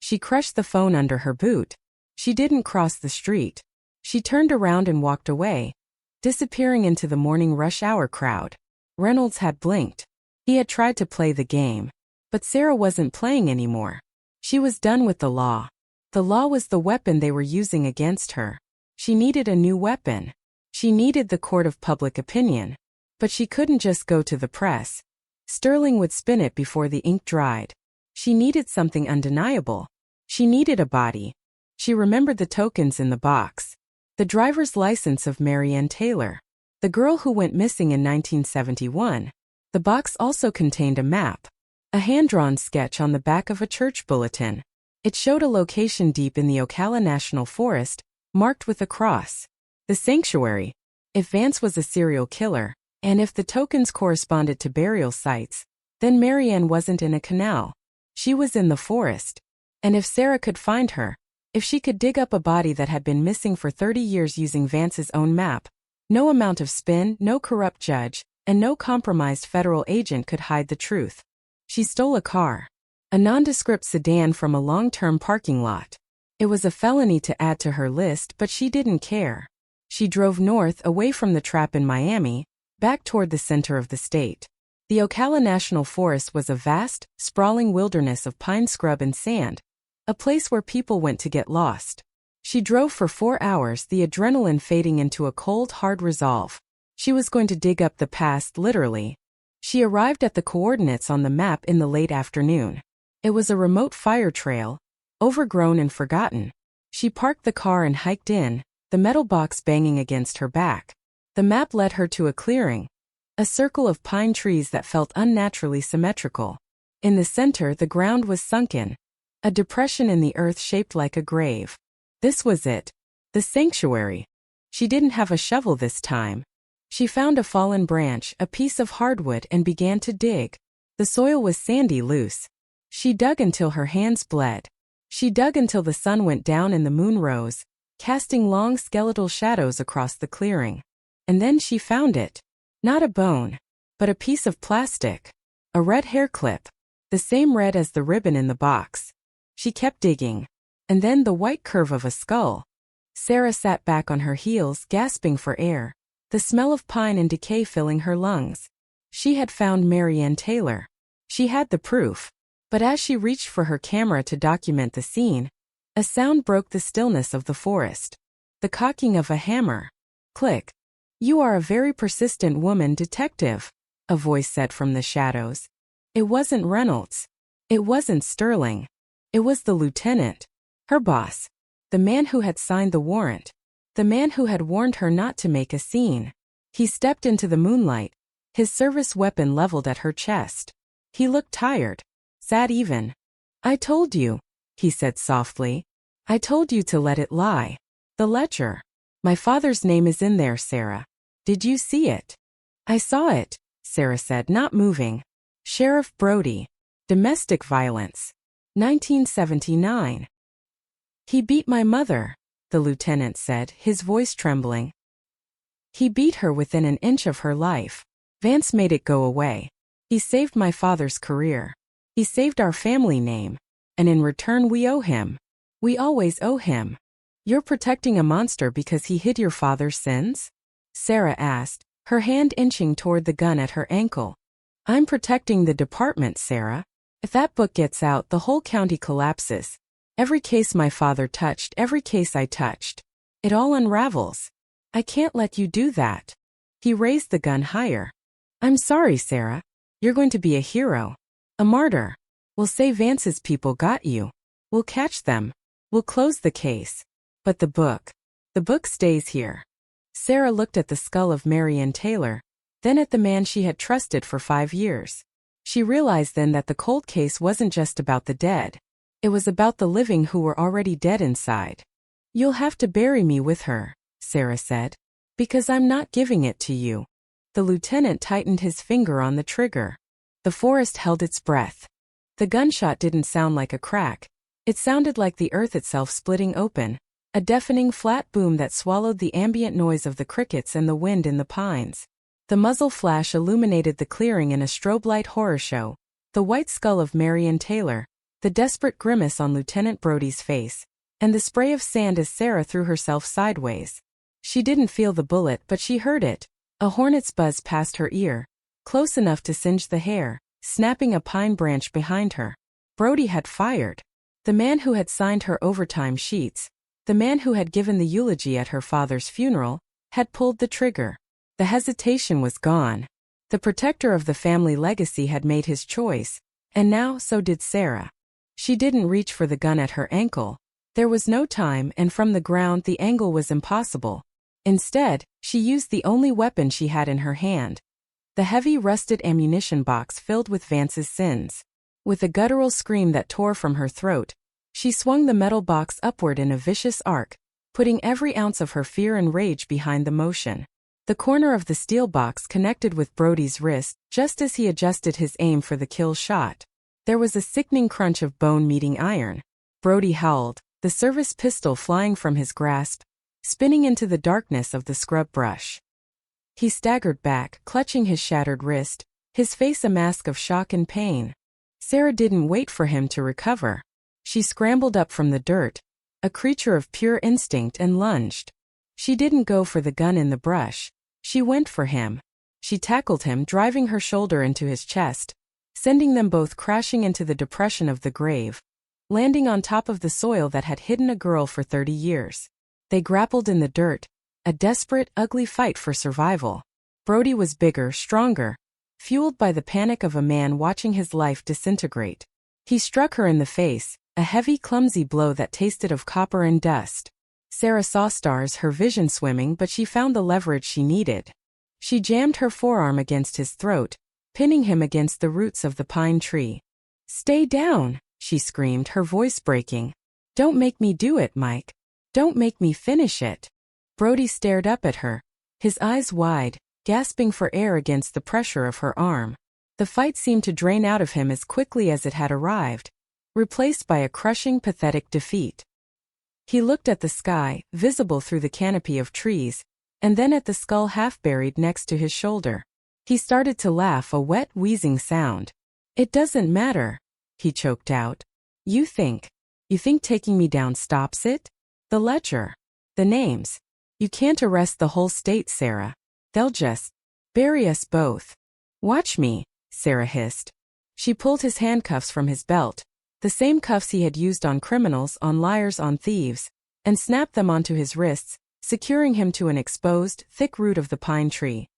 She crushed the phone under her boot. She didn't cross the street. She turned around and walked away, disappearing into the morning rush hour crowd. Reynolds had blinked. He had tried to play the game. But Sarah wasn't playing anymore. She was done with the law. The law was the weapon they were using against her. She needed a new weapon. She needed the court of public opinion. But she couldn't just go to the press. Sterling would spin it before the ink dried. She needed something undeniable. She needed a body. She remembered the tokens in the box. The driver's license of Marianne Taylor, the girl who went missing in 1971. The box also contained a map, a hand-drawn sketch on the back of a church bulletin. It showed a location deep in the Ocala National Forest, marked with a cross. The sanctuary. If Vance was a serial killer, and if the tokens corresponded to burial sites, then Marianne wasn't in a canal. She was in the forest. And if Sarah could find her, if she could dig up a body that had been missing for 30 years using Vance's own map, no amount of spin, no corrupt judge, and no compromised federal agent could hide the truth. She stole a car, a nondescript sedan from a long-term parking lot. It was a felony to add to her list, but she didn't care. She drove north away from the trap in Miami, back toward the center of the state. The Ocala National Forest was a vast, sprawling wilderness of pine scrub and sand, a place where people went to get lost. She drove for 4 hours, the adrenaline fading into a cold, hard resolve. She was going to dig up the past, literally. She arrived at the coordinates on the map in the late afternoon. It was a remote fire trail, overgrown and forgotten. She parked the car and hiked in, the metal box banging against her back. The map led her to a clearing, a circle of pine trees that felt unnaturally symmetrical. In the center, the ground was sunken, a depression in the earth shaped like a grave. This was it, the sanctuary. She didn't have a shovel this time. She found a fallen branch, a piece of hardwood, and began to dig. The soil was sandy, loose. She dug until her hands bled. She dug until the sun went down and the moon rose, casting long skeletal shadows across the clearing. And then she found it. Not a bone, but a piece of plastic. A red hair clip. The same red as the ribbon in the box. She kept digging. And then the white curve of a skull. Sarah sat back on her heels, gasping for air, the smell of pine and decay filling her lungs. She had found Mary Ann Taylor. She had the proof. But as she reached for her camera to document the scene, a sound broke the stillness of the forest. The cocking of a hammer. Click. "You are a very persistent woman, detective," a voice said from the shadows. It wasn't Reynolds. It wasn't Sterling. It was the lieutenant. Her boss. The man who had signed the warrant. The man who had warned her not to make a scene. He stepped into the moonlight, his service weapon leveled at her chest. He looked tired. Sad even. "I told you," he said softly. "I told you to let it lie. The ledger. My father's name is in there, Sarah. Did you see it?" "I saw it," Sarah said, not moving. "Sheriff Brody. Domestic violence. 1979. He beat my mother," the lieutenant said, his voice trembling. "He beat her within an inch of her life. Vance made it go away. He saved my father's career. He saved our family name. And in return we owe him. We always owe him." "You're protecting a monster because he hid your father's sins?" Sarah asked, her hand inching toward the gun at her ankle. "I'm protecting the department, Sarah. If that book gets out, the whole county collapses. Every case my father touched, every case I touched. It all unravels. I can't let you do that." He raised the gun higher. "I'm sorry, Sarah. You're going to be a hero. A martyr. We'll say Vance's people got you. We'll catch them. We'll close the case. But the book stays here." Sarah looked at the skull of Mary Ann Taylor, then at the man she had trusted for 5 years. She realized then that the cold case wasn't just about the dead. It was about the living who were already dead inside. "You'll have to bury me with her," Sarah said. "Because I'm not giving it to you." The lieutenant tightened his finger on the trigger. The forest held its breath. The gunshot didn't sound like a crack. It sounded like the earth itself splitting open, a deafening flat boom that swallowed the ambient noise of the crickets and the wind in the pines. The muzzle flash illuminated the clearing in a strobe light horror show, the white skull of Mary Ann Taylor, the desperate grimace on Lieutenant Brody's face, and the spray of sand as Sarah threw herself sideways. She didn't feel the bullet, but she heard it, a hornet's buzz past her ear, close enough to singe the hair, snapping a pine branch behind her. Brody had fired. The man who had signed her overtime sheets, the man who had given the eulogy at her father's funeral, had pulled the trigger. The hesitation was gone. The protector of the family legacy had made his choice, and now so did Sarah. She didn't reach for the gun at her ankle. There was no time, and from the ground the angle was impossible. Instead, she used the only weapon she had in her hand. The heavy rusted ammunition box filled with Vance's sins. With a guttural scream that tore from her throat, she swung the metal box upward in a vicious arc, putting every ounce of her fear and rage behind the motion. The corner of the steel box connected with Brody's wrist just as he adjusted his aim for the kill shot. There was a sickening crunch of bone meeting iron. Brody howled, the service pistol flying from his grasp, spinning into the darkness of the scrub brush. He staggered back, clutching his shattered wrist, his face a mask of shock and pain. Sarah didn't wait for him to recover. She scrambled up from the dirt, a creature of pure instinct, and lunged. She didn't go for the gun in the brush. She went for him. She tackled him, driving her shoulder into his chest, sending them both crashing into the depression of the grave. landing on top of the soil that had hidden a girl for 30 years. They grappled in the dirt, a desperate, ugly fight for survival. Brody was bigger, stronger, fueled by the panic of a man watching his life disintegrate. He struck her in the face, a heavy, clumsy blow that tasted of copper and dust. Sarah saw stars, her vision swimming, but she found the leverage she needed. She jammed her forearm against his throat, pinning him against the roots of the pine tree. "Stay down," she screamed, her voice breaking. "Don't make me do it, Mike. Don't make me finish it." Brody stared up at her, his eyes wide, gasping for air against the pressure of her arm. The fight seemed to drain out of him as quickly as it had arrived, replaced by a crushing, pathetic defeat. He looked at the sky, visible through the canopy of trees, and then at the skull half buried next to his shoulder. He started to laugh, a wet, wheezing sound. "It doesn't matter," he choked out. You think taking me down stops it? The ledger, the names. You can't arrest the whole state, Sarah. They'll just bury us both." "Watch me," Sarah hissed. She pulled his handcuffs from his belt, the same cuffs he had used on criminals, on liars, on thieves, and snapped them onto his wrists, securing him to an exposed, thick root of the pine tree.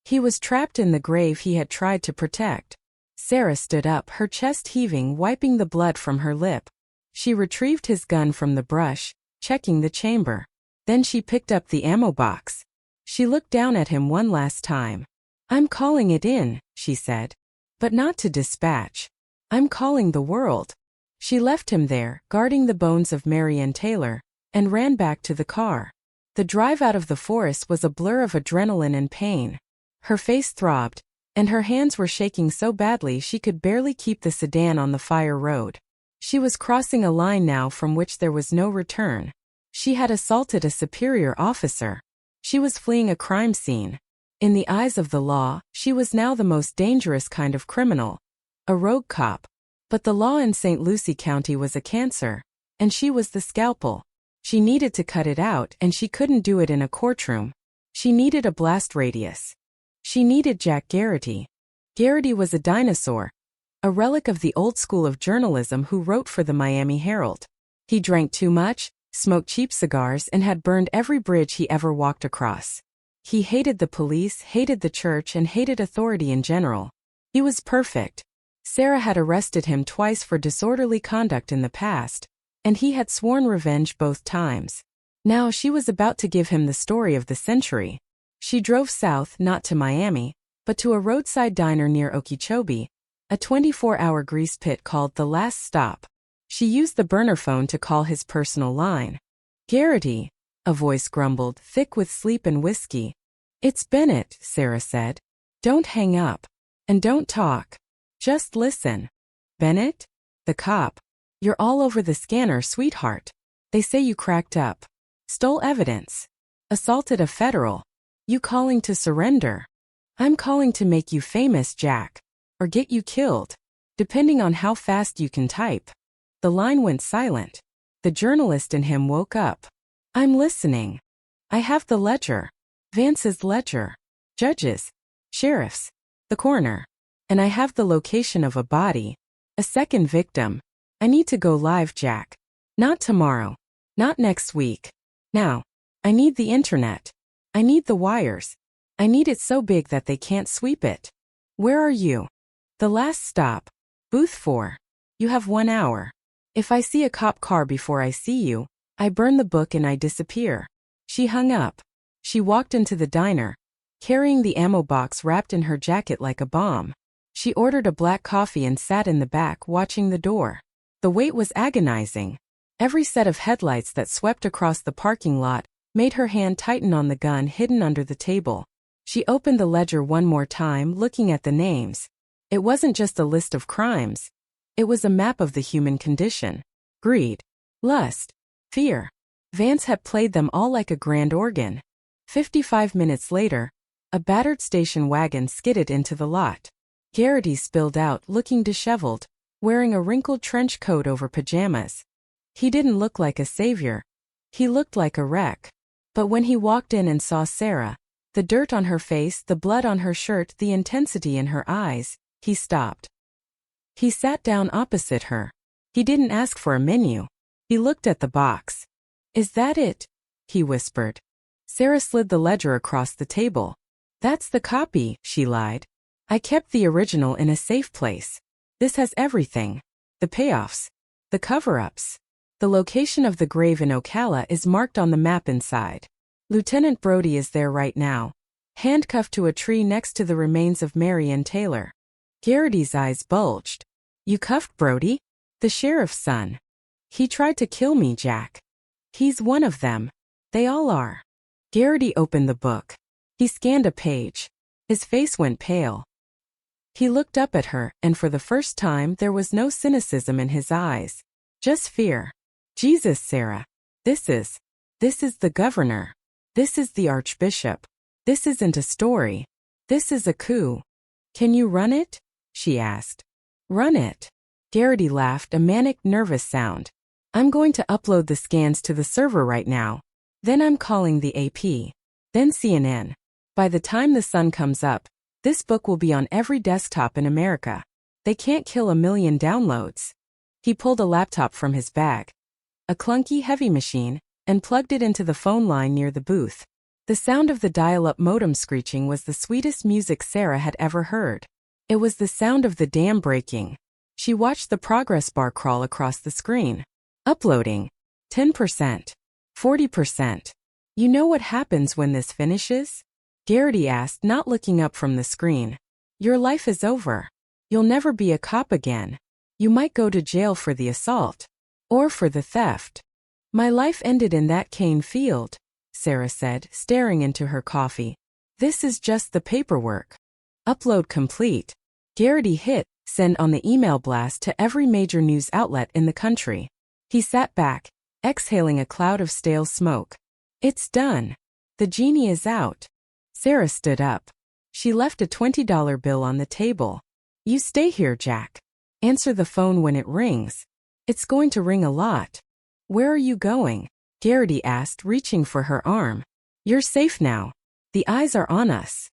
He was trapped in the grave he had tried to protect. Sarah stood up, her chest heaving, wiping the blood from her lip. She retrieved his gun from the brush, checking the chamber. Then she picked up the ammo box. She looked down at him one last time. "I'm calling it in," she said. "But not to dispatch. I'm calling the world." She left him there, guarding the bones of Marianne Taylor, and ran back to the car. The drive out of the forest was a blur of adrenaline and pain. Her face throbbed, and her hands were shaking so badly she could barely keep the sedan on the fire road. She was crossing a line now from which there was no return. She had assaulted a superior officer. She was fleeing a crime scene. In the eyes of the law, she was now the most dangerous kind of criminal, a rogue cop. But the law in St. Lucie County was a cancer, and she was the scalpel. She needed to cut it out, and she couldn't do it in a courtroom. She needed a blast radius. She needed Jack Garrity. Garrity was a dinosaur, a relic of the old school of journalism who wrote for the Miami Herald. He drank too much, smoked cheap cigars, and had burned every bridge he ever walked across. He hated the police, hated the church, and hated authority in general. He was perfect. Sarah had arrested him twice for disorderly conduct in the past, and he had sworn revenge both times. Now she was about to give him the story of the century. She drove south, not to Miami, but to a roadside diner near Okeechobee, a 24-hour grease pit called The Last Stop. She used the burner phone to call his personal line. "Garrity," a voice grumbled, thick with sleep and whiskey. "It's Bennett," Sarah said. "Don't hang up. And don't talk. Just listen." "Bennett?" "The cop. You're all over the scanner, sweetheart. They say you cracked up. Stole evidence. Assaulted a federal. You calling to surrender?" "I'm calling to make you famous, Jack. Or get you killed. Depending on how fast you can type." The line went silent. The journalist in him woke up. "I'm listening. I have the ledger. Vance's ledger. Judges. Sheriffs. The coroner. And I have the location of a body. A second victim. I need to go live, Jack. Not tomorrow. Not next week. Now. I need the internet. I need the wires. I need it so big that they can't sweep it. Where are you?" "The Last Stop. Booth 4. You have 1 hour. If I see a cop car before I see you, I burn the book and I disappear." She hung up. She walked into the diner, carrying the ammo box wrapped in her jacket like a bomb. She ordered a black coffee and sat in the back watching the door. The wait was agonizing. Every set of headlights that swept across the parking lot made her hand tighten on the gun hidden under the table. She opened the ledger one more time, looking at the names. It wasn't just a list of crimes. It was a map of the human condition. Greed, lust, fear. Vance had played them all like a grand organ. 55 minutes later, a battered station wagon skidded into the lot. Garrity spilled out, looking disheveled, wearing a wrinkled trench coat over pajamas. He didn't look like a savior. He looked like a wreck. But when he walked in and saw Sarah, the dirt on her face, the blood on her shirt, the intensity in her eyes, he stopped. He sat down opposite her. He didn't ask for a menu. He looked at the box. Is that it? He whispered. Sarah slid the ledger across the table. That's the copy, she lied. I kept the original in a safe place. This has everything. The payoffs. The cover-ups. The location of the grave in Ocala is marked on the map inside. Lieutenant Brody is there right now, handcuffed to a tree next to the remains of Mary and Taylor. Garrity's eyes bulged. You cuffed Brody? The sheriff's son. He tried to kill me, Jack. He's one of them. They all are. Garrity opened the book. He scanned a page. His face went pale. He looked up at her, and for the first time there was no cynicism in his eyes. Just fear. Jesus, Sarah. This is the governor. This is the archbishop. This isn't a story. This is a coup. Can you run it? She asked. Run it. Garrity laughed, a manic, nervous sound. I'm going to upload the scans to the server right now. Then I'm calling the AP. Then CNN. By the time the sun comes up, this book will be on every desktop in America. They can't kill 1 million downloads. He pulled a laptop from his bag, a clunky heavy machine, and plugged it into the phone line near the booth. The sound of the dial-up modem screeching was the sweetest music Sarah had ever heard. It was the sound of the dam breaking. She watched the progress bar crawl across the screen. Uploading. 10%. 40%. You know what happens when this finishes? Garrity asked, not looking up from the screen. Your life is over. You'll never be a cop again. You might go to jail for the assault. Or for the theft. My life ended in that cane field, Sarah said, staring into her coffee. This is just the paperwork. Upload complete. Garrity hit send on the email blast to every major news outlet in the country. He sat back, exhaling a cloud of stale smoke. It's done. The genie is out. Sarah stood up. She left a $20 bill on the table. You stay here, Jack. Answer the phone when it rings. It's going to ring a lot. Where are you going? Garrity asked, reaching for her arm. You're safe now. The eyes are on us.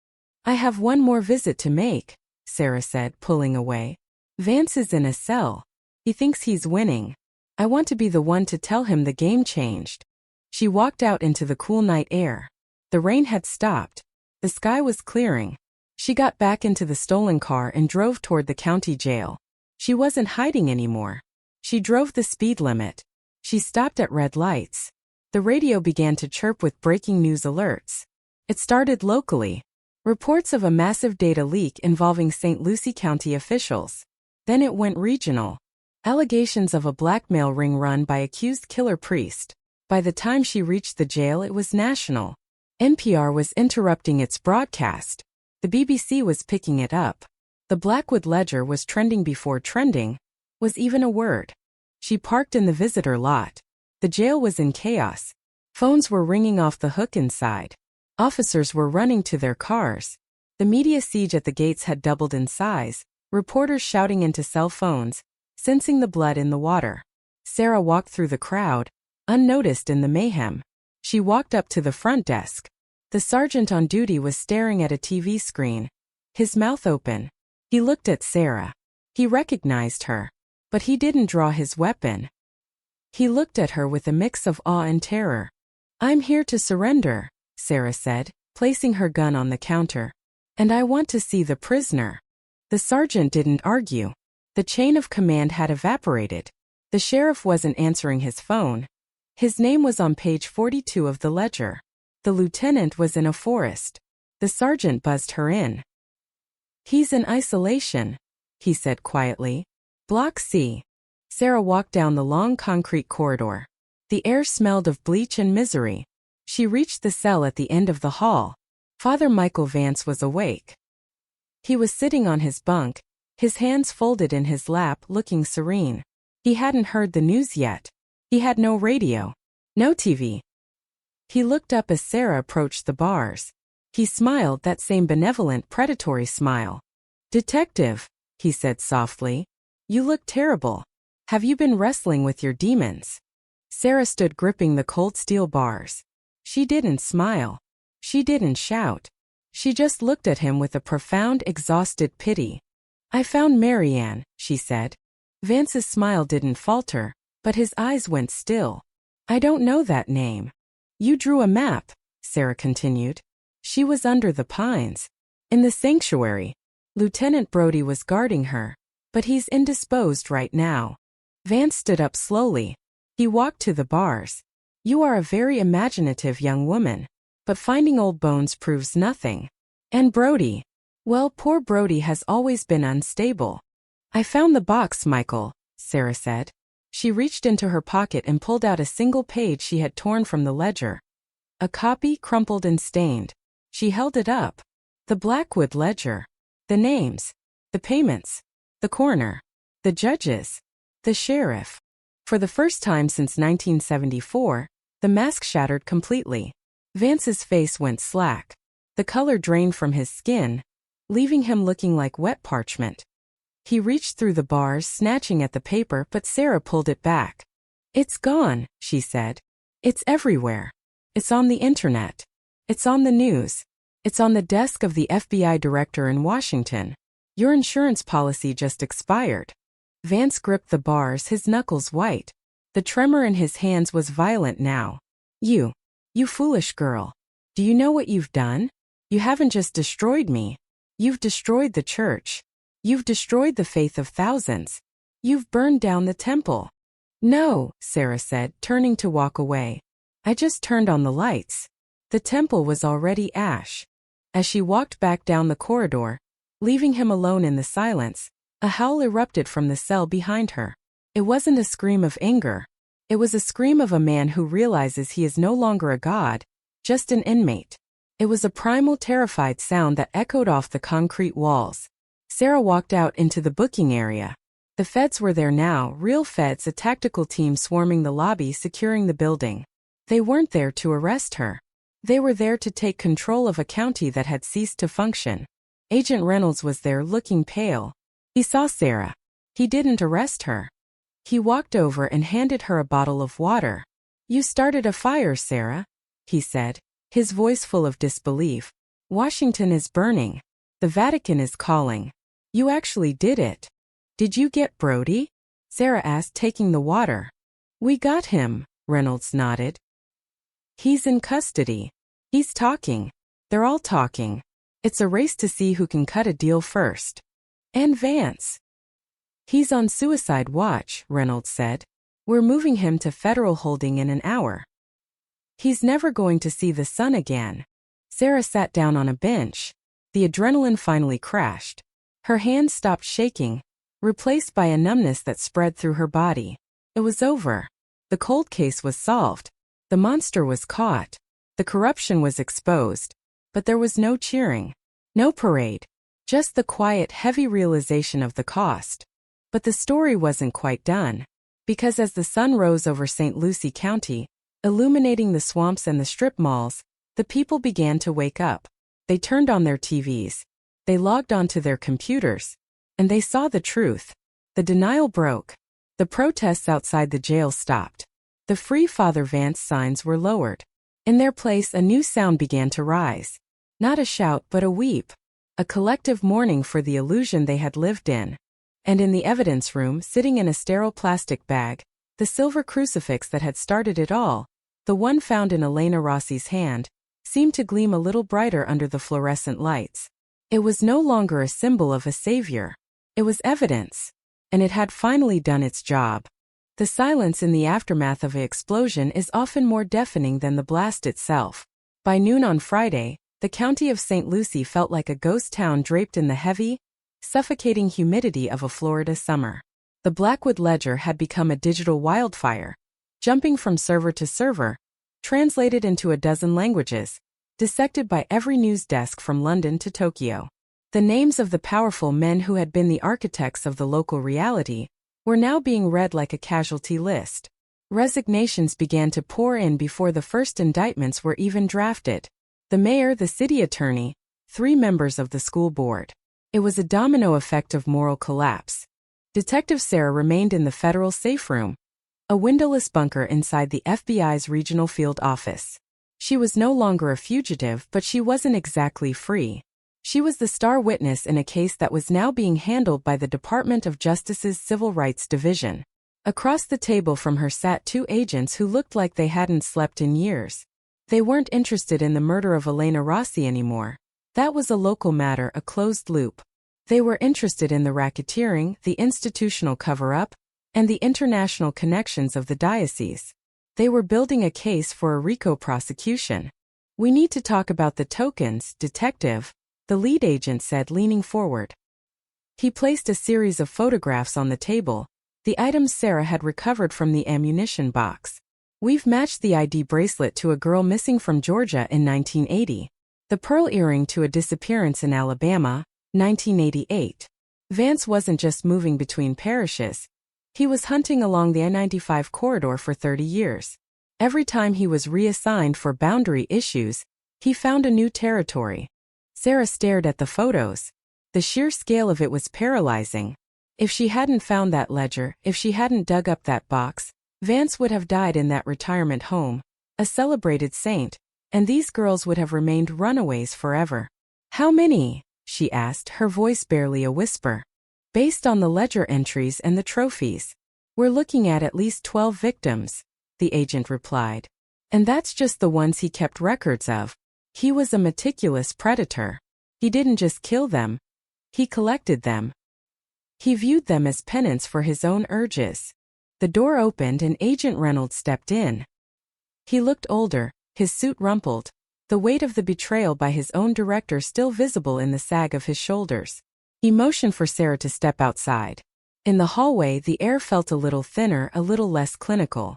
I have one more visit to make, Sarah said, pulling away. Vance is in a cell. He thinks he's winning. I want to be the one to tell him the game changed. She walked out into the cool night air. The rain had stopped. The sky was clearing. She got back into the stolen car and drove toward the county jail. She wasn't hiding anymore. She drove the speed limit. She stopped at red lights. The radio began to chirp with breaking news alerts. It started locally. Reports of a massive data leak involving St. Lucie County officials. Then it went regional. Allegations of a blackmail ring run by accused killer priest. By the time she reached the jail, it was national. NPR was interrupting its broadcast. The BBC was picking it up. The Blackwood Ledger was trending before trending was even a word. She parked in the visitor lot. The jail was in chaos. Phones were ringing off the hook inside. Officers were running to their cars. The media siege at the gates had doubled in size, reporters shouting into cell phones, sensing the blood in the water. Sarah walked through the crowd, unnoticed in the mayhem. She walked up to the front desk. The sergeant on duty was staring at a TV screen, his mouth open. He looked at Sarah. He recognized her, but he didn't draw his weapon. He looked at her with a mix of awe and terror. I'm here to surrender, Sarah said, placing her gun on the counter. And I want to see the prisoner. The sergeant didn't argue. The chain of command had evaporated. The sheriff wasn't answering his phone. His name was on page 42 of the ledger. The lieutenant was in a forest. The sergeant buzzed her in. He's in isolation, he said quietly. Block C. Sarah walked down the long concrete corridor. The air smelled of bleach and misery. She reached the cell at the end of the hall. Father Michael Vance was awake. He was sitting on his bunk, his hands folded in his lap, looking serene. He hadn't heard the news yet. He had no radio, no TV. He looked up as Sarah approached the bars. He smiled, that same benevolent, predatory smile. Detective, he said softly. You look terrible. Have you been wrestling with your demons? Sarah stood gripping the cold steel bars. She didn't smile. She didn't shout. She just looked at him with a profound, exhausted pity. I found Marianne, she said. Vance's smile didn't falter, but his eyes went still. I don't know that name. You drew a map, Sarah continued. She was under the pines. In the sanctuary. Lieutenant Brody was guarding her, but he's indisposed right now. Vance stood up slowly. He walked to the bars. You are a very imaginative young woman, but finding old bones proves nothing. And Brody? Well, poor Brody has always been unstable. I found the box, Michael, Sarah said. She reached into her pocket and pulled out a single page she had torn from the ledger. A copy, crumpled and stained. She held it up. The Blackwood ledger. The names. The payments. The coroner. The judges. The sheriff. For the first time since 1974, the mask shattered completely. Vance's face went slack. The color drained from his skin, leaving him looking like wet parchment. He reached through the bars, snatching at the paper, but Sarah pulled it back. It's gone, she said. It's everywhere. It's on the internet. It's on the news. It's on the desk of the FBI director in Washington. Your insurance policy just expired. Vance gripped the bars, his knuckles white. The tremor in his hands was violent now. You foolish girl. Do you know what you've done? You haven't just destroyed me. You've destroyed the church. You've destroyed the faith of thousands. You've burned down the temple. No, Sarah said, turning to walk away. I just turned on the lights. The temple was already ash. As she walked back down the corridor, leaving him alone in the silence, a howl erupted from the cell behind her. It wasn't a scream of anger. It was a scream of a man who realizes he is no longer a god, just an inmate. It was a primal, terrified sound that echoed off the concrete walls. Sarah walked out into the booking area. The feds were there now, real feds, a tactical team swarming the lobby, securing the building. They weren't there to arrest her. They were there to take control of a county that had ceased to function. Agent Reynolds was there, looking pale. He saw Sarah. He didn't arrest her. He walked over and handed her a bottle of water. You started a fire, Sarah, he said, his voice full of disbelief. Washington is burning. The Vatican is calling. You actually did it. Did you get Brody? Sarah asked, taking the water. We got him, Reynolds nodded. He's in custody. He's talking. They're all talking. It's a race to see who can cut a deal first. And Vance. He's on suicide watch, Reynolds said. We're moving him to federal holding in an hour. He's never going to see the sun again. Sarah sat down on a bench. The adrenaline finally crashed. Her hands stopped shaking, replaced by a numbness that spread through her body. It was over. The cold case was solved. The monster was caught. The corruption was exposed. But there was no cheering. No parade. Just the quiet, heavy realization of the cost. But the story wasn't quite done. Because as the sun rose over St. Lucie County, illuminating the swamps and the strip malls, the people began to wake up. They turned on their TVs. They logged onto their computers. And they saw the truth. The denial broke. The protests outside the jail stopped. The Free Father Vance signs were lowered. In their place, a new sound began to rise. Not a shout, but a weep. A collective mourning for the illusion they had lived in. And in the evidence room, sitting in a sterile plastic bag, the silver crucifix that had started it all, the one found in Elena Rossi's hand, seemed to gleam a little brighter under the fluorescent lights. It was no longer a symbol of a savior. It was evidence. And it had finally done its job. The silence in the aftermath of an explosion is often more deafening than the blast itself. By noon on Friday, the county of St. Lucie felt like a ghost town draped in the heavy, suffocating humidity of a Florida summer. The Blackwood ledger had become a digital wildfire, jumping from server to server, translated into a dozen languages, dissected by every news desk from London to Tokyo. The names of the powerful men who had been the architects of the local reality were now being read like a casualty list. Resignations began to pour in before the first indictments were even drafted. The mayor, the city attorney, 3 members of the school board. It was a domino effect of moral collapse. Detective Sarah remained in the federal safe room, a windowless bunker inside the FBI's regional field office. She was no longer a fugitive, but she wasn't exactly free. She was the star witness in a case that was now being handled by the Department of Justice's Civil Rights Division. Across the table from her sat two agents who looked like they hadn't slept in years. They weren't interested in the murder of Elena Rossi anymore. That was a local matter, a closed loop. They were interested in the racketeering, the institutional cover-up, and the international connections of the diocese. They were building a case for a RICO prosecution. "We need to talk about the tokens, detective," the lead agent said, leaning forward. He placed a series of photographs on the table, the items Sarah had recovered from the ammunition box. "We've matched the ID bracelet to a girl missing from Georgia in 1980. The pearl earring to a disappearance in Alabama, 1988. Vance wasn't just moving between parishes. He was hunting along the I-95 corridor for 30 years. Every time he was reassigned for boundary issues, he found a new territory." Sarah stared at the photos. The sheer scale of it was paralyzing. If she hadn't found that ledger, if she hadn't dug up that box, Vance would have died in that retirement home, a celebrated saint, and these girls would have remained runaways forever. "How many?" she asked, her voice barely a whisper. "Based on the ledger entries and the trophies, we're looking at least 12 victims," the agent replied. "And that's just the ones he kept records of. He was a meticulous predator. He didn't just kill them. He collected them. He viewed them as penance for his own urges." The door opened and Agent Reynolds stepped in. He looked older, his suit rumpled, the weight of the betrayal by his own director still visible in the sag of his shoulders. He motioned for Sarah to step outside. In the hallway, the air felt a little thinner, a little less clinical.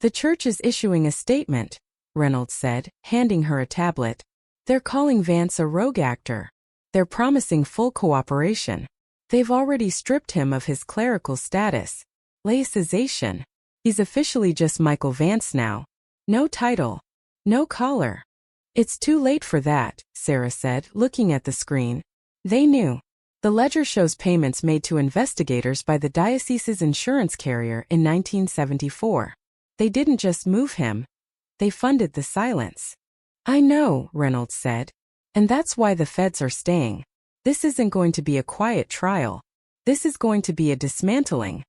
"The church is issuing a statement," Reynolds said, handing her a tablet. "They're calling Vance a rogue actor. They're promising full cooperation. They've already stripped him of his clerical status. Laicization. He's officially just Michael Vance now. No title. No collar." "It's too late for that," Sarah said, looking at the screen. "They knew. The ledger shows payments made to investigators by the diocese's insurance carrier in 1974. They didn't just move him. They funded the silence." "I know," Reynolds said. "And that's why the feds are staying. This isn't going to be a quiet trial. This is going to be a dismantling."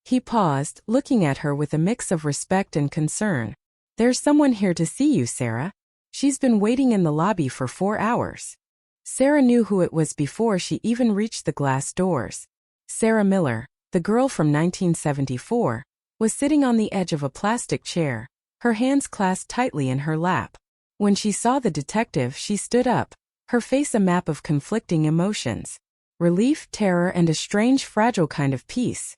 He paused, looking at her with a mix of respect and concern. "There's someone here to see you, Sarah. She's been waiting in the lobby for 4 hours." Sarah knew who it was before she even reached the glass doors. Sarah Miller, the girl from 1974, was sitting on the edge of a plastic chair, her hands clasped tightly in her lap. When she saw the detective, she stood up, her face a map of conflicting emotions. Relief, terror, and a strange, fragile kind of peace.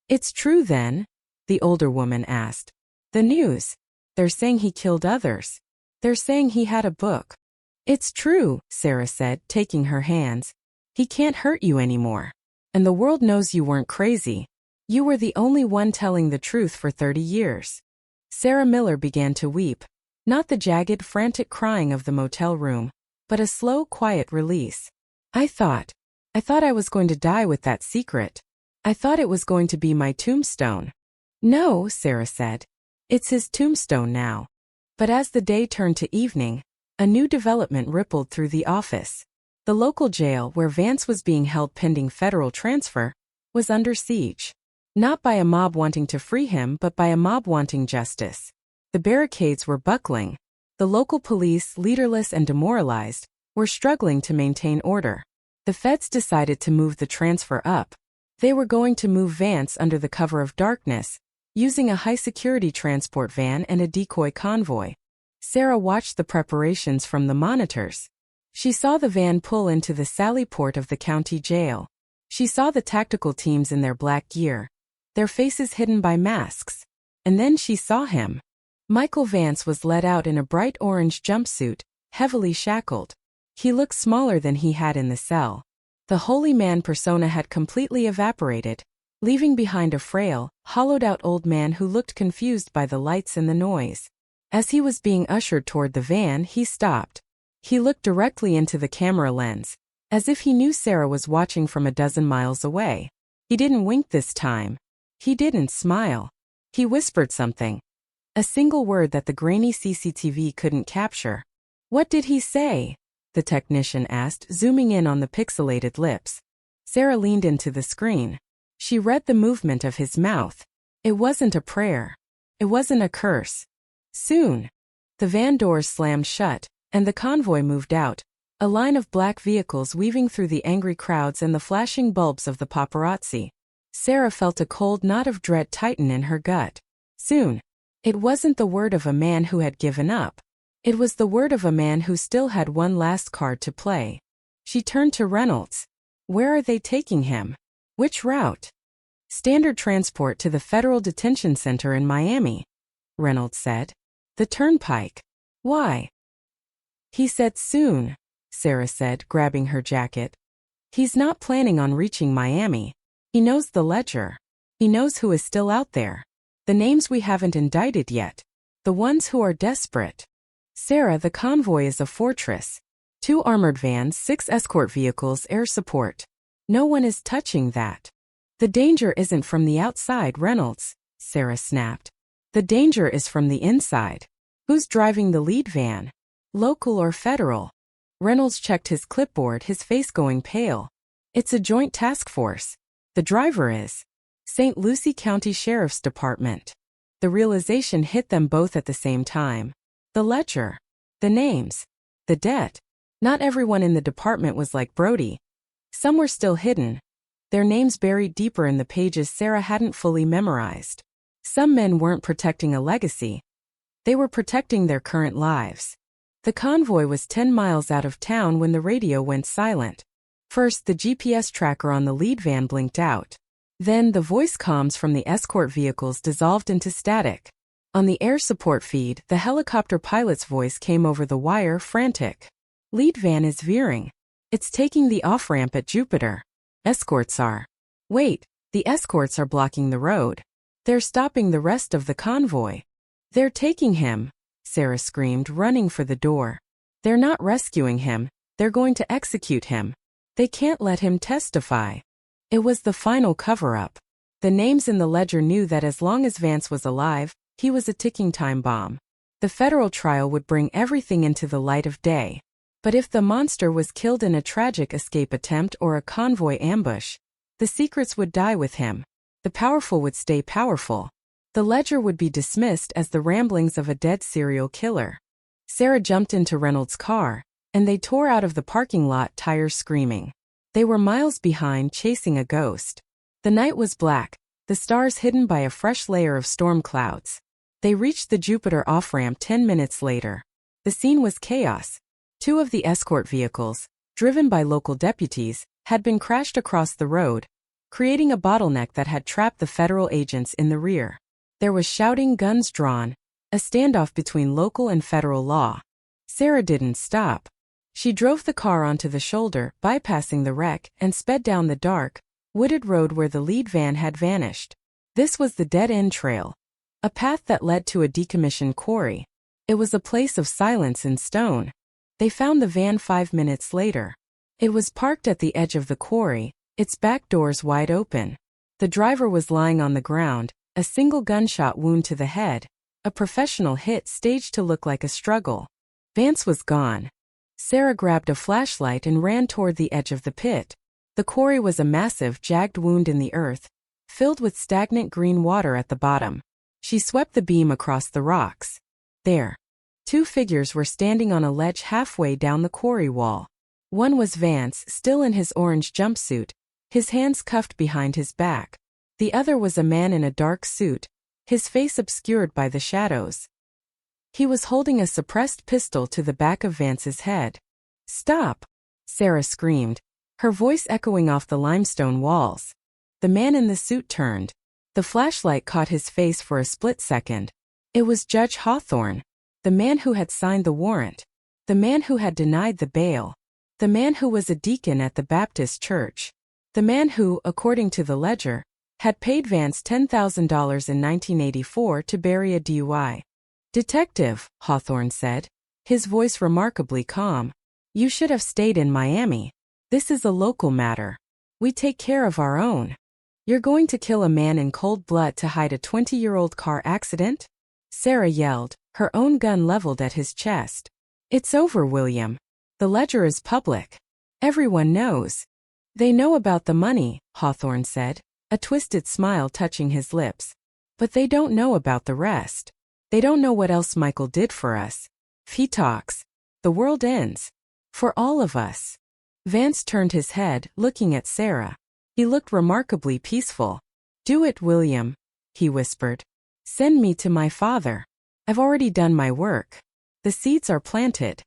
"It's true then?" the older woman asked. "The news. They're saying he killed others. They're saying he had a book." "It's true," Sarah said, taking her hands. "He can't hurt you anymore. And the world knows you weren't crazy. You were the only one telling the truth for 30 years. Sarah Miller began to weep. Not the jagged, frantic crying of the motel room, but a slow, quiet release. I thought I was going to die with that secret. I thought it was going to be my tombstone." "No," Sarah said. "It's his tombstone now." But as the day turned to evening, a new development rippled through the office. The local jail where Vance was being held pending federal transfer was under siege. Not by a mob wanting to free him, but by a mob wanting justice. The barricades were buckling. The local police, leaderless and demoralized, were struggling to maintain order. The feds decided to move the transfer up. They were going to move Vance under the cover of darkness, using a high-security transport van and a decoy convoy. Sarah watched the preparations from the monitors. She saw the van pull into the sally port of the county jail. She saw the tactical teams in their black gear, their faces hidden by masks. And then she saw him. Michael Vance was led out in a bright orange jumpsuit, heavily shackled. He looked smaller than he had in the cell. The holy man persona had completely evaporated, leaving behind a frail, hollowed-out old man who looked confused by the lights and the noise. As he was being ushered toward the van, he stopped. He looked directly into the camera lens, as if he knew Sarah was watching from a dozen miles away. He didn't wink this time. He didn't smile. He whispered something. A single word that the grainy CCTV couldn't capture. What did he say? the technician asked, zooming in on the pixelated lips. Sarah leaned into the screen. She read the movement of his mouth. It wasn't a prayer. It wasn't a curse. Soon, the van doors slammed shut, and the convoy moved out, a line of black vehicles weaving through the angry crowds and the flashing bulbs of the paparazzi. Sarah felt a cold knot of dread tighten in her gut. Soon, it wasn't the word of a man who had given up. It was the word of a man who still had one last card to play. She turned to Reynolds. Where are they taking him? Which route? Standard transport to the Federal Detention Center in Miami, Reynolds said. The turnpike. Why? He said soon, Sarah said, grabbing her jacket. He's not planning on reaching Miami. He knows the ledger. He knows who is still out there. The names we haven't indicted yet. The ones who are desperate. Sarah, the convoy is a fortress. 2 armored vans, 6 escort vehicles, air support. No one is touching that. The danger isn't from the outside, Reynolds, Sarah snapped. The danger is from the inside. Who's driving the lead van? Local or federal? Reynolds checked his clipboard, his face going pale. It's a joint task force. The driver is St. Lucie County Sheriff's Department. The realization hit them both at the same time. The ledger. The names. The debt. Not everyone in the department was like Brody. Some were still hidden. Their names buried deeper in the pages Sarah hadn't fully memorized. Some men weren't protecting a legacy. They were protecting their current lives. The convoy was 10 miles out of town when the radio went silent. First, the GPS tracker on the lead van blinked out. Then, the voice comms from the escort vehicles dissolved into static. On the air support feed, the helicopter pilot's voice came over the wire, frantic. Lead van is veering. It's taking the off-ramp at Jupiter. Escorts are. Wait, the escorts are blocking the road. They're stopping the rest of the convoy. They're taking him, Sarah screamed, running for the door. They're not rescuing him, they're going to execute him. They can't let him testify. It was the final cover-up. The names in the ledger knew that as long as Vance was alive, he was a ticking time bomb. The federal trial would bring everything into the light of day. But if the monster was killed in a tragic escape attempt or a convoy ambush, the secrets would die with him. The powerful would stay powerful. The ledger would be dismissed as the ramblings of a dead serial killer. Sarah jumped into Reynolds' car, and they tore out of the parking lot, tires screaming. They were miles behind, chasing a ghost. The night was black, the stars hidden by a fresh layer of storm clouds. They reached the Jupiter off-ramp 10 minutes later. The scene was chaos. 2 of the escort vehicles, driven by local deputies, had been crashed across the road, creating a bottleneck that had trapped the federal agents in the rear. There was shouting, guns drawn, a standoff between local and federal law. Sarah didn't stop. She drove the car onto the shoulder, bypassing the wreck, and sped down the dark, wooded road where the lead van had vanished. This was the dead-end trail, a path that led to a decommissioned quarry. It was a place of silence and stone. They found the van 5 minutes later. It was parked at the edge of the quarry, its back doors wide open. The driver was lying on the ground, a single gunshot wound to the head, a professional hit staged to look like a struggle. Vance was gone. Sarah grabbed a flashlight and ran toward the edge of the pit. The quarry was a massive, jagged wound in the earth, filled with stagnant green water at the bottom. She swept the beam across the rocks. There. 2 figures were standing on a ledge halfway down the quarry wall. One was Vance, still in his orange jumpsuit, his hands cuffed behind his back. The other was a man in a dark suit, his face obscured by the shadows. He was holding a suppressed pistol to the back of Vance's head. "Stop!" Sarah screamed, her voice echoing off the limestone walls. The man in the suit turned. The flashlight caught his face for a split second. It was Judge Hawthorne, the man who had signed the warrant, the man who had denied the bail, the man who was a deacon at the Baptist church, the man who, according to the ledger, had paid Vance $10,000 in 1984 to bury a DUI. "Detective," Hawthorne said, his voice remarkably calm, "you should have stayed in Miami. This is a local matter. We take care of our own. You're going to kill a man in cold blood to hide a 20-year-old car accident?" Sarah yelled, her own gun leveled at his chest. "It's over, William. The ledger is public. Everyone knows. They know about the money, Hawthorne said, a twisted smile touching his lips. But they don't know about the rest. They don't know what else Michael did for us. If he talks, the world ends. For all of us. Vance turned his head, looking at Sarah. He looked remarkably peaceful. Do it, William, he whispered. Send me to my father. I've already done my work. The seeds are planted.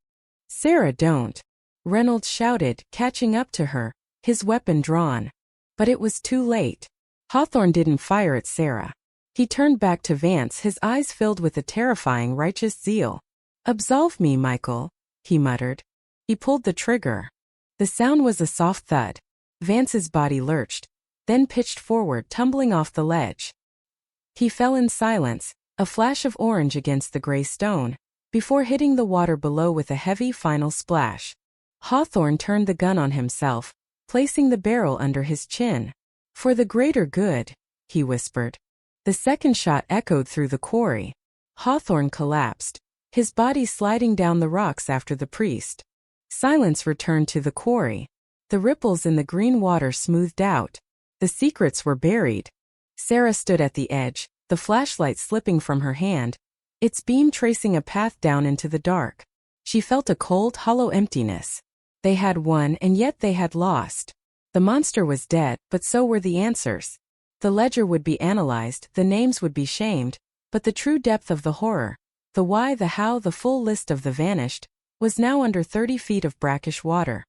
Sarah, don't. Reynolds shouted, catching up to her, his weapon drawn. But it was too late. Hawthorne didn't fire at Sarah. He turned back to Vance, his eyes filled with a terrifying righteous zeal. Absolve me, Michael, he muttered. He pulled the trigger. The sound was a soft thud. Vance's body lurched, then pitched forward, tumbling off the ledge. He fell in silence, a flash of orange against the gray stone, before hitting the water below with a heavy final splash. Hawthorne turned the gun on himself, placing the barrel under his chin. For the greater good, he whispered. The second shot echoed through the quarry. Hawthorne collapsed, his body sliding down the rocks after the priest. Silence returned to the quarry. The ripples in the green water smoothed out. The secrets were buried. Sarah stood at the edge, the flashlight slipping from her hand, its beam tracing a path down into the dark. She felt a cold, hollow emptiness. They had won, and yet they had lost. The monster was dead, but so were the answers. The ledger would be analyzed, the names would be shamed, but the true depth of the horror, the why, the how, the full list of the vanished, was now under 30 feet of brackish water.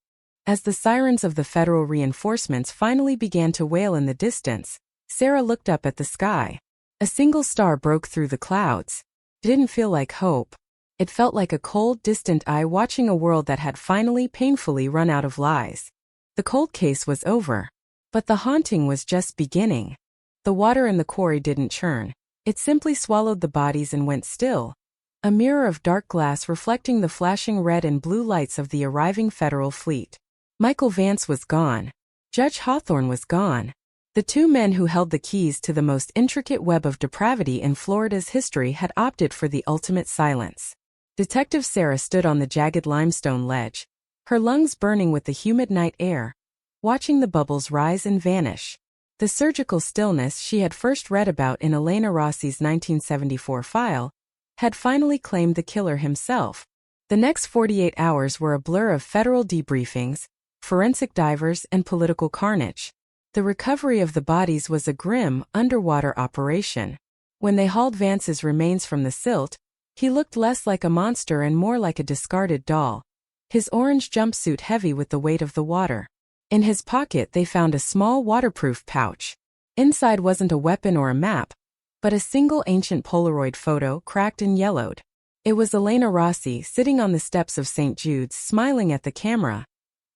As the sirens of the federal reinforcements finally began to wail in the distance, Sarah looked up at the sky. A single star broke through the clouds. It didn't feel like hope. It felt like a cold, distant eye watching a world that had finally, painfully run out of lies. The cold case was over. But the haunting was just beginning. The water in the quarry didn't churn. It simply swallowed the bodies and went still. A mirror of dark glass reflecting the flashing red and blue lights of the arriving federal fleet. Michael Vance was gone. Judge Hawthorne was gone. The two men who held the keys to the most intricate web of depravity in Florida's history had opted for the ultimate silence. Detective Sarah stood on the jagged limestone ledge, her lungs burning with the humid night air, watching the bubbles rise and vanish. The surgical stillness she had first read about in Elena Rossi's 1974 file had finally claimed the killer himself. The next 48 hours were a blur of federal debriefings, forensic divers, and political carnage. The recovery of the bodies was a grim, underwater operation. When they hauled Vance's remains from the silt, he looked less like a monster and more like a discarded doll, his orange jumpsuit heavy with the weight of the water. In his pocket they found a small waterproof pouch. Inside wasn't a weapon or a map, but a single ancient Polaroid photo cracked and yellowed. It was Elena Rossi sitting on the steps of St. Jude's smiling at the camera.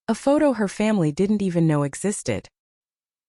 A photo her family didn't even know existed.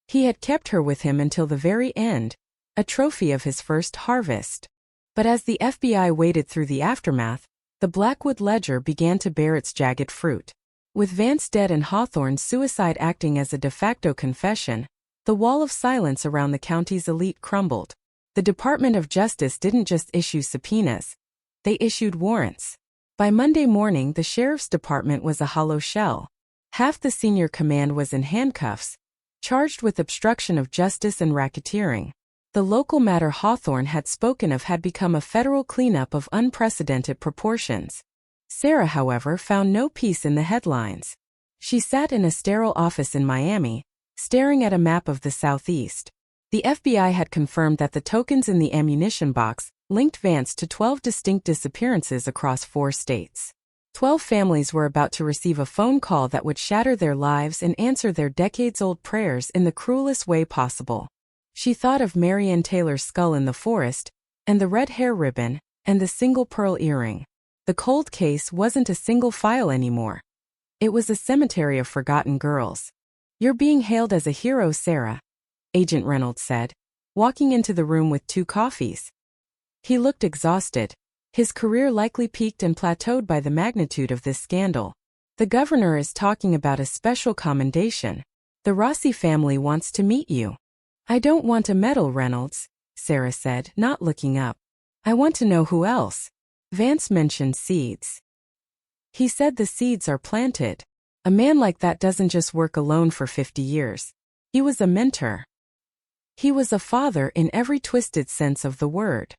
He had kept her with him until the very end, a trophy of his first harvest. But as the FBI waded through the aftermath, the Blackwood ledger began to bear its jagged fruit. With Vance dead and Hawthorne's suicide acting as a de facto confession, the wall of silence around the county's elite crumbled. The Department of Justice didn't just issue subpoenas, they issued warrants. By Monday morning, the sheriff's department was a hollow shell. Half the senior command was in handcuffs, charged with obstruction of justice and racketeering. The local matter Hawthorne had spoken of had become a federal cleanup of unprecedented proportions. Sarah, however, found no peace in the headlines. She sat in a sterile office in Miami, staring at a map of the Southeast. The FBI had confirmed that the tokens in the ammunition box linked Vance to 12 distinct disappearances across 4 states. 12 families were about to receive a phone call that would shatter their lives and answer their decades-old prayers in the cruelest way possible. She thought of Marianne Taylor's skull in the forest, and the red hair ribbon, and the single pearl earring. The cold case wasn't a single file anymore. It was a cemetery of forgotten girls. "You're being hailed as a hero, Sarah," Agent Reynolds said, walking into the room with 2 coffees. He looked exhausted. His career likely peaked and plateaued by the magnitude of this scandal. "The governor is talking about a special commendation. The Rossi family wants to meet you." "I don't want a medal, Reynolds," Sarah said, not looking up. "I want to know who else." Vance mentioned seeds. He said the seeds are planted. A man like that doesn't just work alone for 50 years. He was a mentor. He was a father in every twisted sense of the word.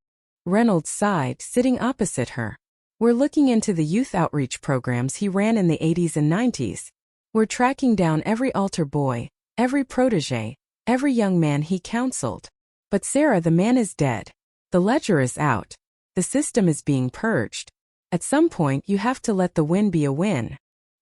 Reynolds sighed, sitting opposite her. We're looking into the youth outreach programs he ran in the 80s and 90s. We're tracking down every altar boy, every protege, every young man he counseled. But Sarah, the man is dead. The ledger is out. The system is being purged. At some point, you have to let the win be a win.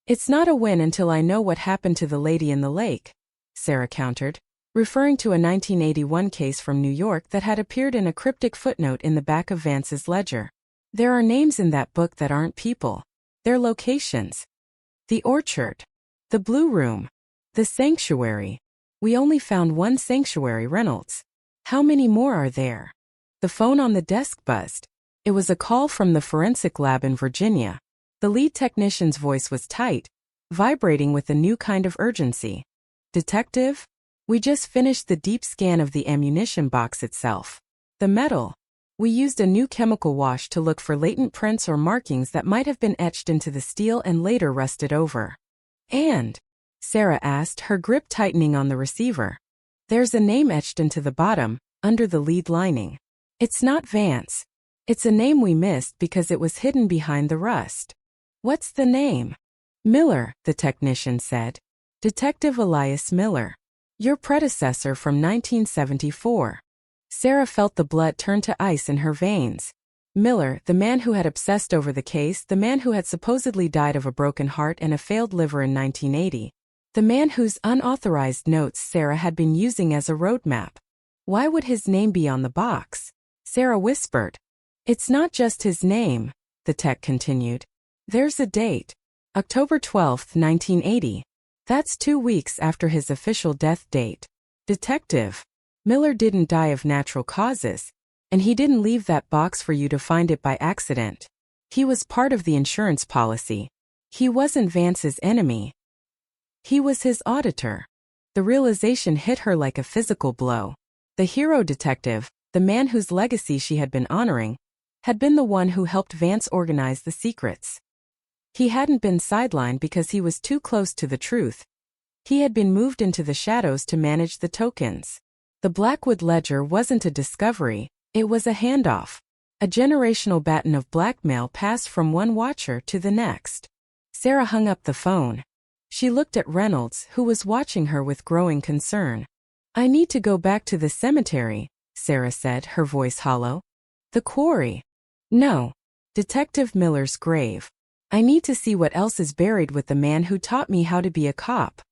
It's not a win until I know what happened to the lady in the lake, Sarah countered, referring to a 1981 case from New York that had appeared in a cryptic footnote in the back of Vance's ledger. There are names in that book that aren't people. They're locations. The orchard. The blue room. The sanctuary. We only found one sanctuary, Reynolds. How many more are there? The phone on the desk buzzed. It was a call from the forensic lab in Virginia. The lead technician's voice was tight, vibrating with a new kind of urgency. Detective? We just finished the deep scan of the ammunition box itself. The metal. We used a new chemical wash to look for latent prints or markings that might have been etched into the steel and later rusted over. And? Sarah asked, her grip tightening on the receiver. There's a name etched into the bottom, under the lead lining. It's not Vance. It's a name we missed because it was hidden behind the rust. What's the name? Miller, the technician said. Detective Elias Miller. Your predecessor from 1974. Sarah felt the blood turn to ice in her veins. Miller, the man who had obsessed over the case, the man who had supposedly died of a broken heart and a failed liver in 1980. The man whose unauthorized notes Sarah had been using as a roadmap. Why would his name be on the box? Sarah whispered. It's not just his name, the tech continued. There's a date. October 12, 1980. That's 2 weeks after his official death date. Detective. Miller didn't die of natural causes, and he didn't leave that box for you to find it by accident. He was part of the insurance policy. He wasn't Vance's enemy. He was his auditor. The realization hit her like a physical blow. The hero detective, the man whose legacy she had been honoring, had been the one who helped Vance organize the secrets. He hadn't been sidelined because he was too close to the truth. He had been moved into the shadows to manage the tokens. The Blackwood ledger wasn't a discovery, it was a handoff. A generational baton of blackmail passed from one watcher to the next. Sarah hung up the phone. She looked at Reynolds, who was watching her with growing concern. I need to go back to the cemetery, Sarah said, her voice hollow. The quarry. No. Detective Miller's grave. I need to see what else is buried with the man who taught me how to be a cop.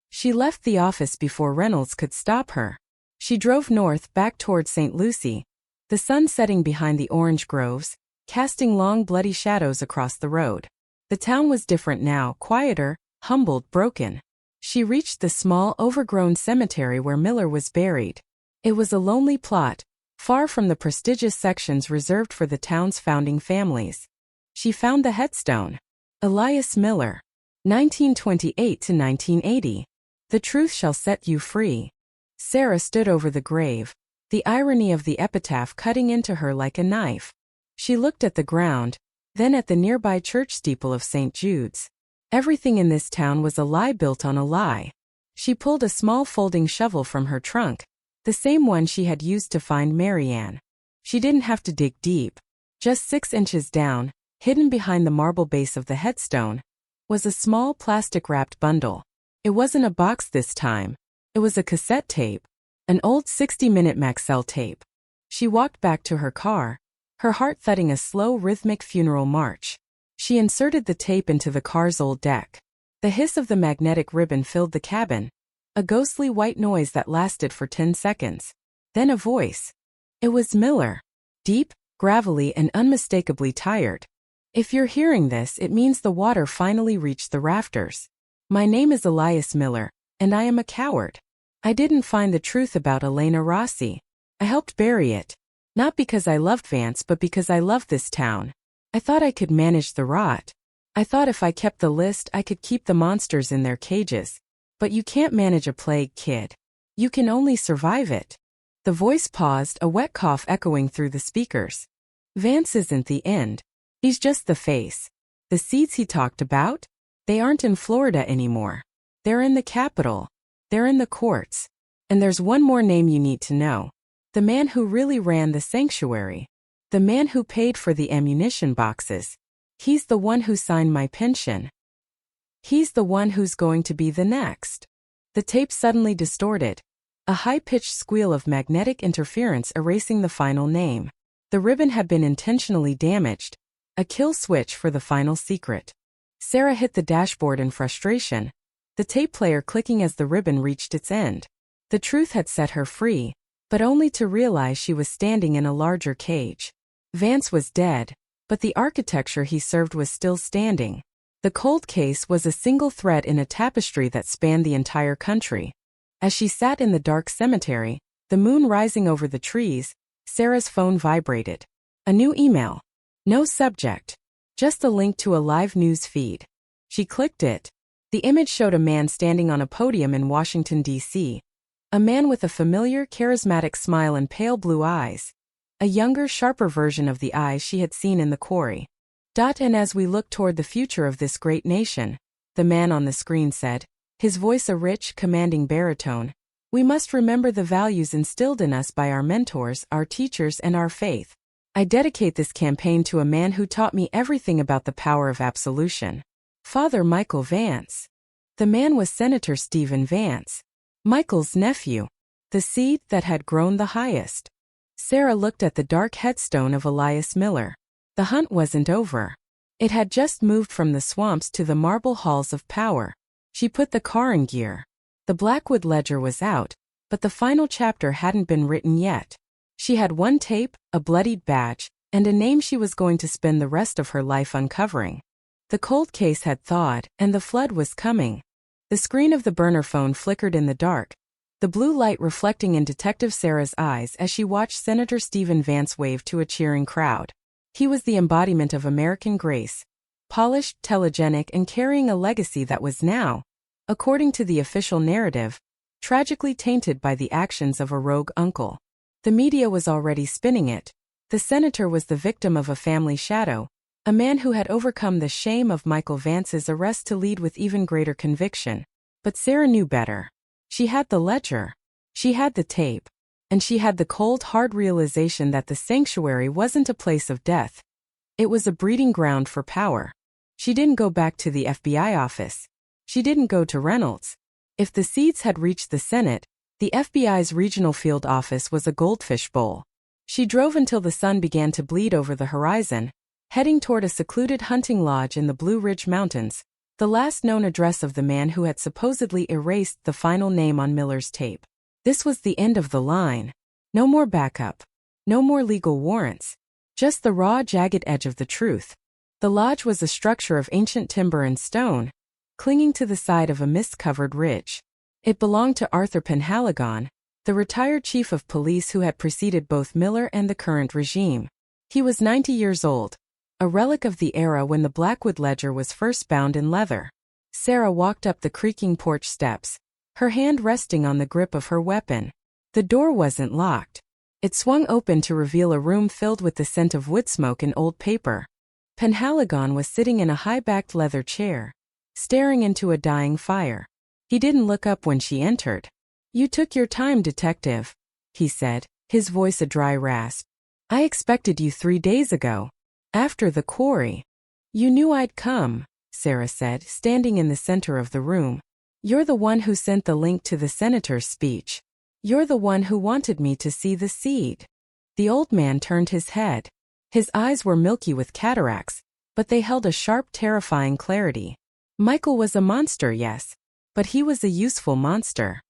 She left the office before Reynolds could stop her. She drove north back toward St. Lucie, the sun setting behind the orange groves, casting long bloody shadows across the road. The town was different now, quieter, humbled, broken. She reached the small, overgrown cemetery where Miller was buried. It was a lonely plot, far from the prestigious sections reserved for the town's founding families. She found the headstone. Elias Miller, 1928 to 1980. The truth shall set you free. Sarah stood over the grave, the irony of the epitaph cutting into her like a knife. She looked at the ground, then at the nearby church steeple of St. Jude's. Everything in this town was a lie built on a lie. She pulled a small folding shovel from her trunk, the same one she had used to find Marianne. She didn't have to dig deep. Just 6 inches down, hidden behind the marble base of the headstone, was a small plastic-wrapped bundle. It wasn't a box this time. It was a cassette tape, an old 60-minute Maxell tape. She walked back to her car, her heart thudding a slow rhythmic funeral march. She inserted the tape into the car's old deck. The hiss of the magnetic ribbon filled the cabin, a ghostly white noise that lasted for 10 seconds. Then a voice. It was Miller. Deep, gravelly, and unmistakably tired. If you're hearing this, it means the water finally reached the rafters. My name is Elias Miller, and I am a coward. I didn't find the truth about Elena Rossi. I helped bury it. Not because I loved Vance, but because I loved this town. I thought I could manage the rot. I thought if I kept the list, I could keep the monsters in their cages. But you can't manage a plague, kid. You can only survive it. The voice paused, a wet cough echoing through the speakers. Vance isn't the end. He's just the face. The seeds he talked about? They aren't in Florida anymore. They're in the capital. They're in the courts. And there's one more name you need to know. The man who really ran the sanctuary. The man who paid for the ammunition boxes. He's the one who signed my pension. He's the one who's going to be the next. The tape suddenly distorted. A high-pitched squeal of magnetic interference erasing the final name. The ribbon had been intentionally damaged. A kill switch for the final secret. Sarah hit the dashboard in frustration, the tape player clicking as the ribbon reached its end. The truth had set her free, but only to realize she was standing in a larger cage. Vance was dead, but the architecture he served was still standing. The cold case was a single thread in a tapestry that spanned the entire country. As she sat in the dark cemetery, the moon rising over the trees, Sarah's phone vibrated. A new email. No subject. Just a link to a live news feed. She clicked it. The image showed a man standing on a podium in Washington, D.C. A man with a familiar, charismatic smile and pale blue eyes. A younger, sharper version of the eyes she had seen in the quarry. And as we look toward the future of this great nation, the man on the screen said, his voice a rich, commanding baritone, we must remember the values instilled in us by our mentors, our teachers, and our faith. I dedicate this campaign to a man who taught me everything about the power of absolution. Father Michael Vance. The man was Senator Stephen Vance, Michael's nephew, the seed that had grown the highest. Sarah looked at the dark headstone of Elias Miller. The hunt wasn't over. It had just moved from the swamps to the marble halls of power. She put the car in gear. The Blackwood ledger was out, but the final chapter hadn't been written yet. She had one tape, a bloodied badge, and a name she was going to spend the rest of her life uncovering. The cold case had thawed, and the flood was coming. The screen of the burner phone flickered in the dark, the blue light reflecting in Detective Sarah's eyes as she watched Senator Stephen Vance wave to a cheering crowd. He was the embodiment of American grace, polished, telegenic, and carrying a legacy that was now, according to the official narrative, tragically tainted by the actions of a rogue uncle. The media was already spinning it. The senator was the victim of a family shadow, a man who had overcome the shame of Michael Vance's arrest to lead with even greater conviction. But Sarah knew better. She had the ledger. She had the tape. And she had the cold, hard realization that the sanctuary wasn't a place of death. It was a breeding ground for power. She didn't go back to the FBI office. She didn't go to Reynolds. If the seeds had reached the Senate, the FBI's regional field office was a goldfish bowl. She drove until the sun began to bleed over the horizon, heading toward a secluded hunting lodge in the Blue Ridge Mountains, the last known address of the man who had supposedly erased the final name on Miller's tape. This was the end of the line. No more backup. No more legal warrants. Just the raw, jagged edge of the truth. The lodge was a structure of ancient timber and stone, clinging to the side of a mist-covered ridge. It belonged to Arthur Penhaligon, the retired chief of police who had preceded both Miller and the current regime. He was 90 years old, a relic of the era when the Blackwood ledger was first bound in leather. Sarah walked up the creaking porch steps, her hand resting on the grip of her weapon. The door wasn't locked. It swung open to reveal a room filled with the scent of wood smoke and old paper. Penhaligon was sitting in a high-backed leather chair, staring into a dying fire. He didn't look up when she entered. "You took your time, detective," he said, his voice a dry rasp. "I expected you 3 days ago, after the quarry." "You knew I'd come," Sarah said, standing in the center of the room. "You're the one who sent the link to the senator's speech. You're the one who wanted me to see the seed." The old man turned his head. His eyes were milky with cataracts, but they held a sharp, terrifying clarity. Michael was a monster, yes, but he was a useful monster.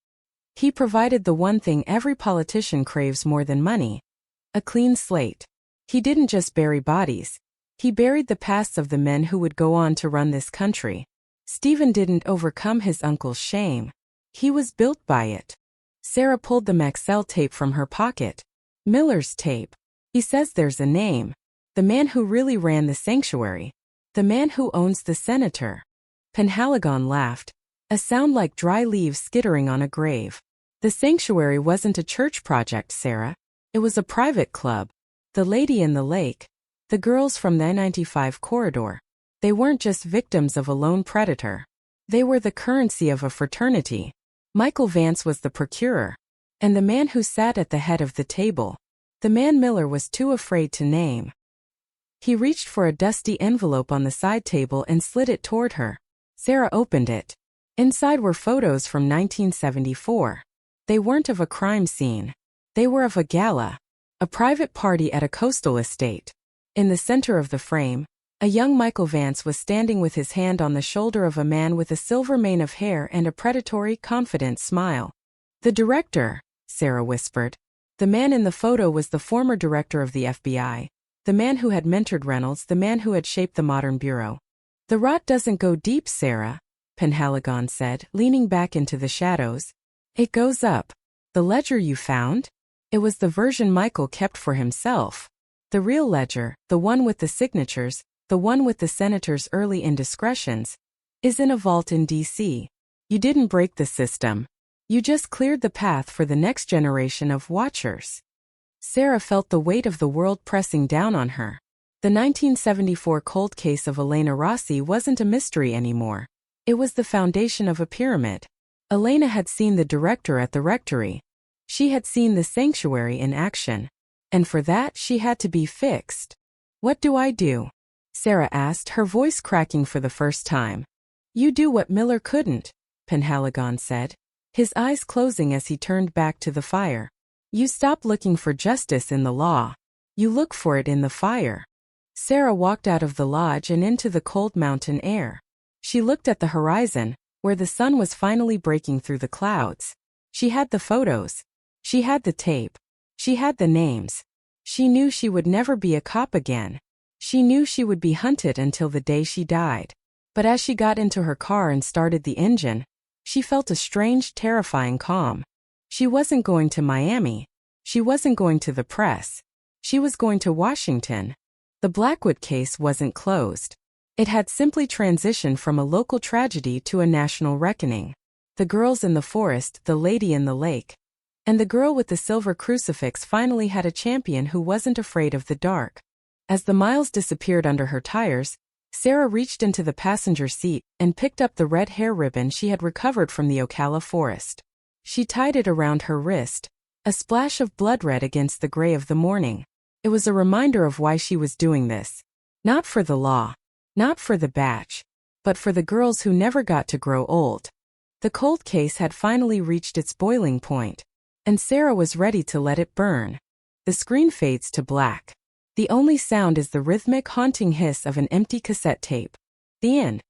He provided the one thing every politician craves more than money: a clean slate. He didn't just bury bodies. He buried the pasts of the men who would go on to run this country. Stephen didn't overcome his uncle's shame. He was built by it. Sarah pulled the Maxell tape from her pocket. Miller's tape. He says there's a name. The man who really ran the sanctuary. The man who owns the senator. Penhaligon laughed, a sound like dry leaves skittering on a grave. The sanctuary wasn't a church project, Sarah. It was a private club. The Lady in the Lake. The girls from the I-95 corridor. They weren't just victims of a lone predator. They were the currency of a fraternity. Michael Vance was the procurer, and the man who sat at the head of the table, the man Miller was too afraid to name. He reached for a dusty envelope on the side table and slid it toward her. Sarah opened it. Inside were photos from 1974. They weren't of a crime scene. They were of a gala, a private party at a coastal estate. In the center of the frame, a young Michael Vance was standing with his hand on the shoulder of a man with a silver mane of hair and a predatory, confident smile. The director, Sarah whispered. The man in the photo was the former director of the FBI, the man who had mentored Reynolds, the man who had shaped the modern bureau. The rot doesn't go deep, Sarah, Penhaligon said, leaning back into the shadows. It goes up. The ledger you found? It was the version Michael kept for himself. The real ledger, the one with the signatures, the one with the senator's early indiscretions, is in a vault in D.C. You didn't break the system. You just cleared the path for the next generation of watchers. Sarah felt the weight of the world pressing down on her. The 1974 cold case of Elena Rossi wasn't a mystery anymore. It was the foundation of a pyramid. Elena had seen the director at the rectory. She had seen the sanctuary in action. And for that, she had to be fixed. What do I do? Sarah asked, her voice cracking for the first time. You do what Miller couldn't, Penhaligon said, his eyes closing as he turned back to the fire. You stop looking for justice in the law. You look for it in the fire. Sarah walked out of the lodge and into the cold mountain air. She looked at the horizon, where the sun was finally breaking through the clouds. She had the photos. She had the tape. She had the names. She knew she would never be a cop again. She knew she would be hunted until the day she died. But as she got into her car and started the engine, she felt a strange, terrifying calm. She wasn't going to Miami. She wasn't going to the press. She was going to Washington. The Blackwood case wasn't closed. It had simply transitioned from a local tragedy to a national reckoning. The girls in the forest, the lady in the lake, and the girl with the silver crucifix finally had a champion who wasn't afraid of the dark. As the miles disappeared under her tires, Sarah reached into the passenger seat and picked up the red hair ribbon she had recovered from the Ocala forest. She tied it around her wrist, a splash of blood red against the gray of the morning. It was a reminder of why she was doing this. Not for the law, not for the batch, but for the girls who never got to grow old. The cold case had finally reached its boiling point, and Sarah was ready to let it burn. The screen fades to black. The only sound is the rhythmic, haunting hiss of an empty cassette tape. The end.